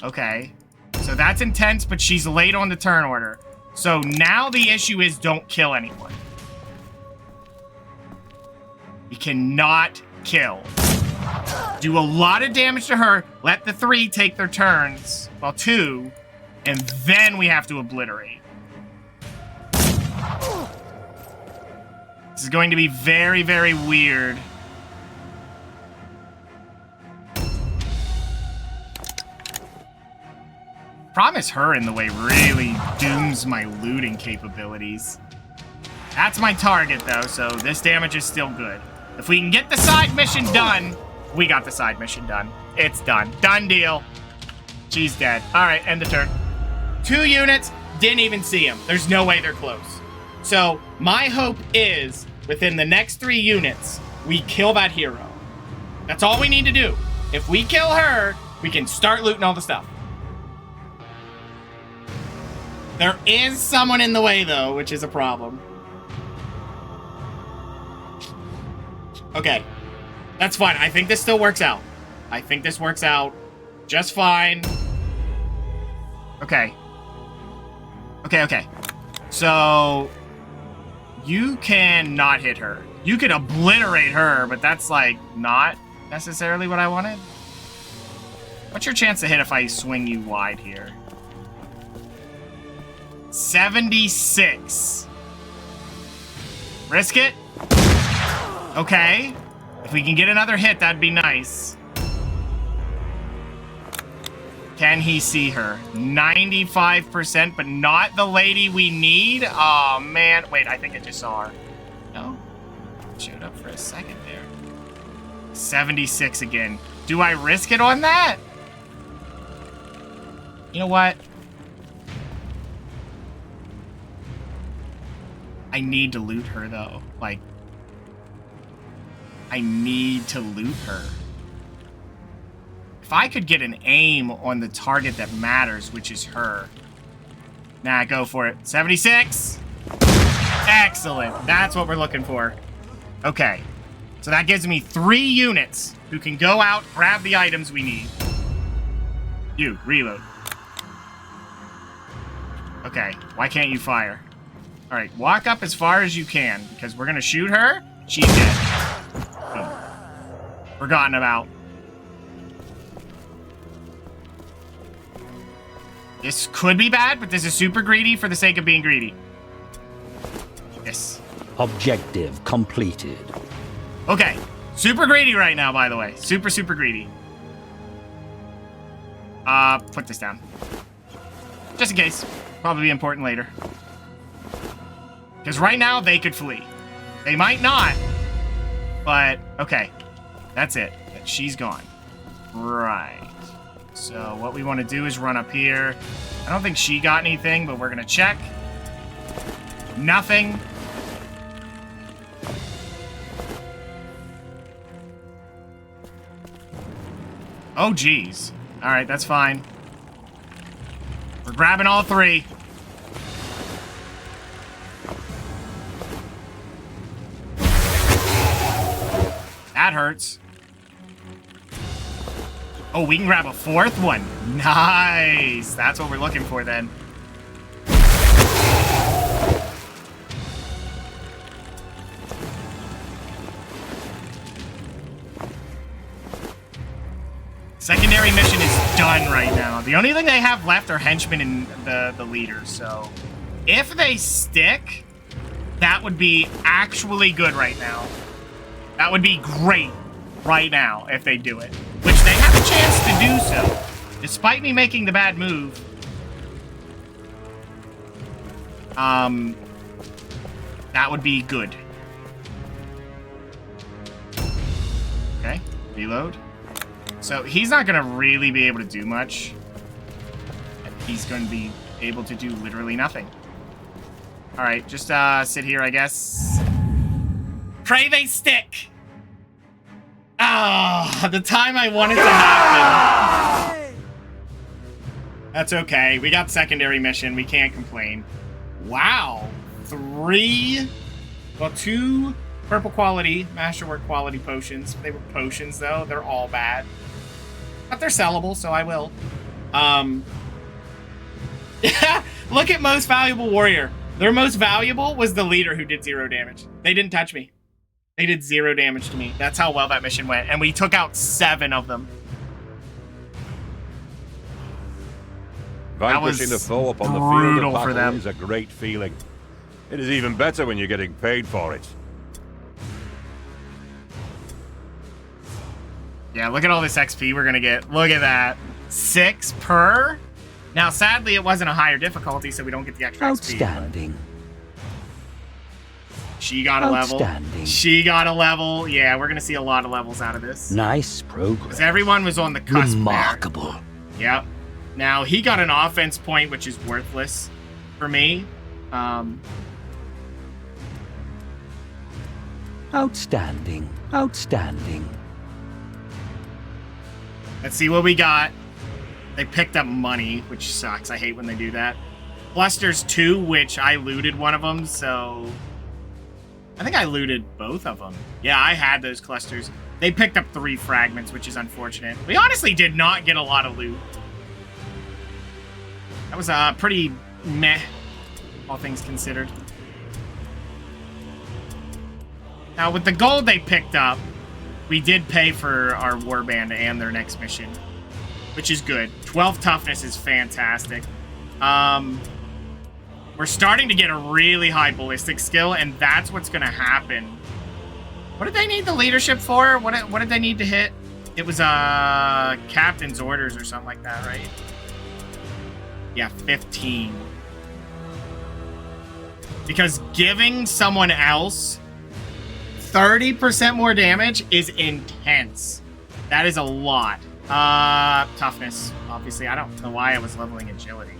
Okay. So that's intense, but she's late on the turn order. So now the issue is don't kill anyone. We cannot kill. Do a lot of damage to her. Let the 3 take their turns. Well, 2. And then we have to obliterate. This is going to be very, very weird. Problem is her in the way really dooms my looting capabilities. That's my target, though, so this damage is still good. If we can get the side mission done, we got the side mission done. It's done. Done deal. She's dead. All right, end the turn. 2 units, didn't even see him. There's no way they're close. So my hope is within the next 3 units, we kill that hero. That's all we need to do. If we kill her, we can start looting all the stuff. There is someone in the way, though, which is a problem. Okay. That's fine. I think this still works out. I think this works out just fine. Okay. Okay. So, you can not hit her. You can obliterate her, but that's, like, not necessarily what I wanted. What's your chance to hit if I swing you wide here? 76. Risk it? Okay. If we can get another hit, that'd be nice. Can he see her? 95%, but not the lady we need? Oh, man. Wait, I think I just saw her. No? Showed up for a second there. 76 again. Do I risk it on that? You know what? I need to loot her, though. Like, I need to loot her. If I could get an aim on the target that matters, which is her. Nah, go for it. 76! Excellent. That's what we're looking for. Okay. So that gives me 3 units who can go out, grab the items we need. You, reload. Okay. Why can't you fire? Alright, walk up as far as you can, because we're gonna shoot her. She's dead. Boom. Forgotten about. This could be bad, but this is super greedy for the sake of being greedy. Yes. Objective completed. Okay. Super greedy right now, by the way. Super, super greedy. Put this down. Just in case. Probably be important later. Because right now, they could flee. They might not. But, okay. That's it. She's gone. Right. So what we want to do is run up here. I don't think she got anything, but we're going to check. Nothing. Oh, geez. All right, that's fine. We're grabbing all 3. That hurts. Oh, we can grab a 4th one. Nice. That's what we're looking for then. Secondary mission is done right now. The only thing they have left are henchmen and the leaders. So if they stick, that would be actually good right now. That would be great right now if they do it. Which they have a chance to do so. Despite me making the bad move. That would be good. Okay, reload. So he's not going to really be able to do much. He's going to be able to do literally nothing. All right, just sit here, I guess. Pray they stick. Ah, the time I wanted to happen. That's okay. We got secondary mission. We can't complain. Wow. 2 purple quality, masterwork quality potions. They were potions, though. They're all bad. But they're sellable, so I will. Yeah, look at most valuable warrior. Their most valuable was the leader who did 0 damage. They didn't touch me. They did 0 damage to me. That's how well that mission went. And we took out 7 of them. Vanquishing the foe upon the field of battle is a great feeling. It is even better when you're getting paid for it. Yeah, look at all this XP we're gonna get. Look at that. 6 per? Now, sadly, it wasn't a higher difficulty, so we don't get the extra Outstanding. XP. She got a level. She got a level. Yeah, we're gonna see a lot of levels out of this. Nice progress. Because everyone was on the cusp. Remarkable. There. Yep. Now, he got an offense point, which is worthless for me. Outstanding. Outstanding. Let's see what we got. They picked up money, which sucks. I hate when they do that. Clusters 2, which I looted one of them, so... I think I looted both of them. Yeah, I had those clusters. They picked up 3 fragments, which is unfortunate. We honestly did not get a lot of loot. That was pretty meh, all things considered. Now, with the gold they picked up, we did pay for our warband and their next mission, which is good. 12 toughness is fantastic. We're starting to get a really high ballistic skill, and that's what's going to happen. What did they need the leadership for? What did they need to hit? It was captain's orders or something like that, right? Yeah, 15. Because giving someone else 30% more damage is intense. That is a lot. Toughness, obviously. I don't know why I was leveling agility.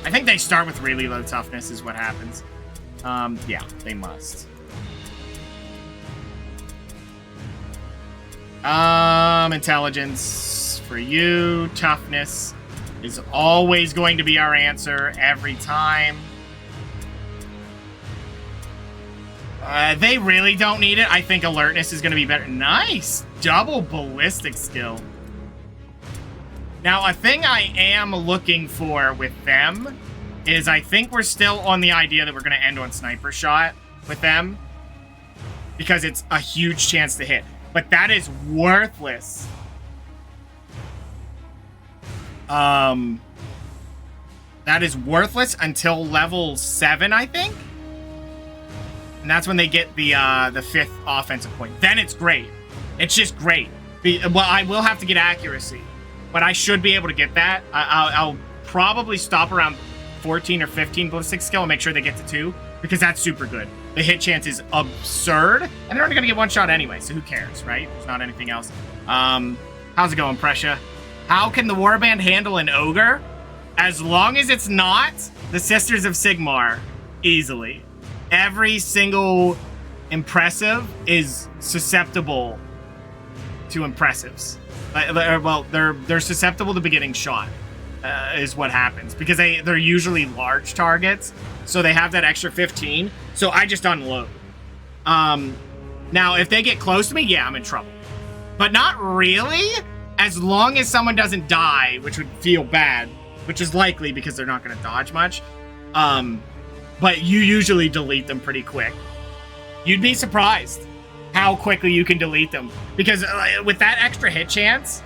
I think they start with really low toughness is what happens. Yeah, they must. Intelligence for you. Toughness is always going to be our answer every time. They really don't need it. I think alertness is going to be better. Nice. Double ballistic skill. Now, a thing I am looking for with them is I think we're still on the idea that we're going to end on sniper shot with them because it's a huge chance to hit. But that is worthless. That is worthless until level 7, I think. And that's when they get the 5th offensive point. Then it's great. It's just great. Well, I will have to get accuracy, but I should be able to get that. I'll probably stop around 14 or 15 ballistic skill and make sure they get to 2, because that's super good. The hit chance is absurd, and they're only going to get 1 shot anyway, so who cares, right? There's not anything else. How's it going, Prescia? How can the Warband handle an ogre? As long as it's not the Sisters of Sigmar, easily. Every single impressive is susceptible to impressives. Well, they're susceptible to getting shot, is what happens. Because they're usually large targets, so they have that extra 15. So I just unload. Now, if they get close to me, yeah, I'm in trouble. But not really, as long as someone doesn't die, which would feel bad, which is likely because they're not going to dodge much. But you usually delete them pretty quick. You'd be surprised how quickly you can delete them. Because with that extra hit chance,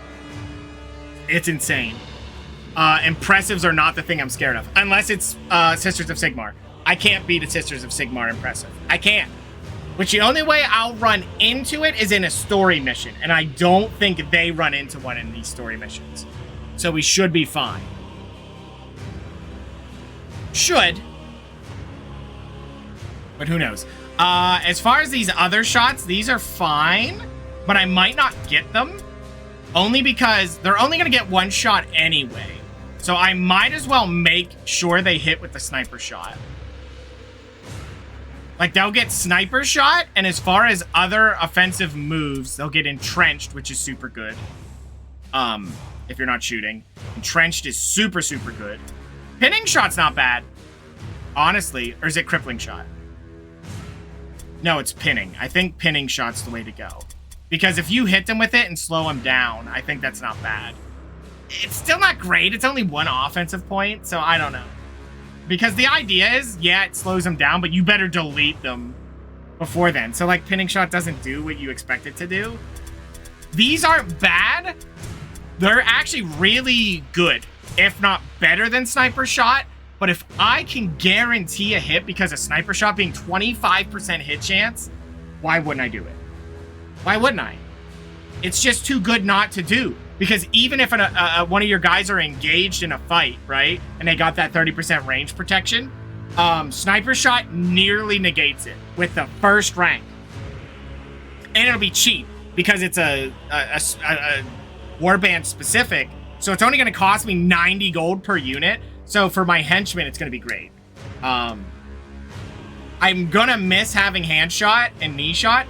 it's insane. Impressives are not the thing I'm scared of. Unless it's Sisters of Sigmar. I can't beat a Sisters of Sigmar impressive. I can't. Which the only way I'll run into it is in a story mission. And I don't think they run into one in these story missions. So we should be fine. Should. But who knows? As far as these other shots, these are fine. But I might not get them. Only because they're only going to get one shot anyway. So I might as well make sure they hit with the sniper shot. Like, they'll get sniper shot, and as far as other offensive moves, they'll get entrenched, which is super good. If you're not shooting. Entrenched is super, super good. Pinning shot's not bad, honestly. Or is it crippling shot? No, it's pinning. I think pinning shot's the way to go. Because if you hit them with it and slow them down, I think that's not bad. It's still not great. It's only one offensive point, so I don't know. Because the idea is, yeah, it slows them down, but you better delete them before then. So, like, pinning shot doesn't do what you expect it to do. These aren't bad. They're actually really good, if not better than sniper shot. But if I can guarantee a hit because of sniper shot being 25% hit chance, why wouldn't I do it? Why wouldn't I? It's just too good not to do. Because even if one of your guys are engaged in a fight, right, and they got that 30% range protection, sniper shot nearly negates it with the first rank. And it'll be cheap because it's a warband specific. So it's only going to cost me 90 gold per unit. So for my henchmen, it's going to be great. I'm going to miss having hand shot and knee shot.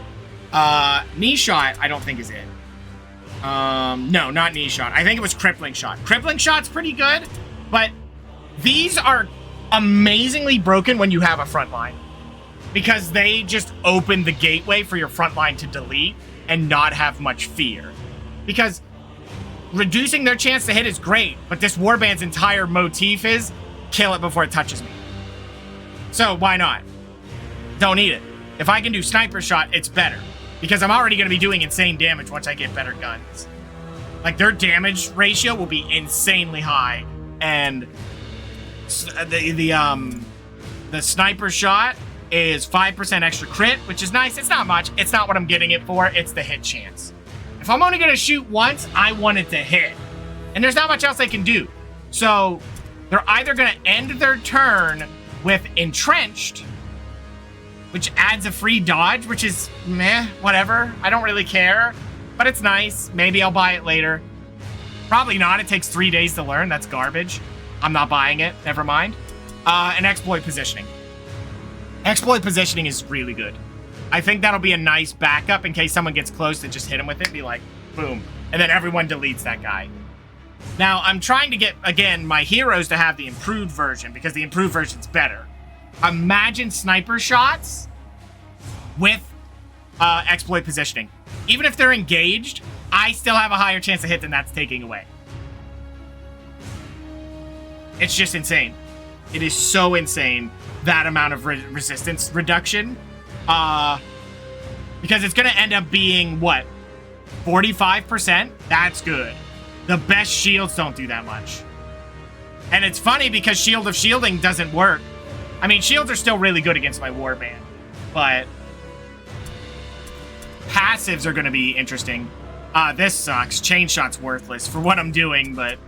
Knee shot, I don't think is it. No, not knee shot. I think it was crippling shot. Crippling shot's pretty good, but these are amazingly broken when you have a front line. Because they just open the gateway for your front line to delete and not have much fear. Because reducing their chance to hit is great, but this warband's entire motif is kill it before it touches me. So why not? Don't need it. If I can do sniper shot, it's better. Because I'm already going to be doing insane damage once I get better guns. Like, their damage ratio will be insanely high. And the sniper shot is 5% extra crit, which is nice. It's not much. It's not what I'm getting it for. It's the hit chance. If I'm only going to shoot once, I want it to hit. And there's not much else they can do. So they're either going to end their turn with entrenched, which adds a free dodge, which is meh, whatever. I don't really care, but it's nice. Maybe I'll buy it later. Probably not. It takes 3 days to learn. That's garbage. I'm not buying it. Never mind. And exploit positioning. Exploit positioning is really good. I think that'll be a nice backup in case someone gets close to just hit him with it and be like, boom. And then everyone deletes that guy. Now, I'm trying to get, again, my heroes to have the improved version because the improved version's better. Imagine sniper shots with exploit positioning. Even if they're engaged, I still have a higher chance to hit than that's taking away. It's just insane. It is so insane, that amount of resistance reduction. Because it's going to end up being, what, 45%? That's good. The best shields don't do that much. And it's funny because Shield of Shielding doesn't work. I mean, shields are still really good against my warband, but passives are going to be interesting. This sucks. Chain shot's worthless for what I'm doing, but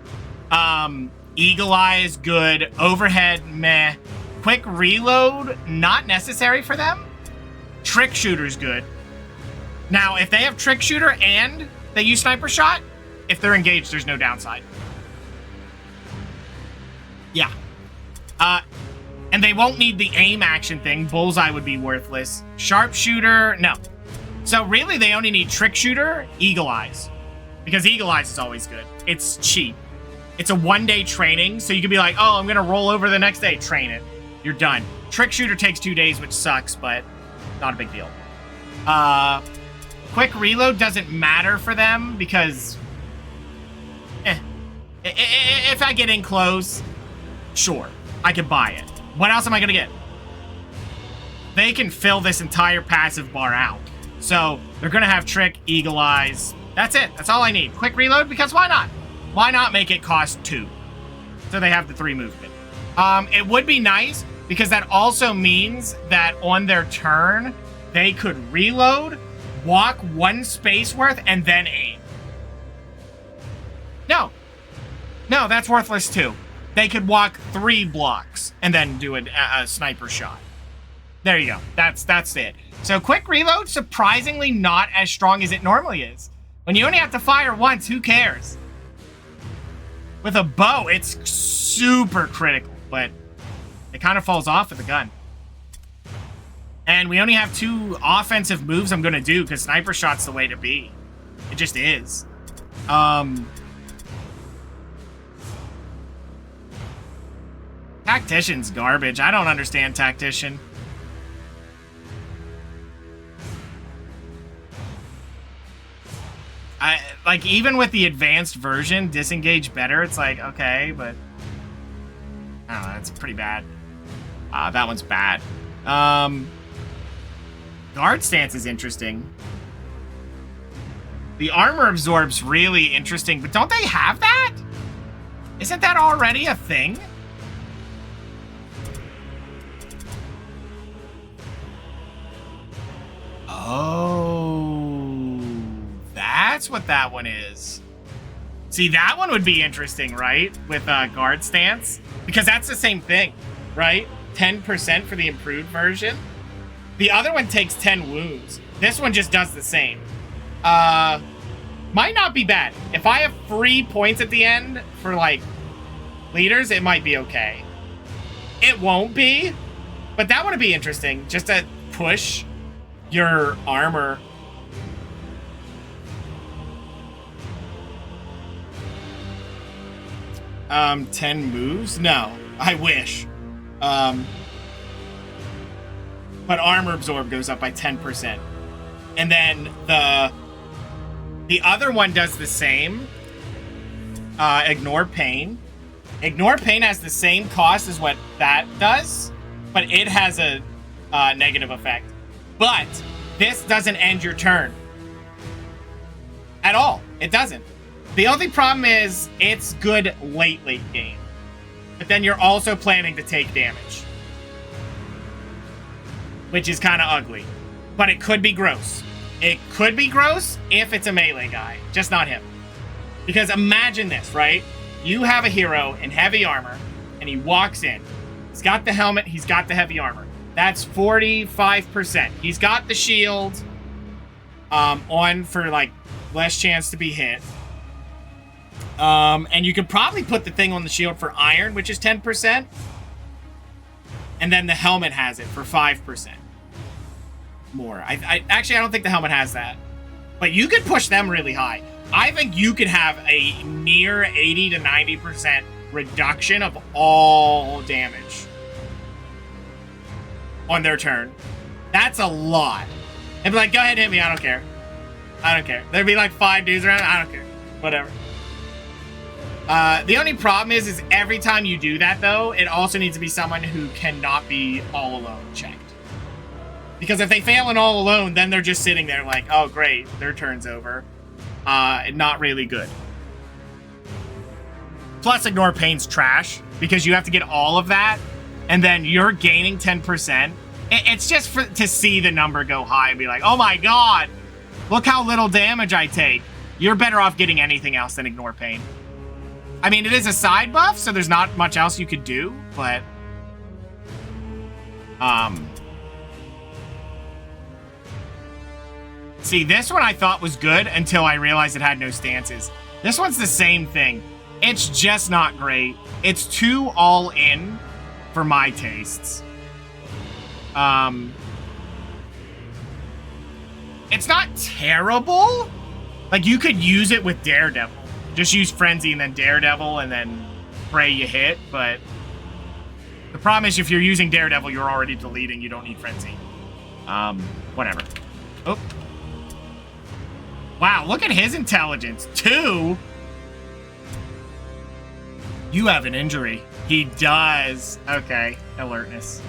Eagle Eye is good. Overhead, meh. Quick reload, not necessary for them. Trick shooter's good. Now, if they have trick shooter and they use sniper shot, if they're engaged, there's no downside. Yeah. And they won't need the aim action thing. Bullseye would be worthless. Sharpshooter, no. So really, they only need trick shooter, eagle eyes. Because eagle eyes is always good. It's cheap. It's a one-day training, so you can be like, oh, I'm going to roll over the next day. Train it. You're done. Trick shooter takes 2 days, which sucks, but not a big deal. Quick reload doesn't matter for them because... If I get in close, sure, I can buy it. What else am I going to get? They can fill this entire passive bar out. So they're going to have trick, eagle eyes. That's it. That's all I need. Quick reload, because why not? Why not make it cost 2? So they have the 3 movement. It would be nice because that also means that on their turn, they could reload, walk 1 space worth, and then aim. No, that's worthless too. They could walk 3 blocks and then do a sniper shot. There you go. That's it. So quick reload, surprisingly not as strong as it normally is. When you only have to fire once, who cares? With a bow, it's super critical, but it kind of falls off with a gun. And we only have 2 offensive moves I'm going to do because sniper shot's the way to be. It just is. Tactician's garbage. I don't understand Tactician. Like, even with the advanced version, disengage better, it's like, okay, but... I don't know, it's pretty bad. That one's bad. Guard stance is interesting. The armor absorb's really interesting, but don't they have that? Isn't that already a thing? Oh, that's what that one is. See, that one would be interesting, right? With guard stance, because that's the same thing, right? 10% for the improved version. The other one takes 10 wounds. This one just does the same. Might not be bad. If I have free points at the end for, like, leaders, it might be okay. It won't be, but that would be interesting, just to push your armor. 10 moves? No, I wish. But armor absorb goes up by 10%. And then the other one does the same. Ignore pain. Ignore pain has the same cost as what that does, but it has a negative effect. But this doesn't end your turn. At all. It doesn't. The only problem is it's good late game. But then you're also planning to take damage. Which is kind of ugly. But it could be gross. It could be gross if it's a melee guy. Just not him. Because imagine this, right? You have a hero in heavy armor, and he walks in. He's got the helmet, he's got the heavy armor. That's 45%. He's got the shield on for, like, less chance to be hit. And you could probably put the thing on the shield for iron, which is 10%. And then the helmet has it for 5% more. I actually, I don't think the helmet has that. But you could push them really high. I think you could have a near 80 to 90% reduction of all damage on their turn. That's a lot. And be like, go ahead and hit me, I don't care. I don't care. There'd be like 5 dudes around, I don't care. Whatever. The only problem is every time you do that, though, it also needs to be someone who cannot be all alone checked. Because if they fail an all alone, then they're just sitting there like, oh, great, their turn's over. Not really good. Plus, ignore pain's trash, because you have to get all of that, and then you're gaining 10%. It's just to see the number go high and be like, oh my god, look how little damage I take. You're better off getting anything else than ignore pain. I mean, it is a side buff, so there's not much else you could do, but... See, this one I thought was good until I realized it had no stances. This one's the same thing. It's just not great. It's too all in for my tastes. It's not terrible. Like, you could use it with Daredevil. Just use Frenzy and then Daredevil and then pray you hit, but the problem is if you're using Daredevil, you're already deleting. You don't need Frenzy. Whatever. Oh. Wow, look at his intelligence. 2? You have an injury. He does. Okay, alertness.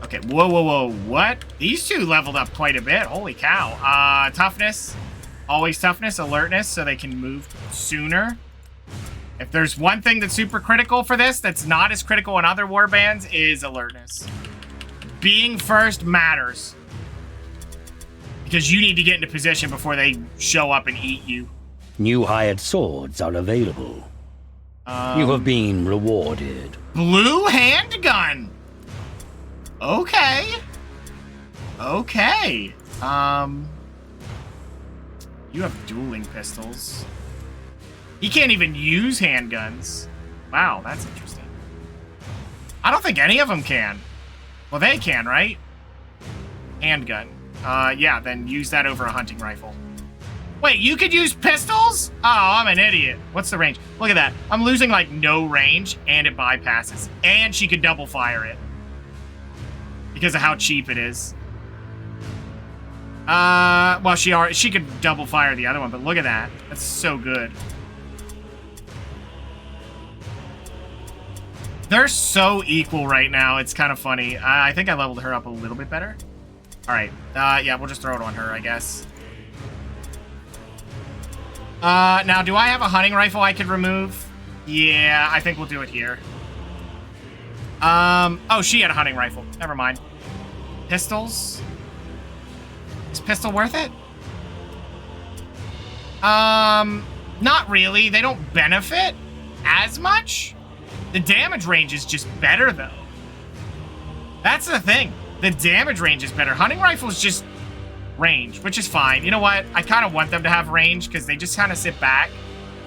Okay, whoa, whoa, whoa. What? These two leveled up quite a bit. Holy cow. Toughness. Always toughness, alertness, so they can move sooner. If there's one thing that's super critical for this that's not as critical in other warbands is alertness. Being first matters. Because you need to get into position before they show up and eat you. New hired swords are available. You have been rewarded. Blue handgun. Okay. Okay. You have dueling pistols. He can't even use handguns. Wow, that's interesting. I don't think any of them can. Well, they can, right? Handgun. Yeah, then use that over a hunting rifle. Wait, you could use pistols? Oh, I'm an idiot. What's the range? Look at that. I'm losing, like, no range, and it bypasses. And she could double fire it. Because of how cheap it is. Well, she could double fire the other one, but look at that. That's so good. They're so equal right now. It's kind of funny. I think I leveled her up a little bit better. All right. Yeah, we'll just throw it on her, I guess. Now, do I have a hunting rifle I could remove? Yeah, I think we'll do it here. Oh, she had a hunting rifle. Never mind. Pistols? Is pistol worth it? Not really. They don't benefit as much. The damage range is just better, though. That's the thing. The damage range is better. Hunting rifles just range, which is fine. You know what? I kind of want them to have range because they just kind of sit back.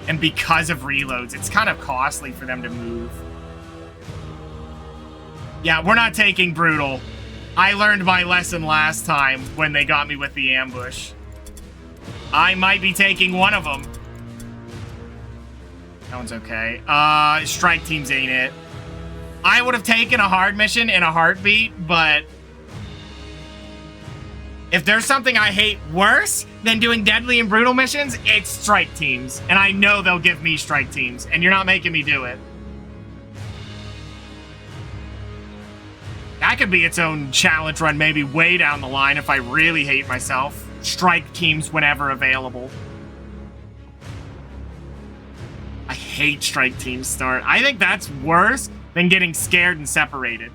And because of reloads, it's kind of costly for them to move. Yeah, we're not taking Brutal. I learned my lesson last time when they got me with the ambush. I might be taking one of them. That one's okay. Strike teams ain't it. I would have taken a hard mission in a heartbeat, but if there's something I hate worse than doing deadly and brutal missions, it's strike teams. And I know they'll give me strike teams, and you're not making me do it. That could be its own challenge run, maybe way down the line if I really hate myself. Strike teams whenever available. I hate strike teams start. I think that's worse than getting scared and separated.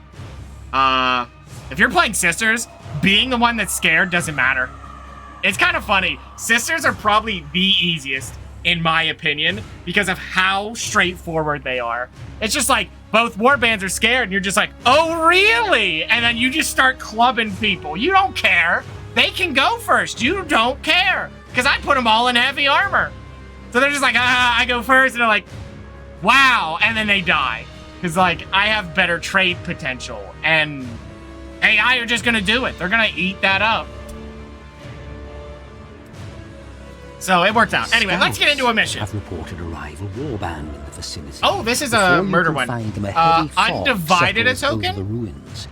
If you're playing Sisters, being the one that's scared doesn't matter. It's kind of funny. Sisters are probably the easiest, in my opinion, because of how straightforward they are. It's just like, both warbands are scared, and you're just like, oh, really? And then you just start clubbing people. You don't care. They can go first. You don't care. Because I put them all in heavy armor. So they're just like, I go first. And they're like, wow. And then they die. Because, like, I have better trade potential. And AI are just going to do it. They're going to eat that up. So it worked out. Anyway, let's get into a mission. Have reported a rival warband in the vicinity. Oh, this is a murder one. Undivided a token? The ruins.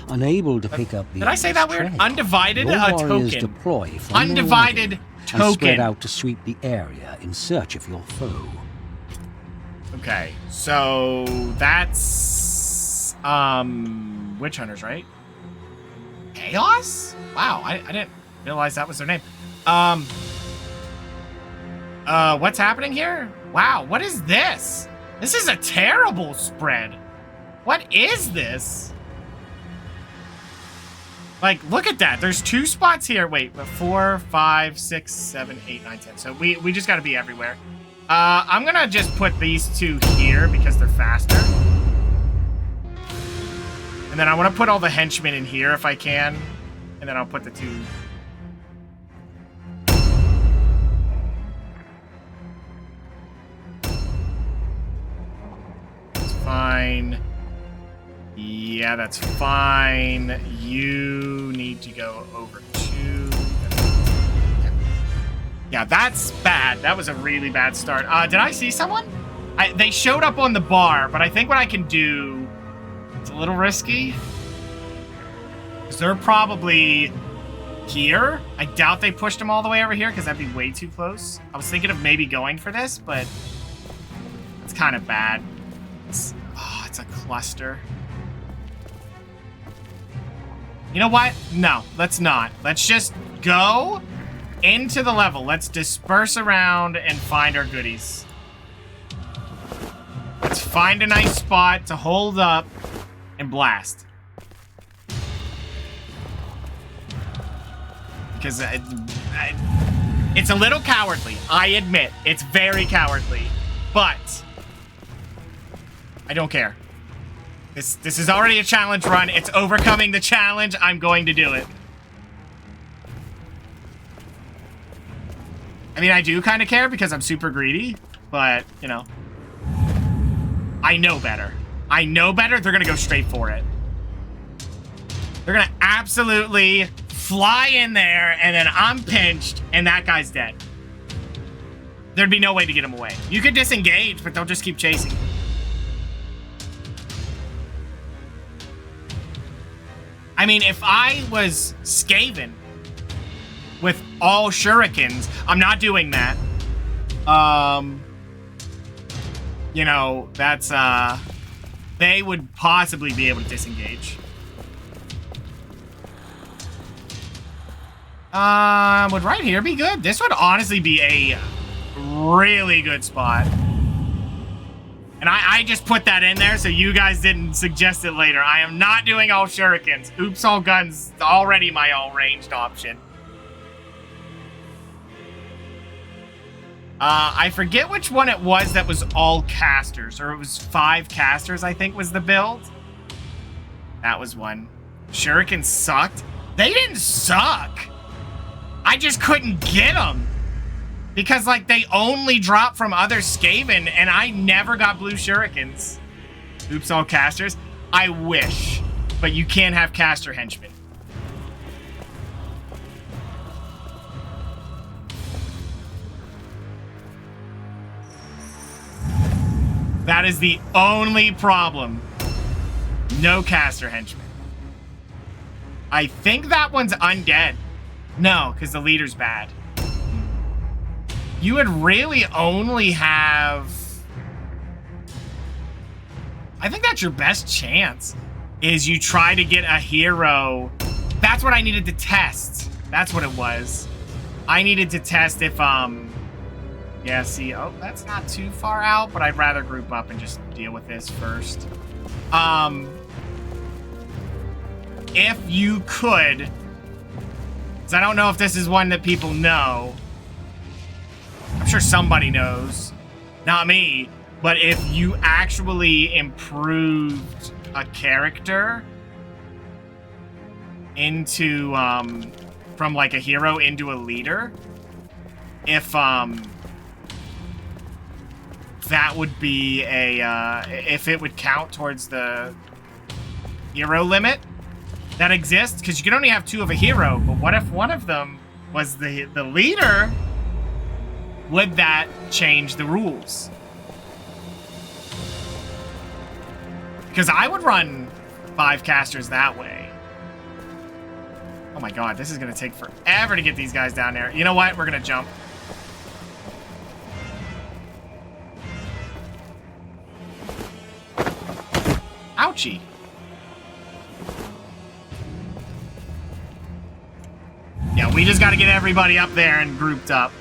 Unable to pick up the Did I say that weird? Undivided a token. Deploy from Undivided token. And spread out to sweep the area in search of your foe. Okay, so that's Witch Hunters, right? Chaos? Wow, I didn't realize that was their name. What's happening here? Wow, what is this? This is a terrible spread. What is this? Like, look at that. There's 2 spots here. Wait, 4, 5, 6, 7, 8, 9, 10. So we just gotta be everywhere. I'm gonna just put these 2 here because they're faster. And then I wanna put all the henchmen in here if I can. And then I'll put the 2. fine. Yeah, that's fine. You need to go over 2. Yeah, that's bad. That was a really bad start. Did I see someone? They showed up on the bar, but I think what I can do... It's a little risky. Because they're probably here. I doubt they pushed them all the way over here, because that'd be way too close. I was thinking of maybe going for this, but... It's kind of bad. It's a cluster. You know what? No, let's not. Let's just go into the level. Let's disperse around and find our goodies. Let's find a nice spot to hold up and blast. Because it's a little cowardly. I admit, it's very cowardly. But I don't care. This is already a challenge run. It's overcoming the challenge. I'm going to do it. I mean, I do kind of care because I'm super greedy, but, you know. I know better. I know better. They're going to go straight for it. They're going to absolutely fly in there, and then I'm pinched, and that guy's dead. There'd be no way to get him away. You could disengage, but they'll just keep chasing you. I mean, if I was Skaven with all shurikens, I'm not doing that. You know, that's, they would possibly be able to disengage. Would right here be good? This would honestly be a really good spot. And I just put that in there so you guys didn't suggest it later. I am not doing all shurikens. Oops, all guns, already my all-ranged option. I forget which one it was that was all casters, or it was 5 casters, I think was the build. That was one. Shurikens sucked. They didn't suck. I just couldn't get them. Because, like, they only drop from other Skaven, and I never got blue shurikens. Oops, all casters. I wish. But you can't have caster henchmen. That is the only problem. No caster henchmen. I think that one's undead. No, because the leader's bad. You would really only have... I think that's your best chance. Is you try to get a hero. That's what I needed to test. That's what it was. I needed to test if, yeah, see, oh, that's not too far out, but I'd rather group up and just deal with this first. If you could, because I don't know if this is one that people know. I'm sure somebody knows. Not me. But if you actually improved a character into, from like a hero into a leader, if, that would be a, if it would count towards the hero limit that exists, because you can only have 2 of a hero, but what if one of them was the leader? Would that change the rules? Because I would run 5 casters that way. Oh my god, this is going to take forever to get these guys down there. You know what? We're going to jump. Ouchie. Yeah, we just got to get everybody up there and grouped up.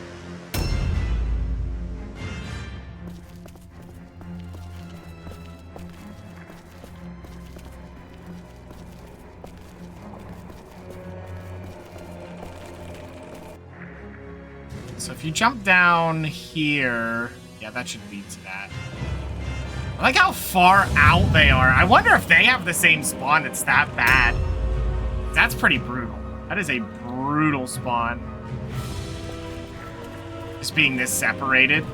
So if you jump down here, yeah, that should lead to that. I like how far out they are. I wonder if they have the same spawn that's that bad. That's pretty brutal. That is a brutal spawn. Just being this separated.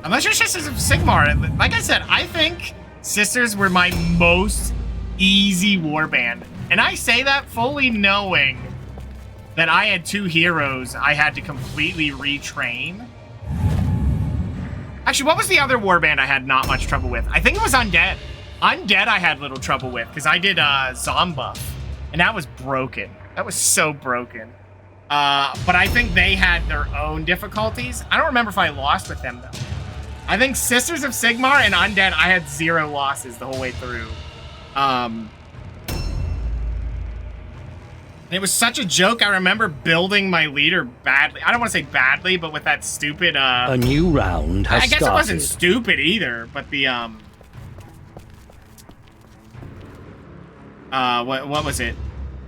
Unless you're Sisters of Sigmar. Like I said, I think Sisters were my most easy warband. And I say that fully knowing that I had 2 heroes I had to completely retrain. Actually, what was the other warband I had not much trouble with? I think it was Undead. Undead I had little trouble with, because I did Zombuff. And that was broken. That was so broken. But I think they had their own difficulties. I don't remember if I lost with them, though. I think Sisters of Sigmar and Undead, I had 0 losses the whole way through. And it was such a joke. I remember building my leader badly. I don't want to say badly, but with that stupid... A new round has started. I guess it wasn't stupid either, but the... what was it?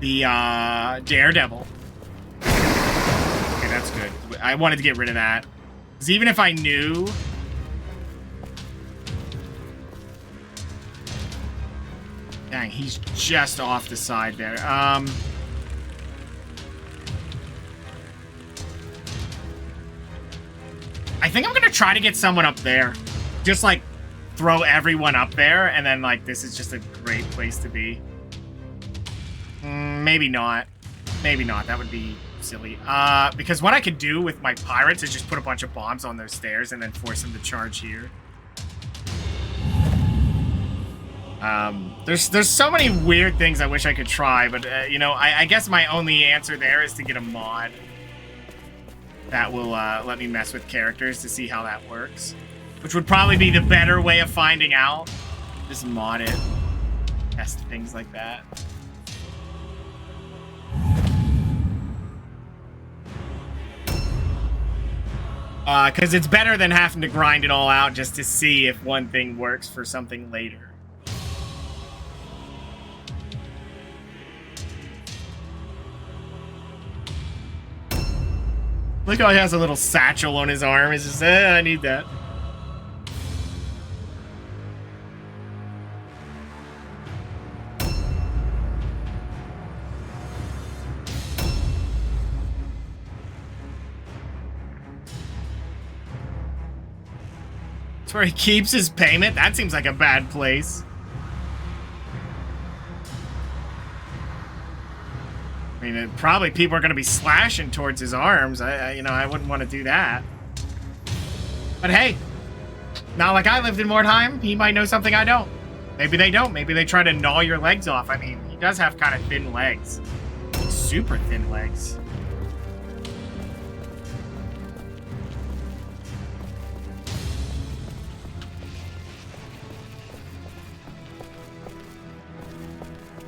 The, Daredevil. Okay, that's good. I wanted to get rid of that. Because even if I knew... Dang, he's just off the side there. I think I'm gonna try to get someone up there. Just, like, throw everyone up there, and then, like, this is just a great place to be. Maybe not. Maybe not. That would be silly. Because what I could do with my pirates is just put a bunch of bombs on those stairs and then force them to charge here. There's so many weird things I wish I could try, but, you know, I guess my only answer there is to get a mod that will let me mess with characters to see how that works. Which would probably be the better way of finding out. Just mod it. Test things like that. Because it's better than having to grind it all out just to see if one thing works for something later. Look how he has a little satchel on his arm. It's just, I need that. That's where he keeps his payment? That seems like a bad place. I mean, probably people are going to be slashing towards his arms. You know, I wouldn't want to do that. But hey, not like I lived in Mordheim. He might know something I don't. Maybe they don't. Maybe they try to gnaw your legs off. I mean, he does have kind of thin legs. Super thin legs.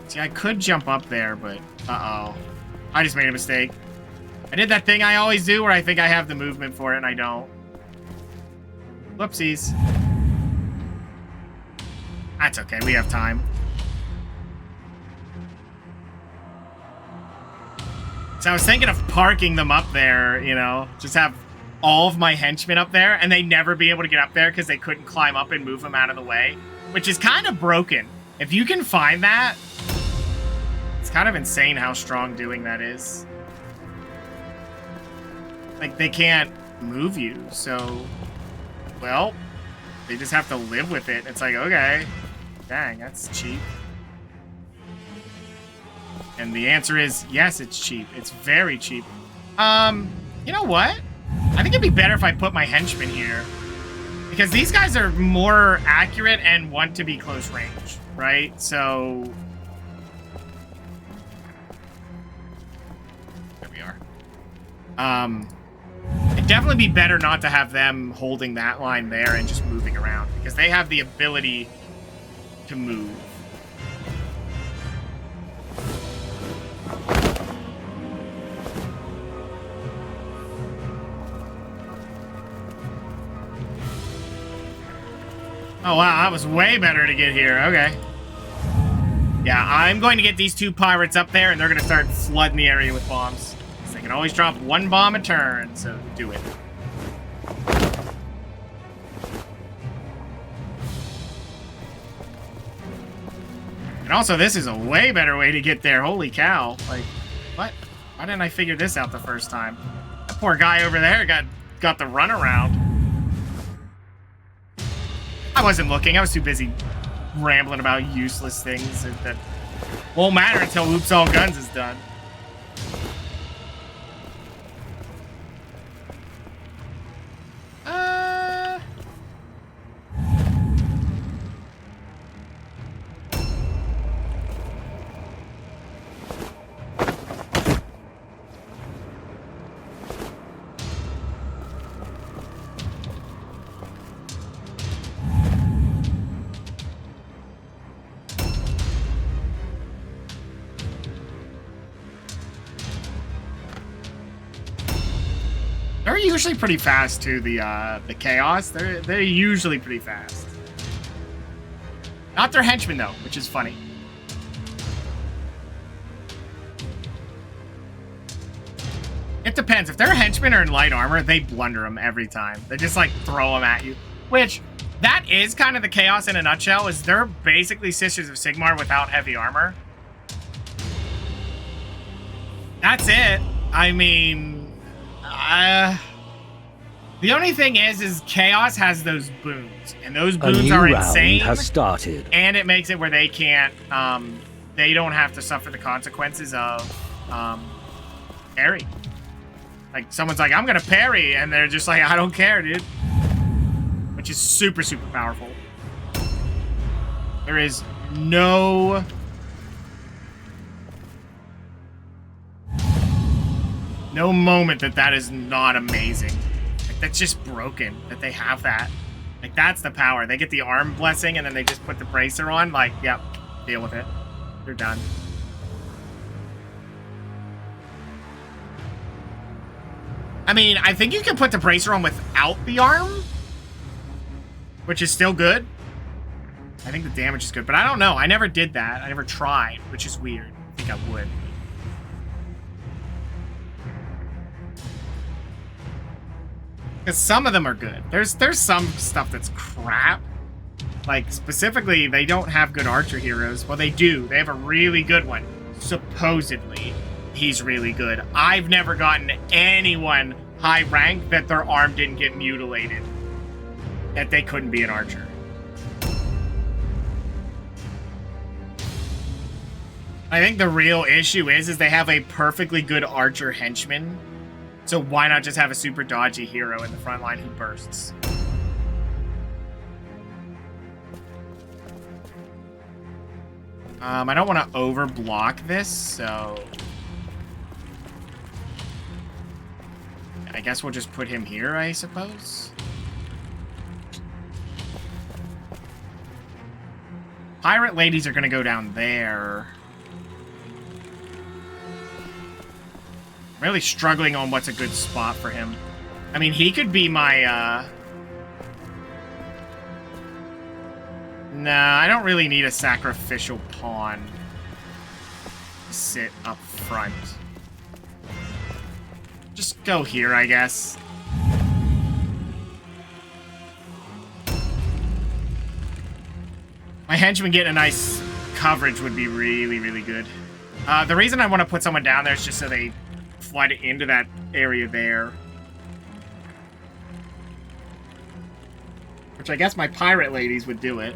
See, I could jump up there, but uh-oh. I just made a mistake. I did that thing I always do where I think I have the movement for it and I don't. Whoopsies. That's okay, we have time. So I was thinking of parking them up there, you know, just have all of my henchmen up there and they never be able to get up there because they couldn't climb up and move them out of the way, which is kind of broken. If you can find that, it's kind of insane how strong doing that is. Like, they can't move you, so... Well, they just have to live with it. It's like, okay. Dang, that's cheap. And the answer is, yes, it's cheap. It's very cheap. You know what? I think it'd be better if I put my henchmen here. Because these guys are more accurate and want to be close range, right? So... There we are. It'd definitely be better not to have them holding that line there and just moving around. Because they have the ability to move. Oh, wow, that was way better to get here. Okay. Yeah, I'm going to get these two pirates up there, and they're going to start flooding the area with bombs. They can always drop one bomb a turn, so do it. And also, this is a way better way to get there. Holy cow. Like, what? Why didn't I figure this out the first time? That poor guy over there got the runaround. I wasn't looking. I was too busy rambling about useless things that won't matter until Oops All Guns is done. They're usually pretty fast too. The chaos. They're usually pretty fast. Not their henchmen though, which is funny. It depends. If their henchmen are in light armor, they blunder them every time. They just like throw them at you. Which that is kind of the chaos in a nutshell. Is they're basically Sisters of Sigmar without heavy armor. That's it. I mean. The only thing is Chaos has those boons, and those boons are insane. Has started, and it makes it where they can't, they don't have to suffer the consequences of, parry. Like someone's like, "I'm gonna parry," and they're just like, "I don't care, dude," which is super, super powerful. There is no moment that is not amazing. Like, that's just broken that they have that. Like, that's the power. They get the arm blessing and then they just put the bracer on. Like, yep, deal with it. They're done. I mean, I think you can put the bracer on without the arm, which is still good. I think the damage is good, but I don't know. I never did that. I never tried, which is weird. I think I would. Because some of them are good. There's some stuff that's crap. Like, specifically, they don't have good archer heroes. Well, they do. They have a really good one. Supposedly, he's really good. I've never gotten anyone high rank that their arm didn't get mutilated. That they couldn't be an archer. I think the real issue is they have a perfectly good archer henchman. So why not just have a super dodgy hero in the front line who bursts? I don't want to overblock this, so I guess we'll just put him here, I suppose. Pirate ladies are going to go down there. Really struggling on what's a good spot for him. I mean, he could be my, Nah, I don't really need a sacrificial pawn to sit up front. Just go here, I guess. My henchman getting a nice coverage would be really, really good. The reason I want to put someone down there is just so they flood into that area there. Which I guess my pirate ladies would do it.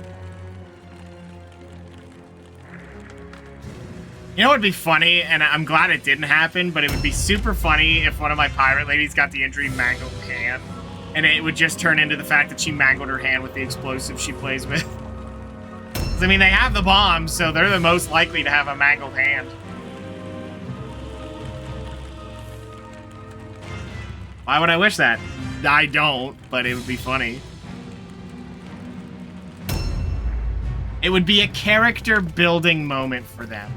You know what would be funny, and I'm glad it didn't happen, but it would be super funny if one of my pirate ladies got the injury mangled hand, and it would just turn into the fact that she mangled her hand with the explosive she plays with. I mean, they have the bombs, so they're the most likely to have a mangled hand. Why would I wish that? I don't, but it would be funny. It would be a character building moment for them.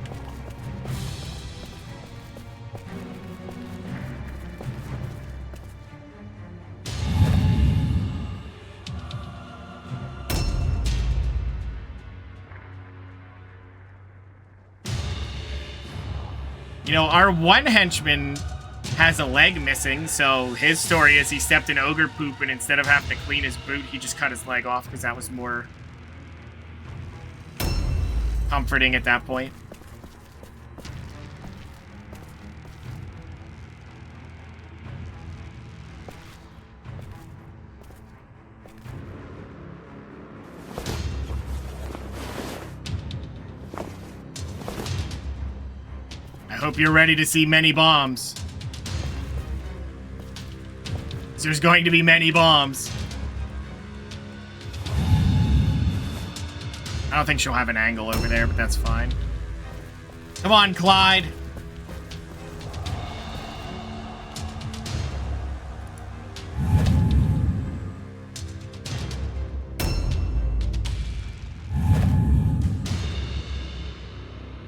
You know, our one henchman has a leg missing, so his story is he stepped in ogre poop, and instead of having to clean his boot, he just cut his leg off because that was more comforting at that point. Hope you're ready to see many bombs. There's going to be many bombs. I don't think she'll have an angle over there, but that's fine. Come on, Clyde.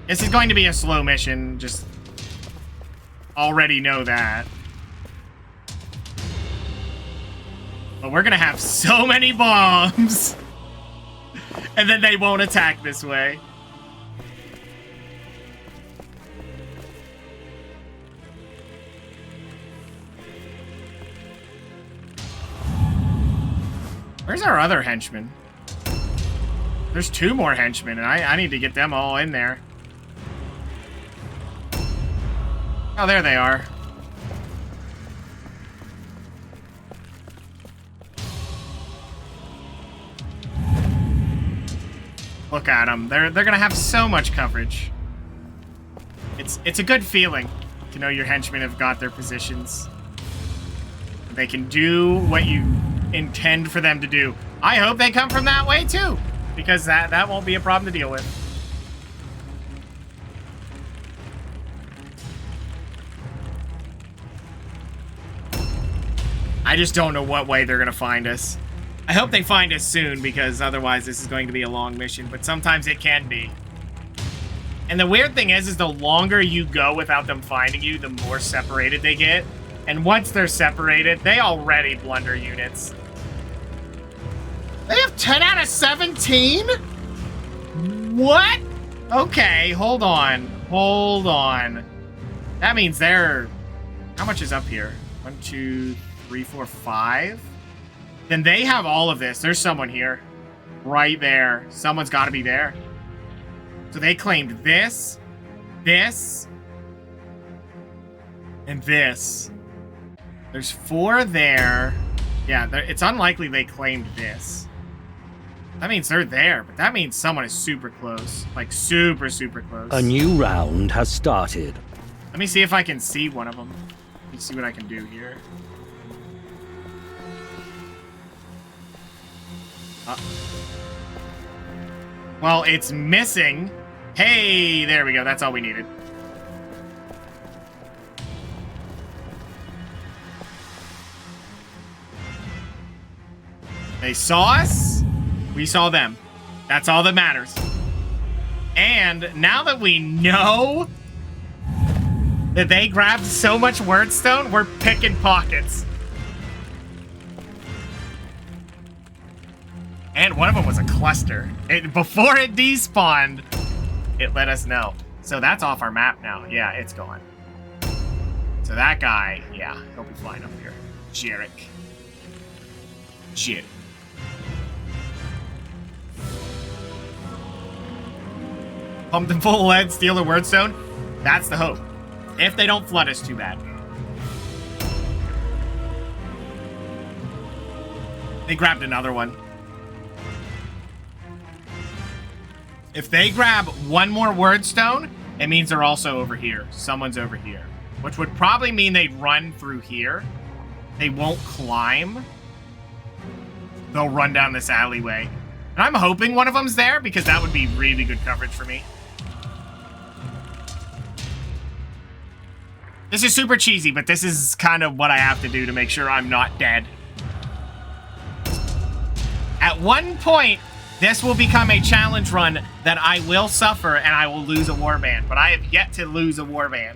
This is going to be a slow mission, just already know that. But we're gonna have so many bombs. And then they won't attack this way. Where's our other henchman? There's 2 more henchmen, and I need to get them all in there. Oh, there they are. Look at them. They're gonna have so much coverage. It's a good feeling to know your henchmen have got their positions. They can do what you intend for them to do. I hope they come from that way too, because that won't be a problem to deal with. I just don't know what way they're gonna find us. I hope they find us soon, because otherwise this is going to be a long mission, but sometimes it can be. And the weird thing is the longer you go without them finding you, the more separated they get. And once they're separated, they already blunder units. They have 10 out of 17? What? Okay, hold on. Hold on. That means they're... How much is up here? 1, 2, 3, 4, 5? Then they have all of this. There's someone here. Right there. Someone's got to be there. So they claimed this, this, and this. There's 4 there. Yeah, it's unlikely they claimed this. That means they're there, but that means someone is super close. Like, super, super close. A new round has started. Let me see if I can see one of them. Let me see what I can do here. Well, it's missing. Hey, there we go. That's all we needed. They saw us. We saw them. That's all that matters. And now that we know that they grabbed so much wordstone, we're picking pockets. And one of them was a cluster. Before it despawned, it let us know. So that's off our map now. Yeah, it's gone. So that guy, yeah, he'll be flying up here. Jarek. Jarek. Pump them full of lead, steal the wordstone. That's the hope. If they don't flood us too bad. They grabbed another one. If they grab one more wordstone, it means they're also over here. Someone's over here. Which would probably mean they'd run through here. They won't climb. They'll run down this alleyway. And I'm hoping one of them's there, because that would be really good coverage for me. This is super cheesy, but this is kind of what I have to do to make sure I'm not dead. At one point, this will become a challenge run that I will suffer and I will lose a warband, but I have yet to lose a warband.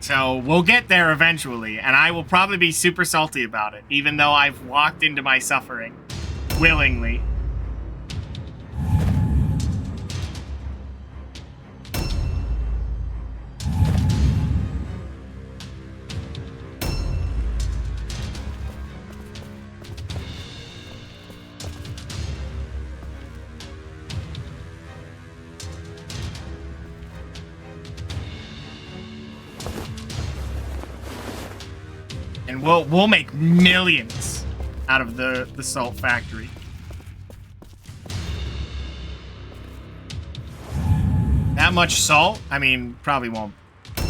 So we'll get there eventually, and I will probably be super salty about it, even though I've walked into my suffering willingly. And we'll make millions out of the salt factory. much salt. I mean, probably won't.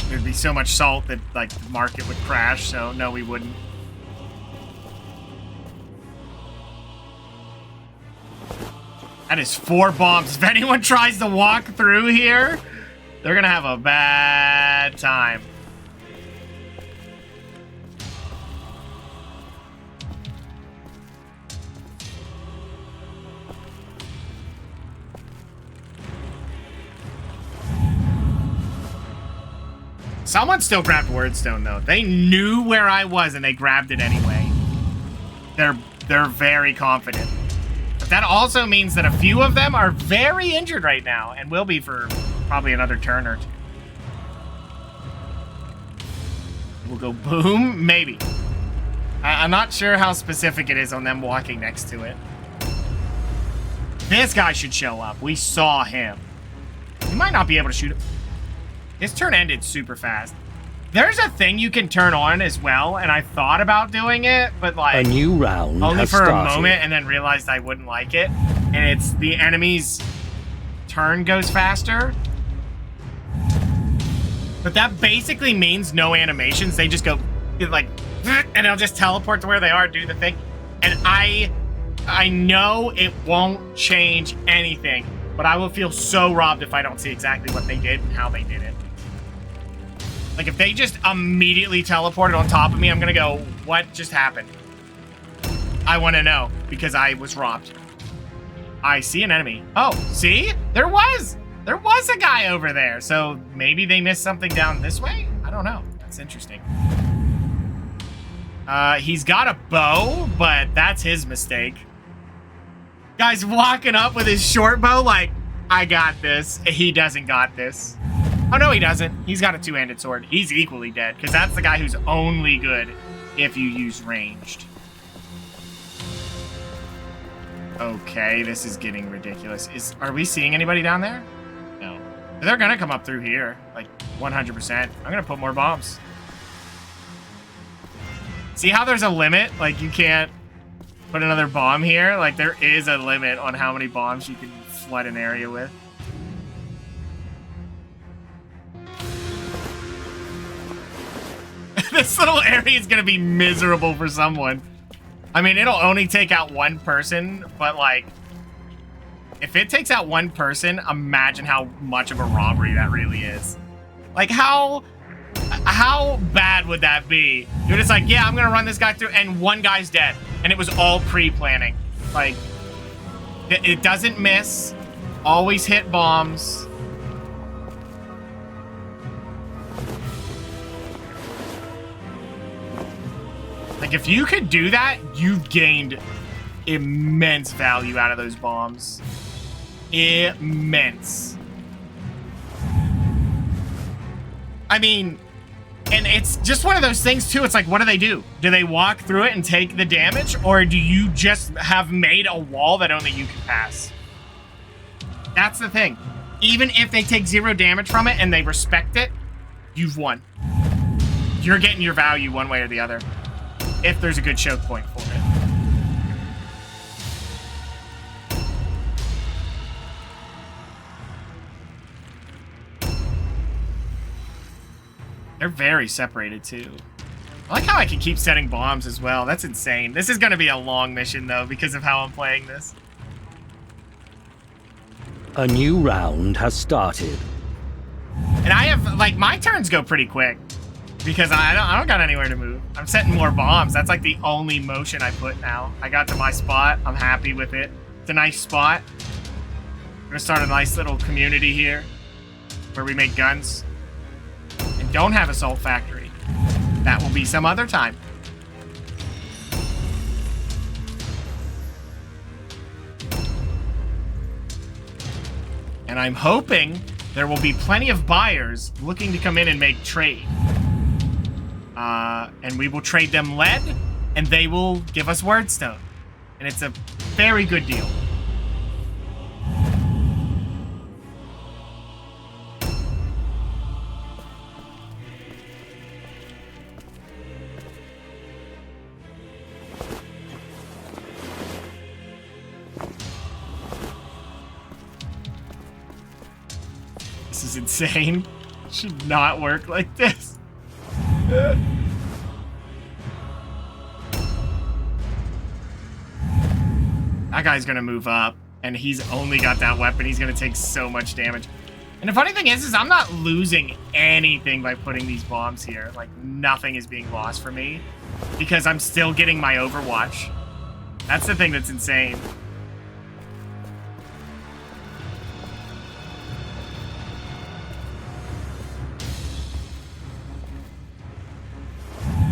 There'd be so much salt that, like, the market would crash, so no, we wouldn't. That is 4 bombs. If anyone tries to walk through here, they're gonna have a bad time. Someone still grabbed Wordstone, though. They knew where I was, and they grabbed it anyway. They're very confident. But that also means that a few of them are very injured right now, and will be for probably another turn or two. We'll go boom, maybe. I'm not sure how specific it is on them walking next to it. This guy should show up. We saw him. He might not be able to shoot it. His turn ended super fast. There's a thing you can turn on as well, and I thought about doing it, but like... A new round only has for started. a moment, and then realized I wouldn't like it. And it's the enemy's turn goes faster. But that basically means no animations. They just go, like, and they'll just teleport to where they are, do the thing. And I know it won't change anything, but I will feel so robbed if I don't see exactly what they did and how they did it. Like, if they just immediately teleported on top of me, I'm gonna go, what just happened? I want to know, because I was robbed. I see an enemy. Oh, see? There was a guy over there. So maybe they missed something down this way? I don't know. That's interesting. He's got a bow, but that's his mistake. Guy's walking up with his short bow like, I got this. He doesn't got this. Oh, no, he doesn't. He's got a two-handed sword. He's equally dead, because that's the guy who's only good if you use ranged. Okay, this is getting ridiculous. Are we seeing anybody down there? No. They're gonna come up through here, like 100%. I'm gonna put more bombs. See how there's a limit? Like, you can't put another bomb here? Like, there is a limit on how many bombs you can flood an area with. This little area is gonna be miserable for someone. I mean, it'll only take out one person, but like, if it takes out one person, imagine how much of a robbery that really is. Like, how bad would that be? You're just like, yeah, I'm gonna run this guy through, and one guy's dead, and it was all pre-planning. Like, it doesn't miss, always hit bombs. Like, if you could do that, you've gained immense value out of those bombs. Immense. I mean, and it's just one of those things, too. It's like, what do? Do they walk through it and take the damage? Or do you just have made a wall that only you can pass? That's the thing. Even if they take 0 damage from it and they respect it, you've won. You're getting your value one way or the other. If there's a good choke point for it. They're very separated, too. I like how I can keep setting bombs as well. That's insane. This is going to be a long mission, though, because of how I'm playing this. A new round has started. And I have, like, my turns go pretty quick. Because I don't got anywhere to move. I'm setting more bombs. That's like the only motion I put now. I got to my spot. I'm happy with it. It's a nice spot. We're gonna start a nice little community here where we make guns and don't have a salt factory. That will be some other time. And I'm hoping there will be plenty of buyers looking to come in and make trade. And we will trade them lead, and they will give us Wordstone. And it's a very good deal. This This is insane. Should not work like this. That guy's gonna move up, and he's only got that weapon. He's gonna take so much damage. And the funny thing is I'm not losing anything by putting these bombs here. Like, nothing is being lost for me because I'm still getting my Overwatch. That's the thing that's insane.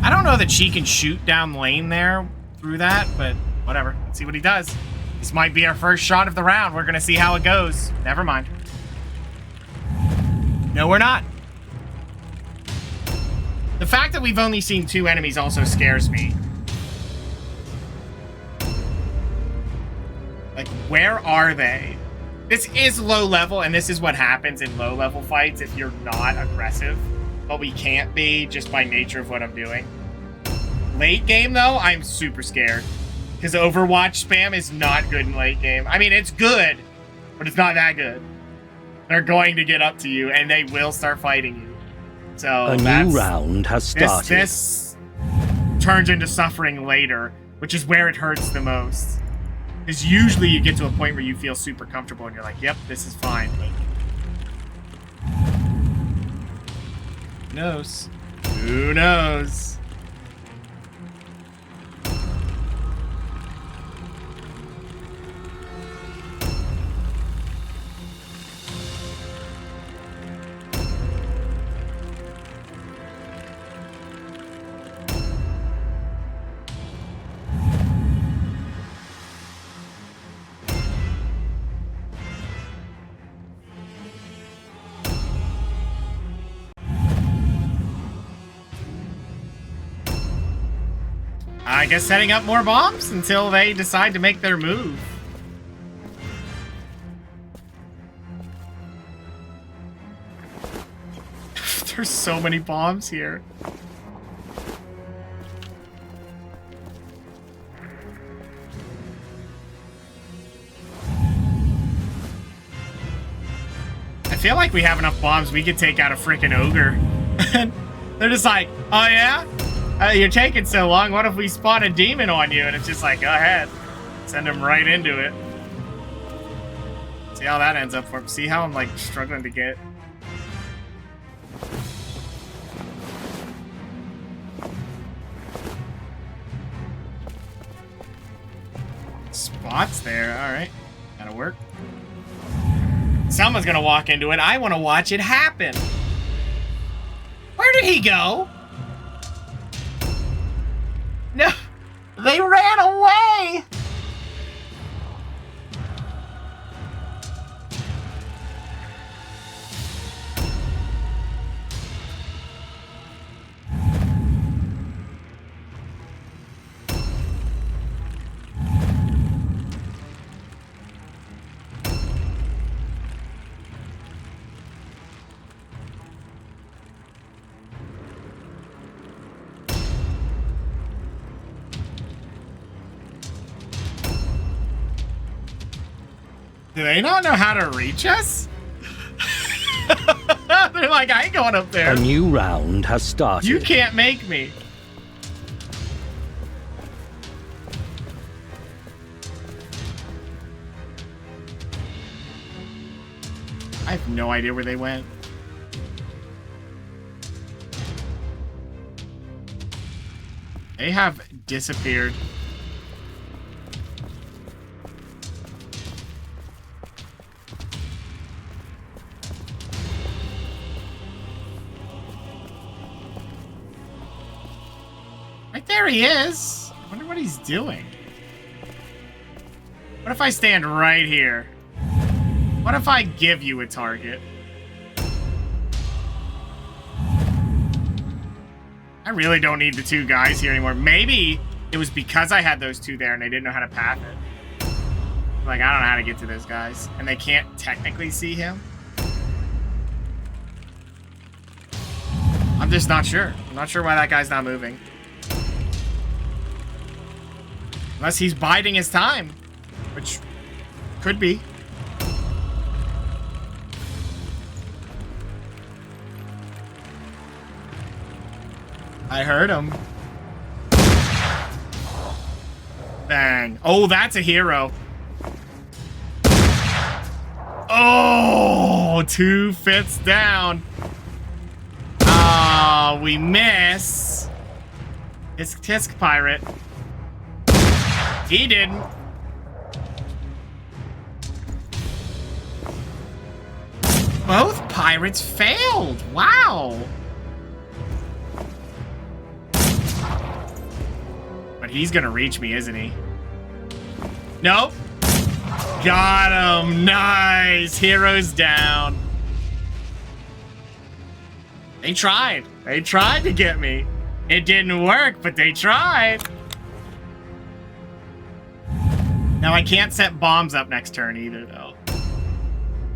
I don't know that she can shoot down lane there through that, but whatever. Let's see what he does. This might be our first shot of the round. We're going to see how it goes. Never mind. No, we're not. The fact that we've only seen 2 enemies also scares me. Like, where are they? This is low level, and this is what happens in low level fights if you're not aggressive. But we can't be just by nature of what I'm doing. Late game, though, I'm super scared. Because Overwatch spam is not good in late game. I mean, it's good, but it's not that good. They're going to get up to you, and they will start fighting you. So a new round has started. This turns into suffering later, which is where it hurts the most. Because usually you get to a point where you feel super comfortable, and you're like, yep, this is fine. But who knows? Who knows? I guess setting up more bombs until they decide to make their move. There's so many bombs here. I feel like we have enough bombs we could take out a freaking ogre. They're just like, oh yeah? You're taking so long, what if we spawn a demon on you? And it's just like, go ahead. Send him right into it. See how that ends up for him. See how I'm, like, struggling to get... Spots there. Alright. That'll work. Someone's gonna walk into it. I want to watch it happen. Where did he go? No, they ran away. Do they not know how to reach us? They're like, I ain't going up there. A new round has started. You can't make me. I have no idea where they went. They have disappeared. There he is. I wonder what he's doing. What if I stand right here? What if I give you a target? I really don't need the 2 guys here anymore. Maybe it was because I had those 2 there and they didn't know how to path it. Like, I don't know how to get to those guys. And they can't technically see him. I'm just not sure. I'm not sure why that guy's not moving. Unless he's biding his time, which could be. I heard him. Bang. Oh, that's a hero. Oh, 2/5 down. Oh, we miss. It's Tisk Pirate. He didn't. Both pirates failed. Wow. But he's gonna reach me, isn't he? Nope. Got him. Nice. Heroes down. They tried. They tried to get me. It didn't work, but they tried. Now I can't set bombs up next turn either, though.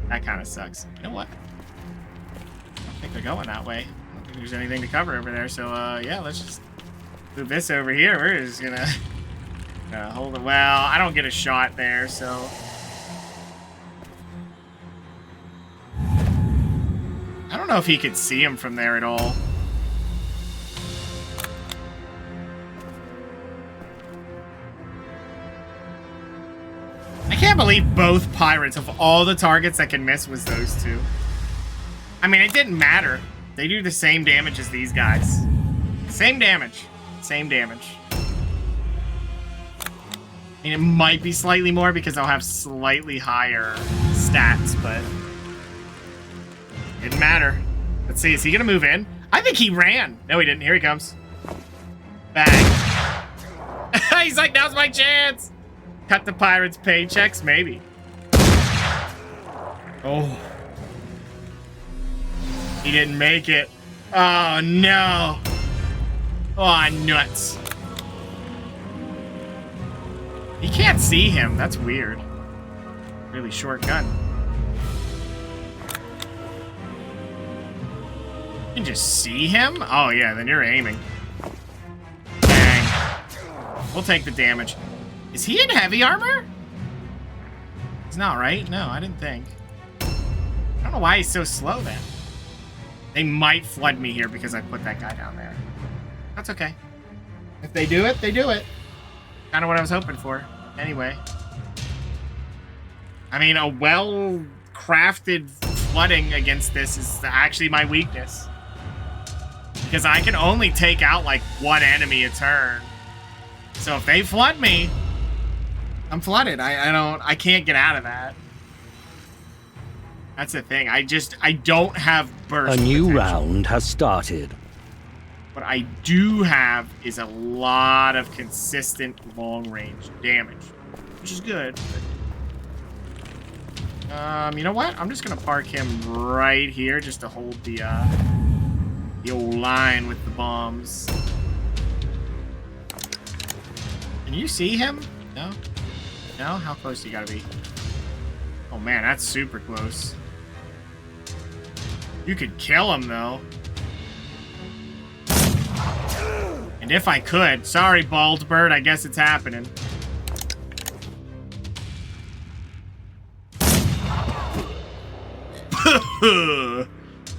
That kind of sucks. You know what? I don't think they're going that way. I don't think there's anything to cover over there. So, yeah, let's just move this over here. We're just gonna hold it. Well, I don't get a shot there, so. I don't know if he could see him from there at all. I can't believe both pirates, of all the targets that can miss, was those two. I mean, it didn't matter. They do the same damage as these guys. Same damage. Same damage. I mean, it might be slightly more because I'll have slightly higher stats, but didn't matter. Let's see, is he gonna move in? I think he ran. No, he didn't. Here he comes. Bang. He's like, now's my chance. Cut the pirates' paychecks, maybe. Oh. He didn't make it. Oh, no. Oh, nuts. You can't see him. That's weird. Really short gun. You can just see him? Oh, yeah, then you're aiming. Bang. We'll take the damage. Is he in heavy armor? He's not, right? No, I didn't think. I don't know why he's so slow then. They might flood me here because I put that guy down there. That's okay. If they do it, they do it. Kind of what I was hoping for. Anyway. I mean, a well-crafted flooding against this is actually my weakness. Because I can only take out like one enemy a turn. So if they flood me, I'm flooded. I can't get out of that. That's the thing. I don't have burst A new potential. round has started. What I do have is a lot of consistent long-range damage, which is good. But, you know what? I'm just gonna park him right here just to hold the old line with the bombs. Can you see him? No? No? How close do you gotta be? Oh man, that's super close. You could kill him though. And if I could, sorry bald bird, I guess it's happening.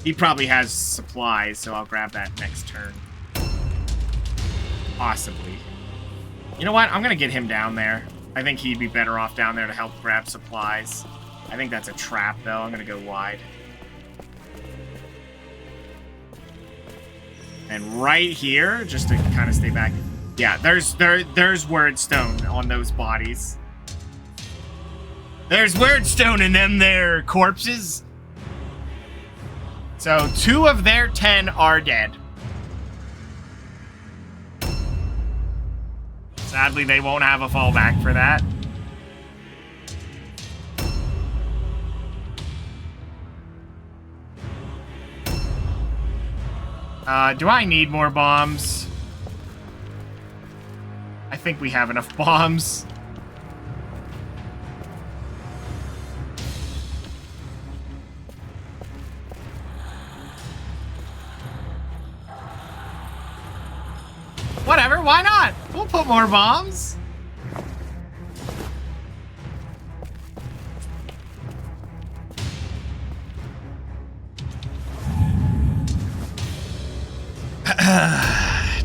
He probably has supplies, so I'll grab that next turn. Possibly. You know what? I'm gonna get him down there. I think he'd be better off down there to help grab supplies. I think that's a trap, though. I'm gonna go wide. And right here, just to kind of stay back. Yeah, there's wordstone on those bodies. There's wordstone in them there corpses. So 2 of their 10 are dead. Sadly, they won't have a fallback for that. Do I need more bombs? I think we have enough bombs. Whatever, why not? We'll put more bombs.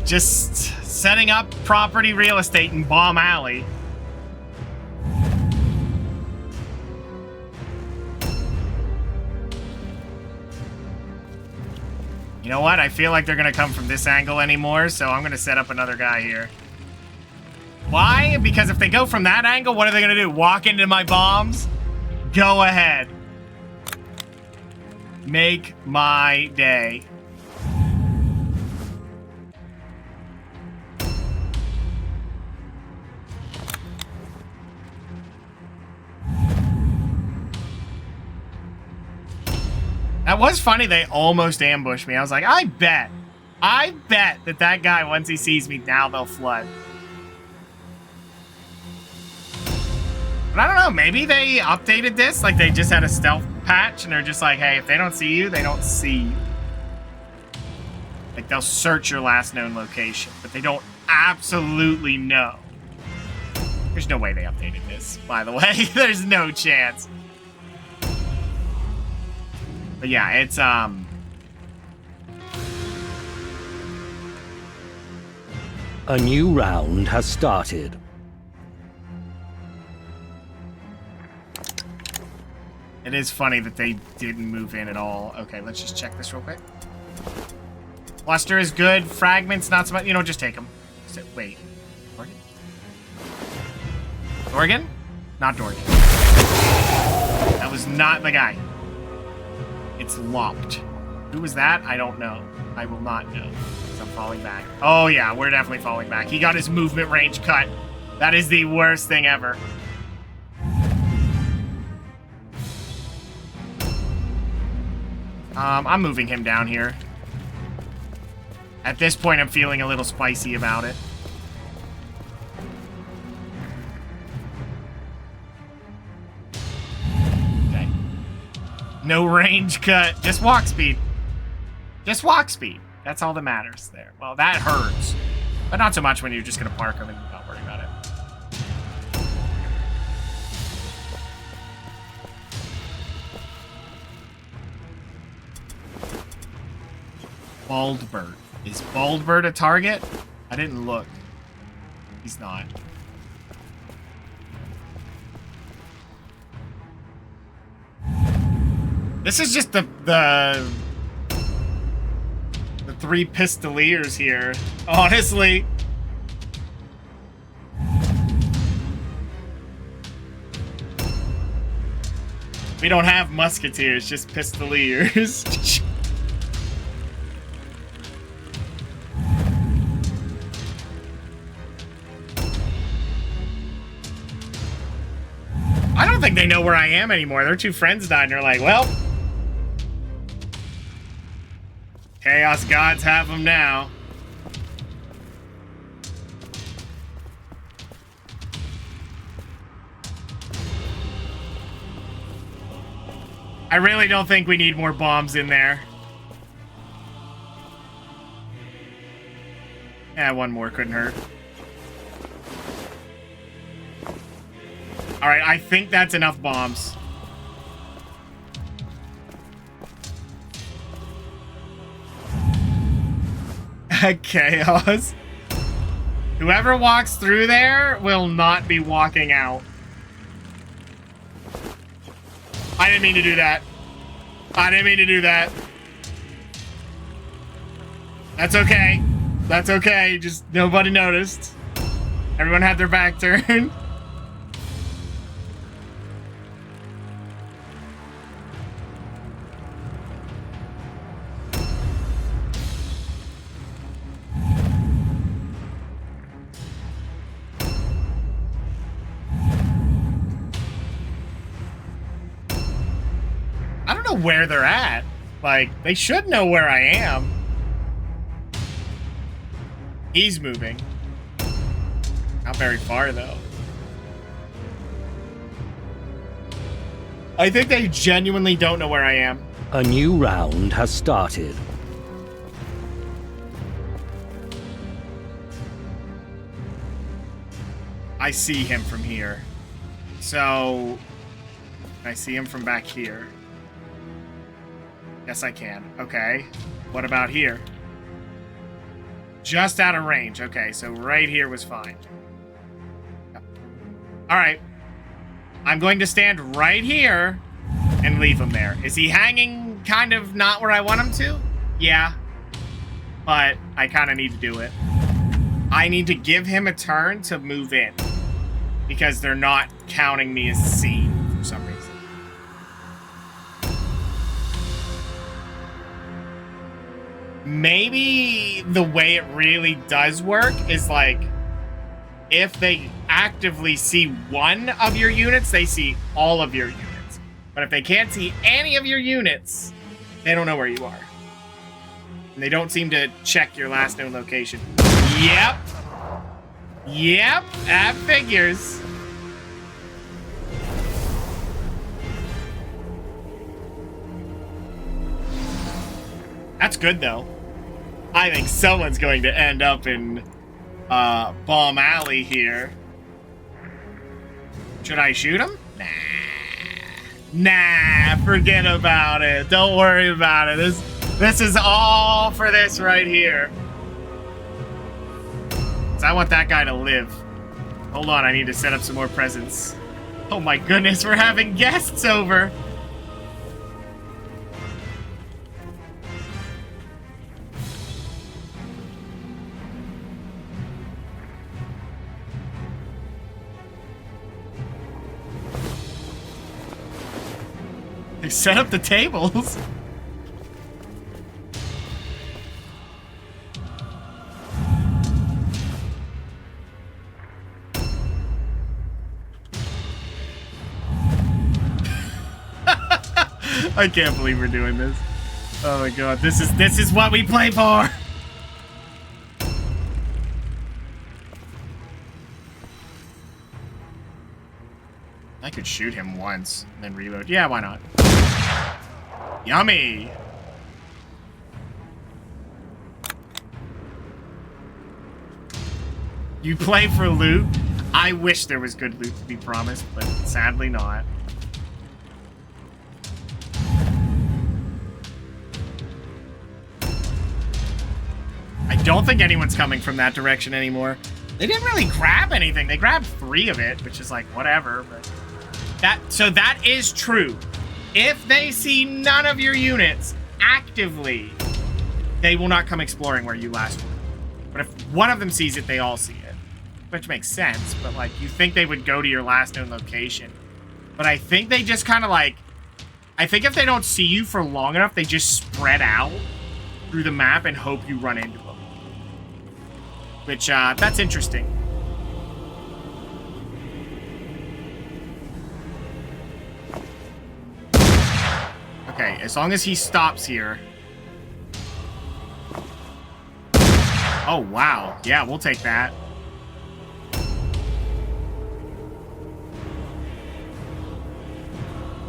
just setting up property real estate in Bomb Alley. You know what? I feel like they're going to come from this angle anymore, so I'm going to set up another guy here. Why? Because if they go from that angle, what are they going to do? Walk into my bombs? Go ahead. Make my day. That was funny. They almost ambushed me. I was like, I bet that guy, once he sees me, now they'll flood. But I don't know. Maybe they updated this. Like, they just had a stealth patch, and they're just like, hey, if they don't see you, they don't see you. Like, they'll search your last known location, but they don't absolutely know. There's no way they updated this, by the way. There's no chance. But yeah, it's, A new round has started. It is funny that they didn't move in at all. Okay, let's just check this real quick. Cluster is good. Fragments, not so much. You know, just take them. Wait. Dorgan? Dorgan? Not Dorgan. That was not the guy. It's locked. Who was that? I don't know. I will not know. I'm falling back. Oh, yeah, we're definitely falling back. He got his movement range cut. That is the worst thing ever. I'm moving him down here. At this point, I'm feeling a little spicy about it. Okay. No range cut. Just walk speed. Just walk speed. That's all that matters there. Well, that hurts. But not so much when you're just going to park them and not worry about it. Baldbird. Is Baldbird a target? I didn't look. He's not. This is just the three pistoliers here, honestly. We don't have musketeers, just pistoliers. I don't think they know where I am anymore. Their two friends died and they're like, well, Chaos Gods have them now. I really don't think we need more bombs in there. Yeah, one more couldn't hurt. Alright, I think that's enough bombs. Chaos. Whoever walks through there will not be walking out. I didn't mean to do that. I didn't mean to do that. That's okay. That's okay. Just nobody noticed. Everyone had their back turned. I don't know where they're at. Like, they should know where I am. He's moving. Not very far, though. I think they genuinely don't know where I am. A new round has started. I see him from here. So, I see him from back here. Yes, I can. Okay. What about here? Just out of range. Okay, so right here was fine. All right. I'm going to stand right here and leave him there. Is he hanging kind of not where I want him to? Yeah. But I kind of need to do it. I need to give him a turn to move in. Because they're not counting me as C for some reason. Maybe the way it really does work is like, if they actively see one of your units, they see all of your units. But if they can't see any of your units, they don't know where you are. And they don't seem to check your last known location. Yep. Yep, that figures. That's good, though. I think someone's going to end up in Bomb Alley here. Should I shoot him? Nah, forget about it. Don't worry about it. This is all for this right here. So I want that guy to live. Hold on, I need to set up some more presents. Oh my goodness, we're having guests over. They set up the tables. I can't believe we're doing this. Oh my god, this is what we play for. I could shoot him once and then reload. Yeah, why not? Yummy. You play for loot? I wish there was good loot to be promised, but sadly not. I don't think anyone's coming from that direction anymore. They didn't really grab anything. They grabbed 3 of it, which is like, whatever, but... So that is true. If they see none of your units actively, they will not come exploring where you last were. But if one of them sees it, they all see it. Which makes sense, but like, you think they would go to your last known location. But I think they just kind of like... I think if they don't see you for long enough, they just spread out through the map and hope you run into them. Which, that's interesting. Okay, as long as he stops here. Oh, wow. Yeah, we'll take that.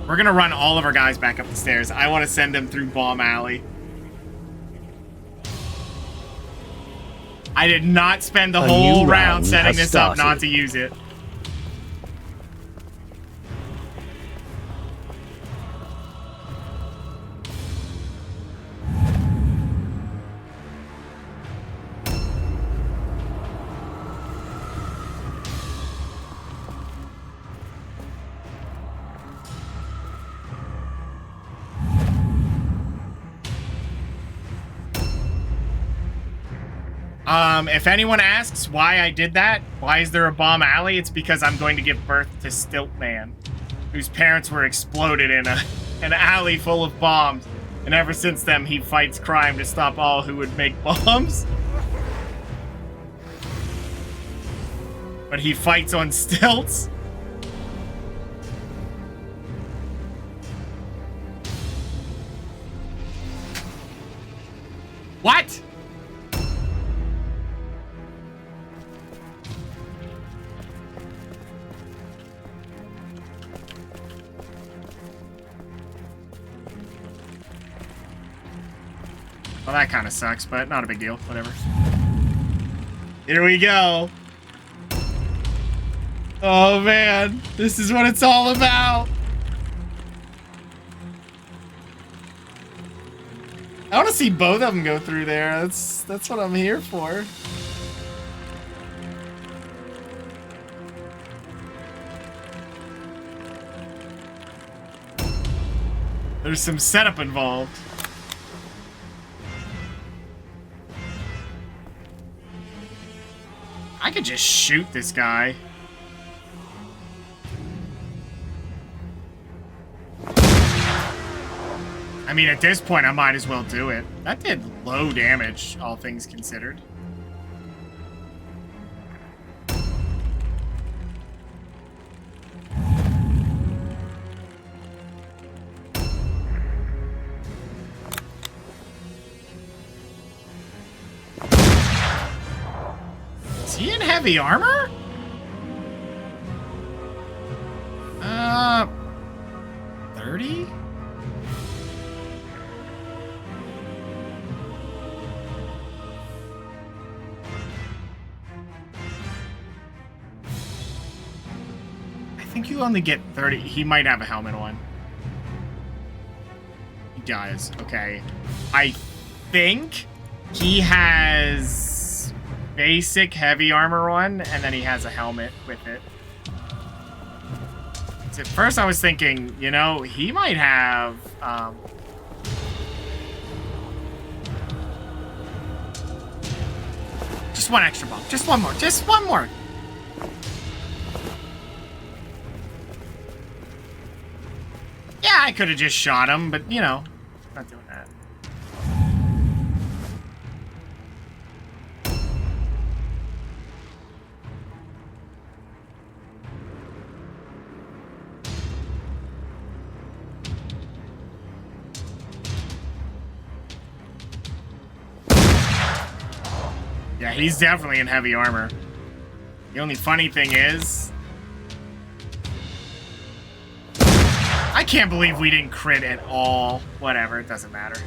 We're gonna run all of our guys back up the stairs. I want to send them through Bomb Alley. I did not spend the whole round setting this up not to use it. If anyone asks why I did that, why is there a Bomb Alley? It's because I'm going to give birth to Stiltman, whose parents were exploded in an alley full of bombs. And ever since then, he fights crime to stop all who would make bombs. But he fights on stilts. What? Well, that kind of sucks, but not a big deal. Whatever. Here we go. Oh, man. This is what it's all about. I want to see both of them go through there. That's what I'm here for. There's some setup involved. I could just shoot this guy. I mean, at this point, I might as well do it. That did low damage, all things considered. Is he in heavy armor? 30? I think you only get 30. He might have a helmet on. He does. Okay. I think he has basic heavy armor on, and then he has a helmet with it. So at first I was thinking, you know, he might have... just one extra bomb. Just one more. Just one more. Yeah, I could have just shot him, but, you know, not doing that. Yeah, he's definitely in heavy armor. The only funny thing is... I can't believe we didn't crit at all. Whatever, it doesn't matter.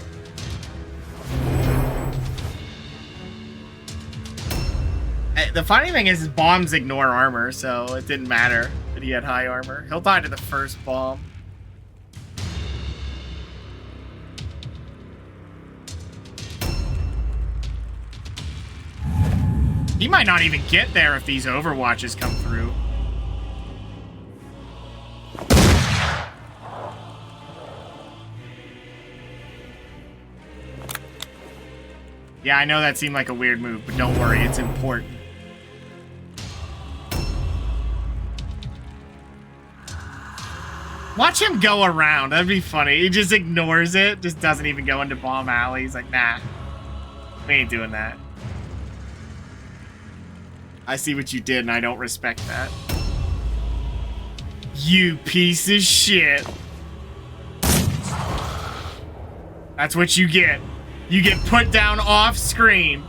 The funny thing is bombs ignore armor, so it didn't matter that he had high armor. He'll die to the first bomb. He might not even get there if these overwatches come through. Yeah, I know that seemed like a weird move, but don't worry, it's important. Watch him go around. That'd be funny. He just ignores it. Just doesn't even go into bomb alley. He's like, nah. We ain't doing that. I see what you did, and I don't respect that. You piece of shit. That's what you get. You get put down off screen.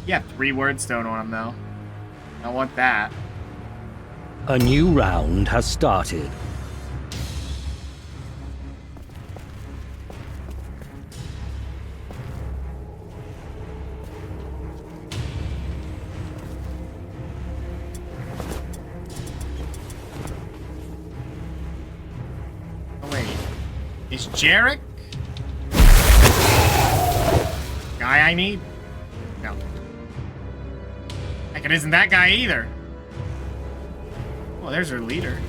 You have 3 wordstone on him, though. I want that. A new round has started. Oh, wait. Is Jarek guy I need? No. Heck, it isn't that guy either. Oh, there's her leader.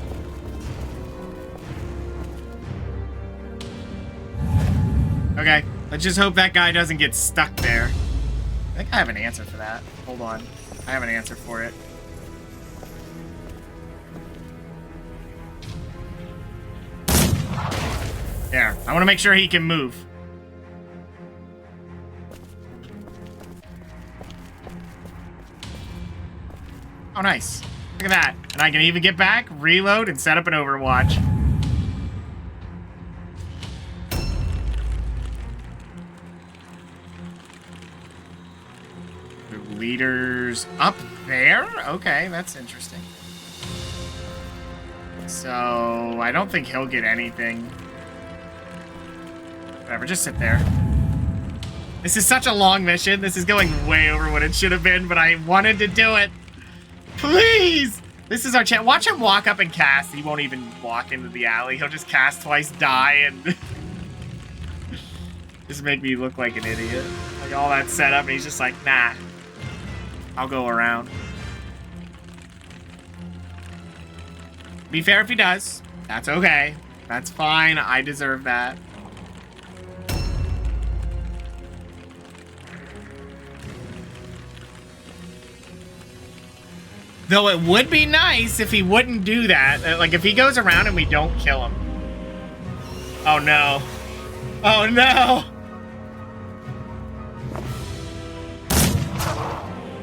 Okay, let's just hope that guy doesn't get stuck there. I think I have an answer for that. Hold on. I have an answer for it. There. I want to make sure he can move. Oh, nice. Look at that. And I can even get back, reload, and set up an Overwatch. The leader's up there? Okay, that's interesting. So, I don't think he'll get anything. Whatever, just sit there. This is such a long mission. This is going way over what it should have been, but I wanted to do it. Please! This is our chance. Watch him walk up and cast. He won't even walk into the alley. He'll just cast twice, die, and... Just make me look like an idiot. Like all that set up, and he's just like, nah. I'll go around. Be fair if he does. That's okay. That's fine. I deserve that. Though it would be nice if he wouldn't do that. Like, if he goes around and we don't kill him. Oh, no. Oh, no.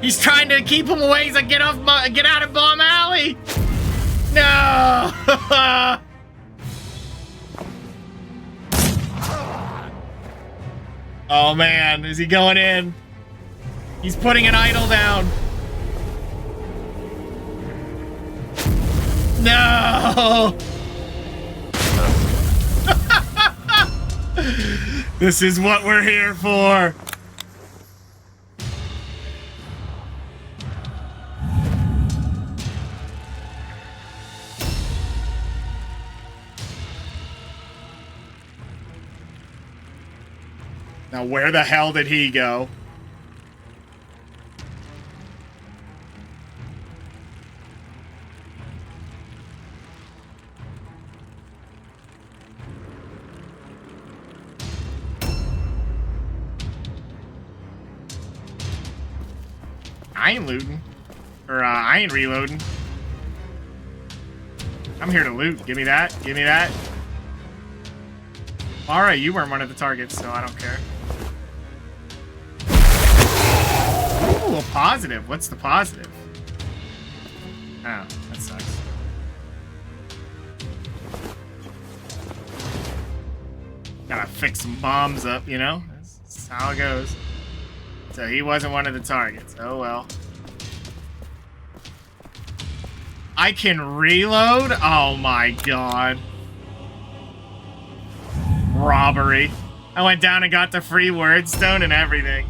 He's trying to keep him away. He's like, get out of Bomb Alley. No. Oh, man. Is he going in? He's putting an idol down. No! This is what we're here for. Now, where the hell did he go? I ain't looting. Or, I ain't reloading. I'm here to loot. Give me that. Give me that. Mara, you weren't one of the targets, so I don't care. Ooh, a positive. What's the positive? Oh, that sucks. Gotta fix some bombs up, you know? That's how it goes. So he wasn't one of the targets. Oh, well. I can reload? Oh, my God. Robbery. I went down and got the free word stone and everything.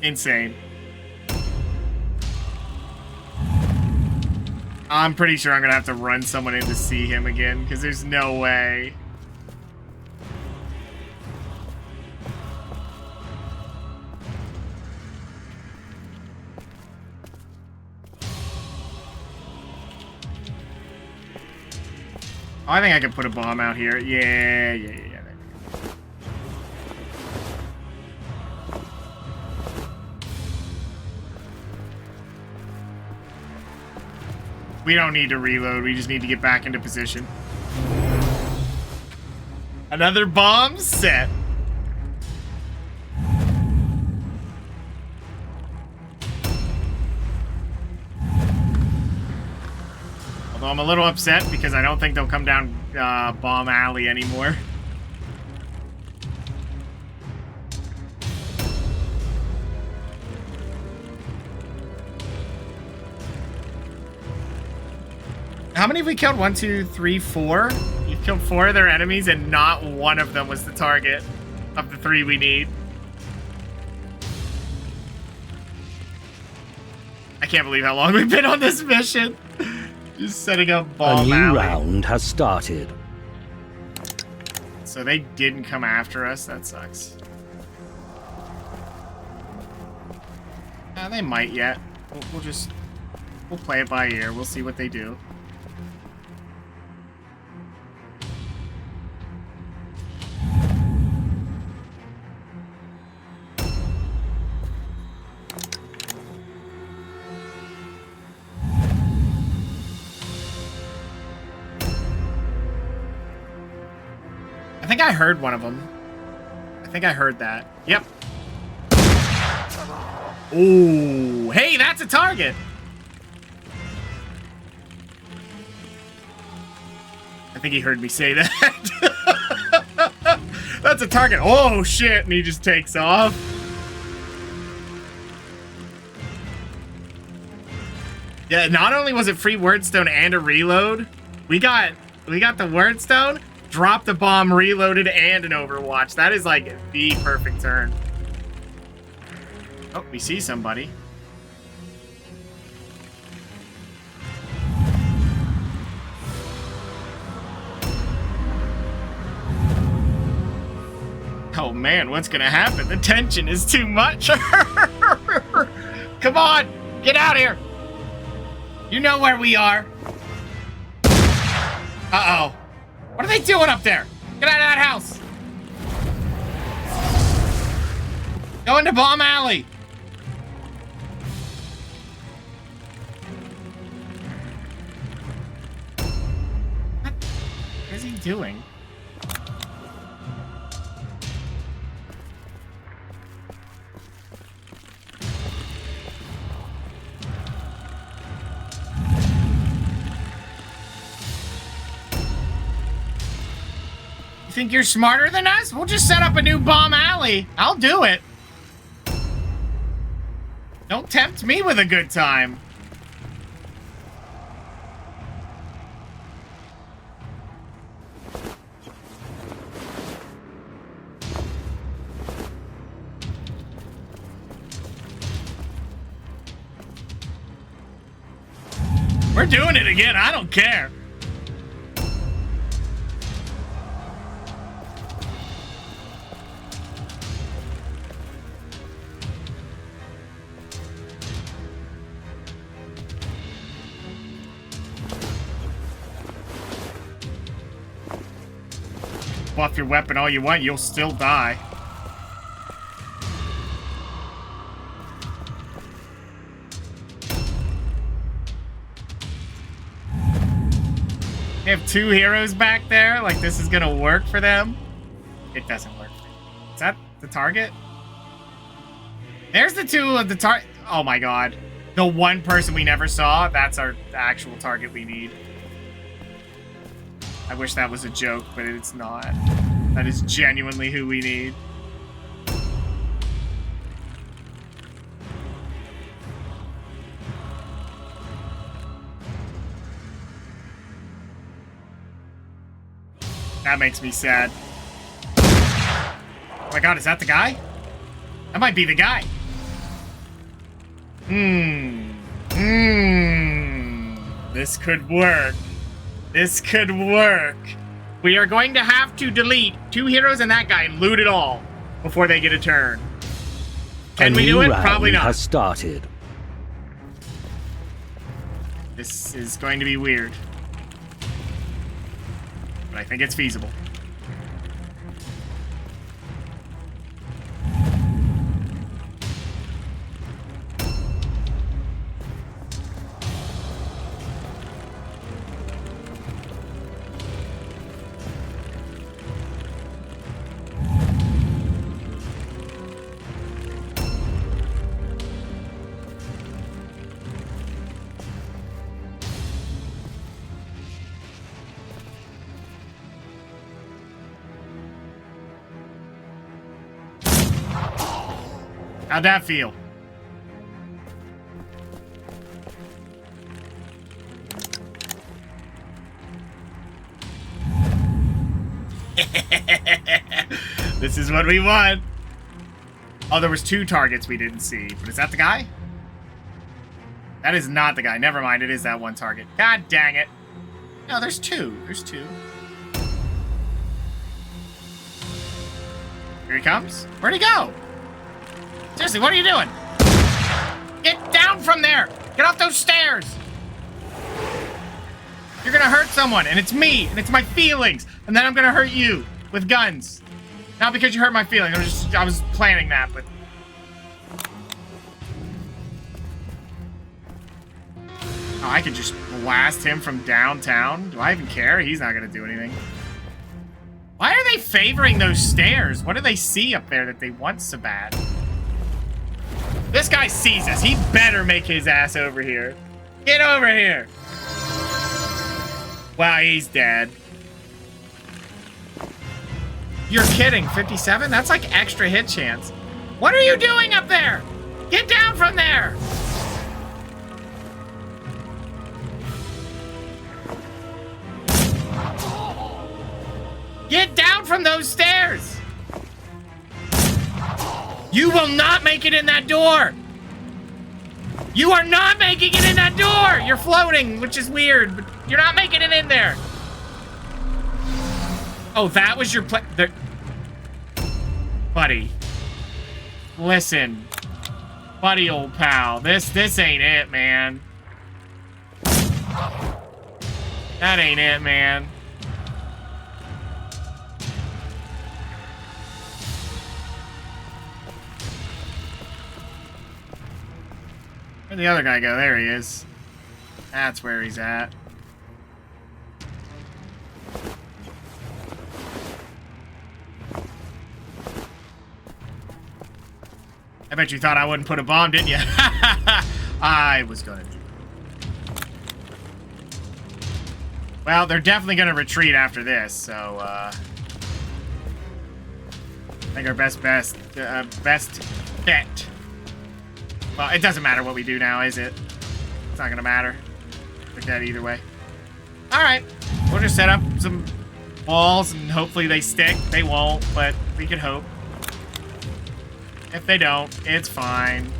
Insane. I'm pretty sure I'm gonna have to run someone in to see him again, because there's no way. Oh, I think I can put a bomb out here. Yeah. We don't need to reload. We just need to get back into position. Another bomb set. Although I'm a little upset because I don't think they'll come down Bomb Alley anymore. How many have we killed? 1, 2, 3, 4? You've killed 4 of their enemies and not one of them was the target of the 3 we need. I can't believe how long we've been on this mission. Just setting up Bomb Alley. A new round has started. So they didn't come after us. That sucks. They might yet. We'll play it by ear. We'll see what they do. I think I heard one of them. I think I heard that. Yep. Ooh, hey, that's a target. I think he heard me say that. That's a target. Oh, shit. And he just takes off. Yeah, not only was it free wordstone and a reload, we got the wordstone, dropped the bomb, reloaded, and an overwatch. That is like the perfect turn. Oh, we see somebody. man, what's gonna happen? The tension is too much. Come on, get out here. You know where we are. Uh-oh. What are they doing up there? Get out of that house. Go into Bomb Alley. What is he doing? You think you're smarter than us? We'll just set up a new Bomb Alley. I'll do it. Don't tempt me with a good time. We're doing it again. I don't care. Buff your weapon all you want, you'll still die. They have two heroes back there, like this is gonna work for them. It doesn't work. Is that the target? There's the two of the target. Oh my god. The one person we never saw, that's our actual target we need. I wish that was a joke, but it's not. That is genuinely who we need. That makes me sad. Oh my god, is that the guy? That might be the guy. This could work. This could work. We are going to have to delete two heroes and that guy and loot it all before they get a turn. Can we do it? Probably not. Has started. This is going to be weird. But I think it's feasible. How'd that feel? This is what we want. Oh, there was two targets we didn't see. But is that the guy? That is not the guy. Never mind. It is that one target. God dang it. No, there's two. There's two. Here he comes. Where'd he go? Seriously, what are you doing? Get down from there! Get off those stairs! You're gonna hurt someone, and it's me, and it's my feelings, and then I'm gonna hurt you with guns. Not because you hurt my feelings, I was planning that, but... Oh, I could just blast him from downtown? Do I even care? He's not gonna do anything. Why are they favoring those stairs? What do they see up there that they want so bad? This guy sees us. He better make his ass over here. Get over here. Wow, he's dead. You're kidding. 57? That's like extra hit chance. What are you doing up there? Get down from there. Get down from those stairs. You will not make it in that door! You are not making it in that door! You're floating, which is weird, but you're not making it in there! Oh, that was your play- Buddy. Listen. Buddy, old pal. This ain't it, man. That ain't it, man. Where'd the other guy go? There he is. That's where he's at. I bet you thought I wouldn't put a bomb, didn't you? I was gonna do it. Well, they're definitely gonna retreat after this, so, I think our best bet. Well, it doesn't matter what we do now, is it? It's not gonna matter. Look at it either way. Alright. We'll just set up some walls and hopefully they stick. They won't, but we can hope. If they don't, it's fine.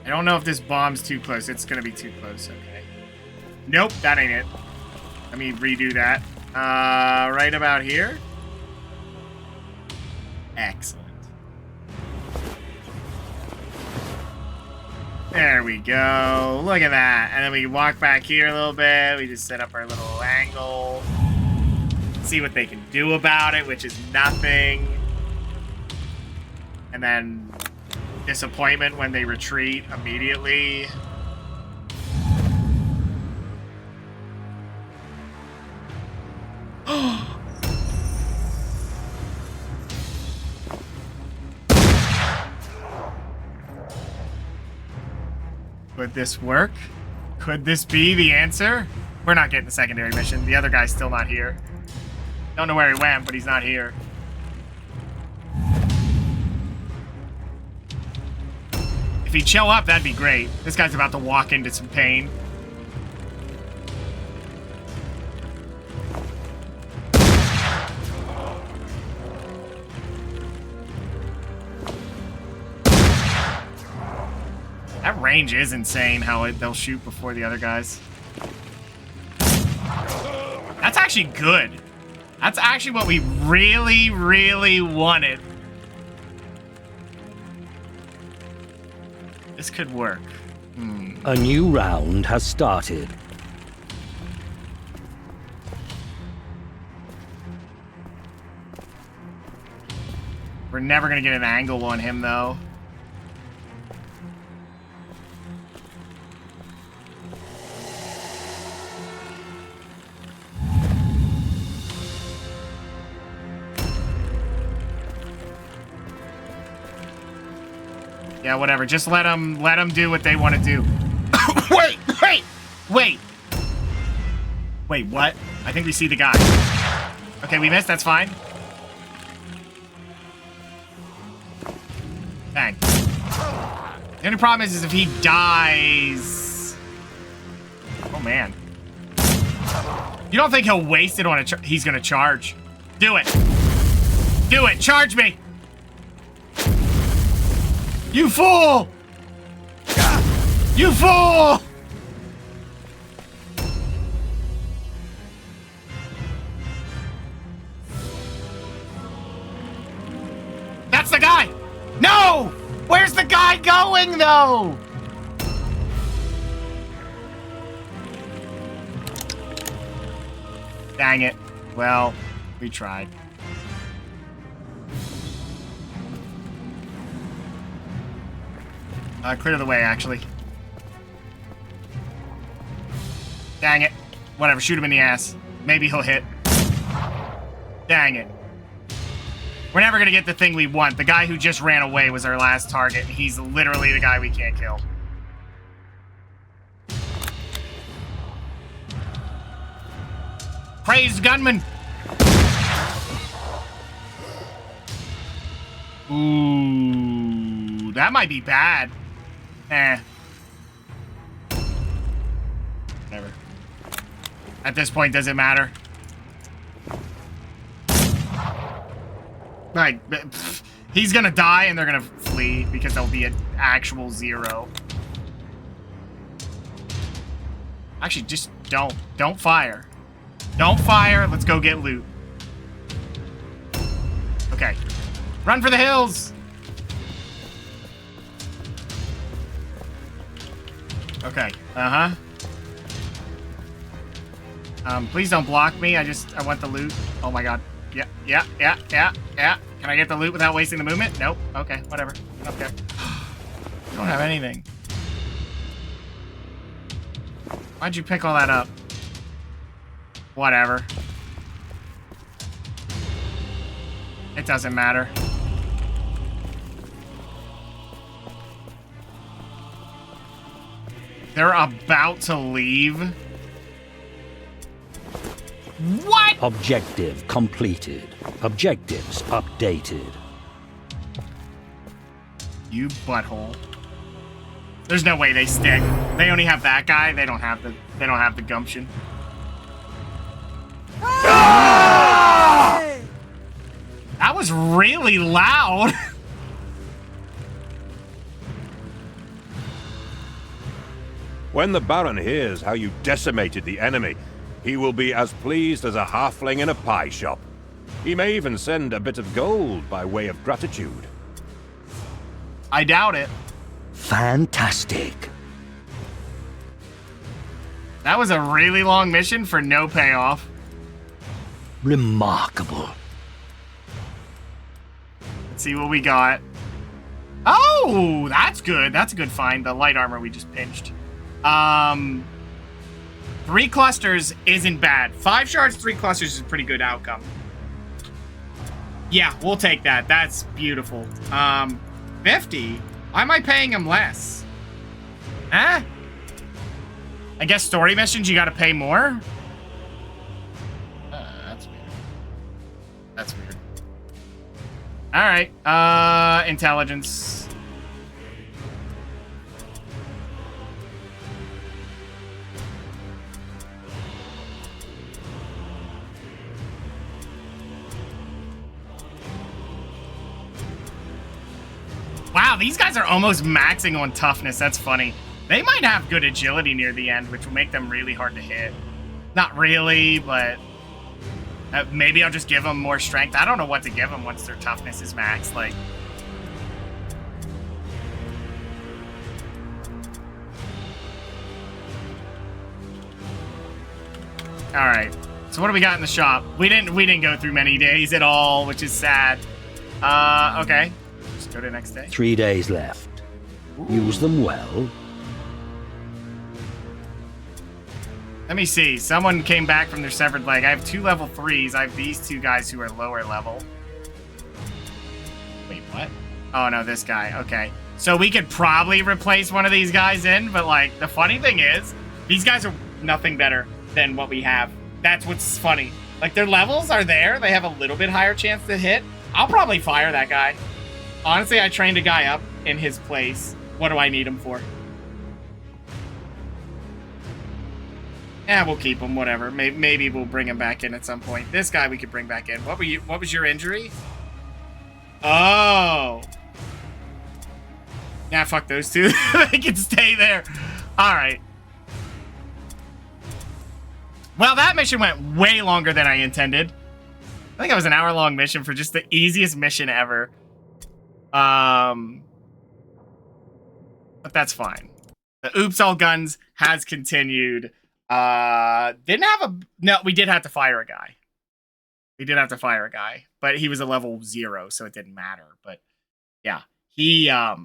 I don't know if this bomb's too close. It's gonna be too close, okay. Nope, that ain't it. Let me redo that. Right about here. Excellent. There we go. Look at that. And then we walk back here a little bit. We just set up our little angle. See what they can do about it, which is nothing. And then disappointment when they retreat immediately. Could this work? Could this be the answer? We're not getting the secondary mission. The other guy's still not here. Don't know where he went, but he's not here. If he'd show up, that'd be great. This guy's about to walk into some pain. That range is insane, how they'll shoot before the other guys. That's actually good. That's actually what we really, really wanted. This could work. A new round has started. We're never gonna get an angle on him, though. Yeah, whatever. Just let them do what they want to do. Wait, what? I think we see the guy. Okay, we missed. That's fine. Dang. The only problem is if he dies... Oh, man. You don't think he'll waste it on a... He's gonna charge. Do it. Do it. Charge me. You fool! You fool! That's the guy! No! Where's the guy going, though? Dang it. Well, we tried. Clear the way, actually. Dang it. Whatever, shoot him in the ass. Maybe he'll hit. Dang it. We're never gonna get the thing we want. The guy who just ran away was our last target, and he's literally the guy we can't kill. Crazed gunman! Ooh, that might be bad. Eh. Whatever. At this point, does it matter? Like, he's gonna die and they're gonna flee because there'll be an actual 0. Actually, just don't fire. Don't fire. Let's go get loot. Okay. Run for the hills. Okay. Uh-huh. Please don't block me. I want the loot. Oh my god. Yeah. Can I get the loot without wasting the movement? Nope. Okay, whatever. Okay. I don't have anything. Why'd you pick all that up? Whatever. It doesn't matter. They're about to leave. What? Objective completed. Objectives updated. You butthole. There's no way they stick. They only have that guy. They don't have the gumption. Ah! That was really loud. When the Baron hears how you decimated the enemy, he will be as pleased as a halfling in a pie shop. He may even send a bit of gold by way of gratitude. I doubt it. Fantastic. That was a really long mission for no payoff. Remarkable. Let's see what we got. Oh, that's good. That's a good find. The light armor we just pinched. 3 clusters isn't bad. 5 shards, 3 clusters is a pretty good outcome. Yeah, we'll take that. That's beautiful. 50? Why am I paying him less? Huh? I guess story missions you gotta pay more? That's weird. That's weird. Alright, intelligence. Wow, these guys are almost maxing on toughness. That's funny. They might have good agility near the end, which will make them really hard to hit. Not really, but maybe I'll just give them more strength. I don't know what to give them once their toughness is maxed. Like, all right. So what do we got in the shop? We didn't go through many days at all, which is sad. Okay. Just go to the next day. 3 days left. Ooh. Use them well. Let me see. Someone came back from their severed leg. I have 2 level 3s. I have these 2 guys who are lower level. Wait, what? Oh, no, this guy. Okay. So we could probably replace one of these guys in, but, like, the funny thing is, these guys are nothing better than what we have. That's what's funny. Like, their levels are there. They have a little bit higher chance to hit. I'll probably fire that guy. Honestly, I trained a guy up in his place. What do I need him for? Yeah, we'll keep him, whatever. Maybe we'll bring him back in at some point. This guy we could bring back in. What was your injury? Oh. Nah, fuck those 2. They can stay there. Alright. Well, that mission went way longer than I intended. I think it was an hour-long mission for just the easiest mission ever. But that's fine. The Oops All Guns has continued. Didn't have a... No, we did have to fire a guy. We did have to fire a guy. But he was a level 0, so it didn't matter. But, yeah. He got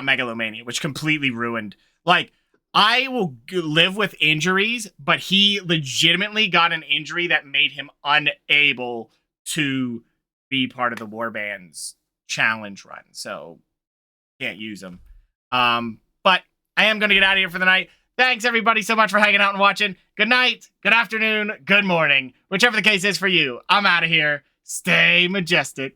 Megalomania, which completely ruined... Like, I will live with injuries, but he legitimately got an injury that made him unable to be part of the Warband's challenge run. So, can't use him. But I am going to get out of here for the night. Thanks, everybody, so much for hanging out and watching. Good night, good afternoon, good morning. Whichever the case is for you, I'm out of here. Stay majestic.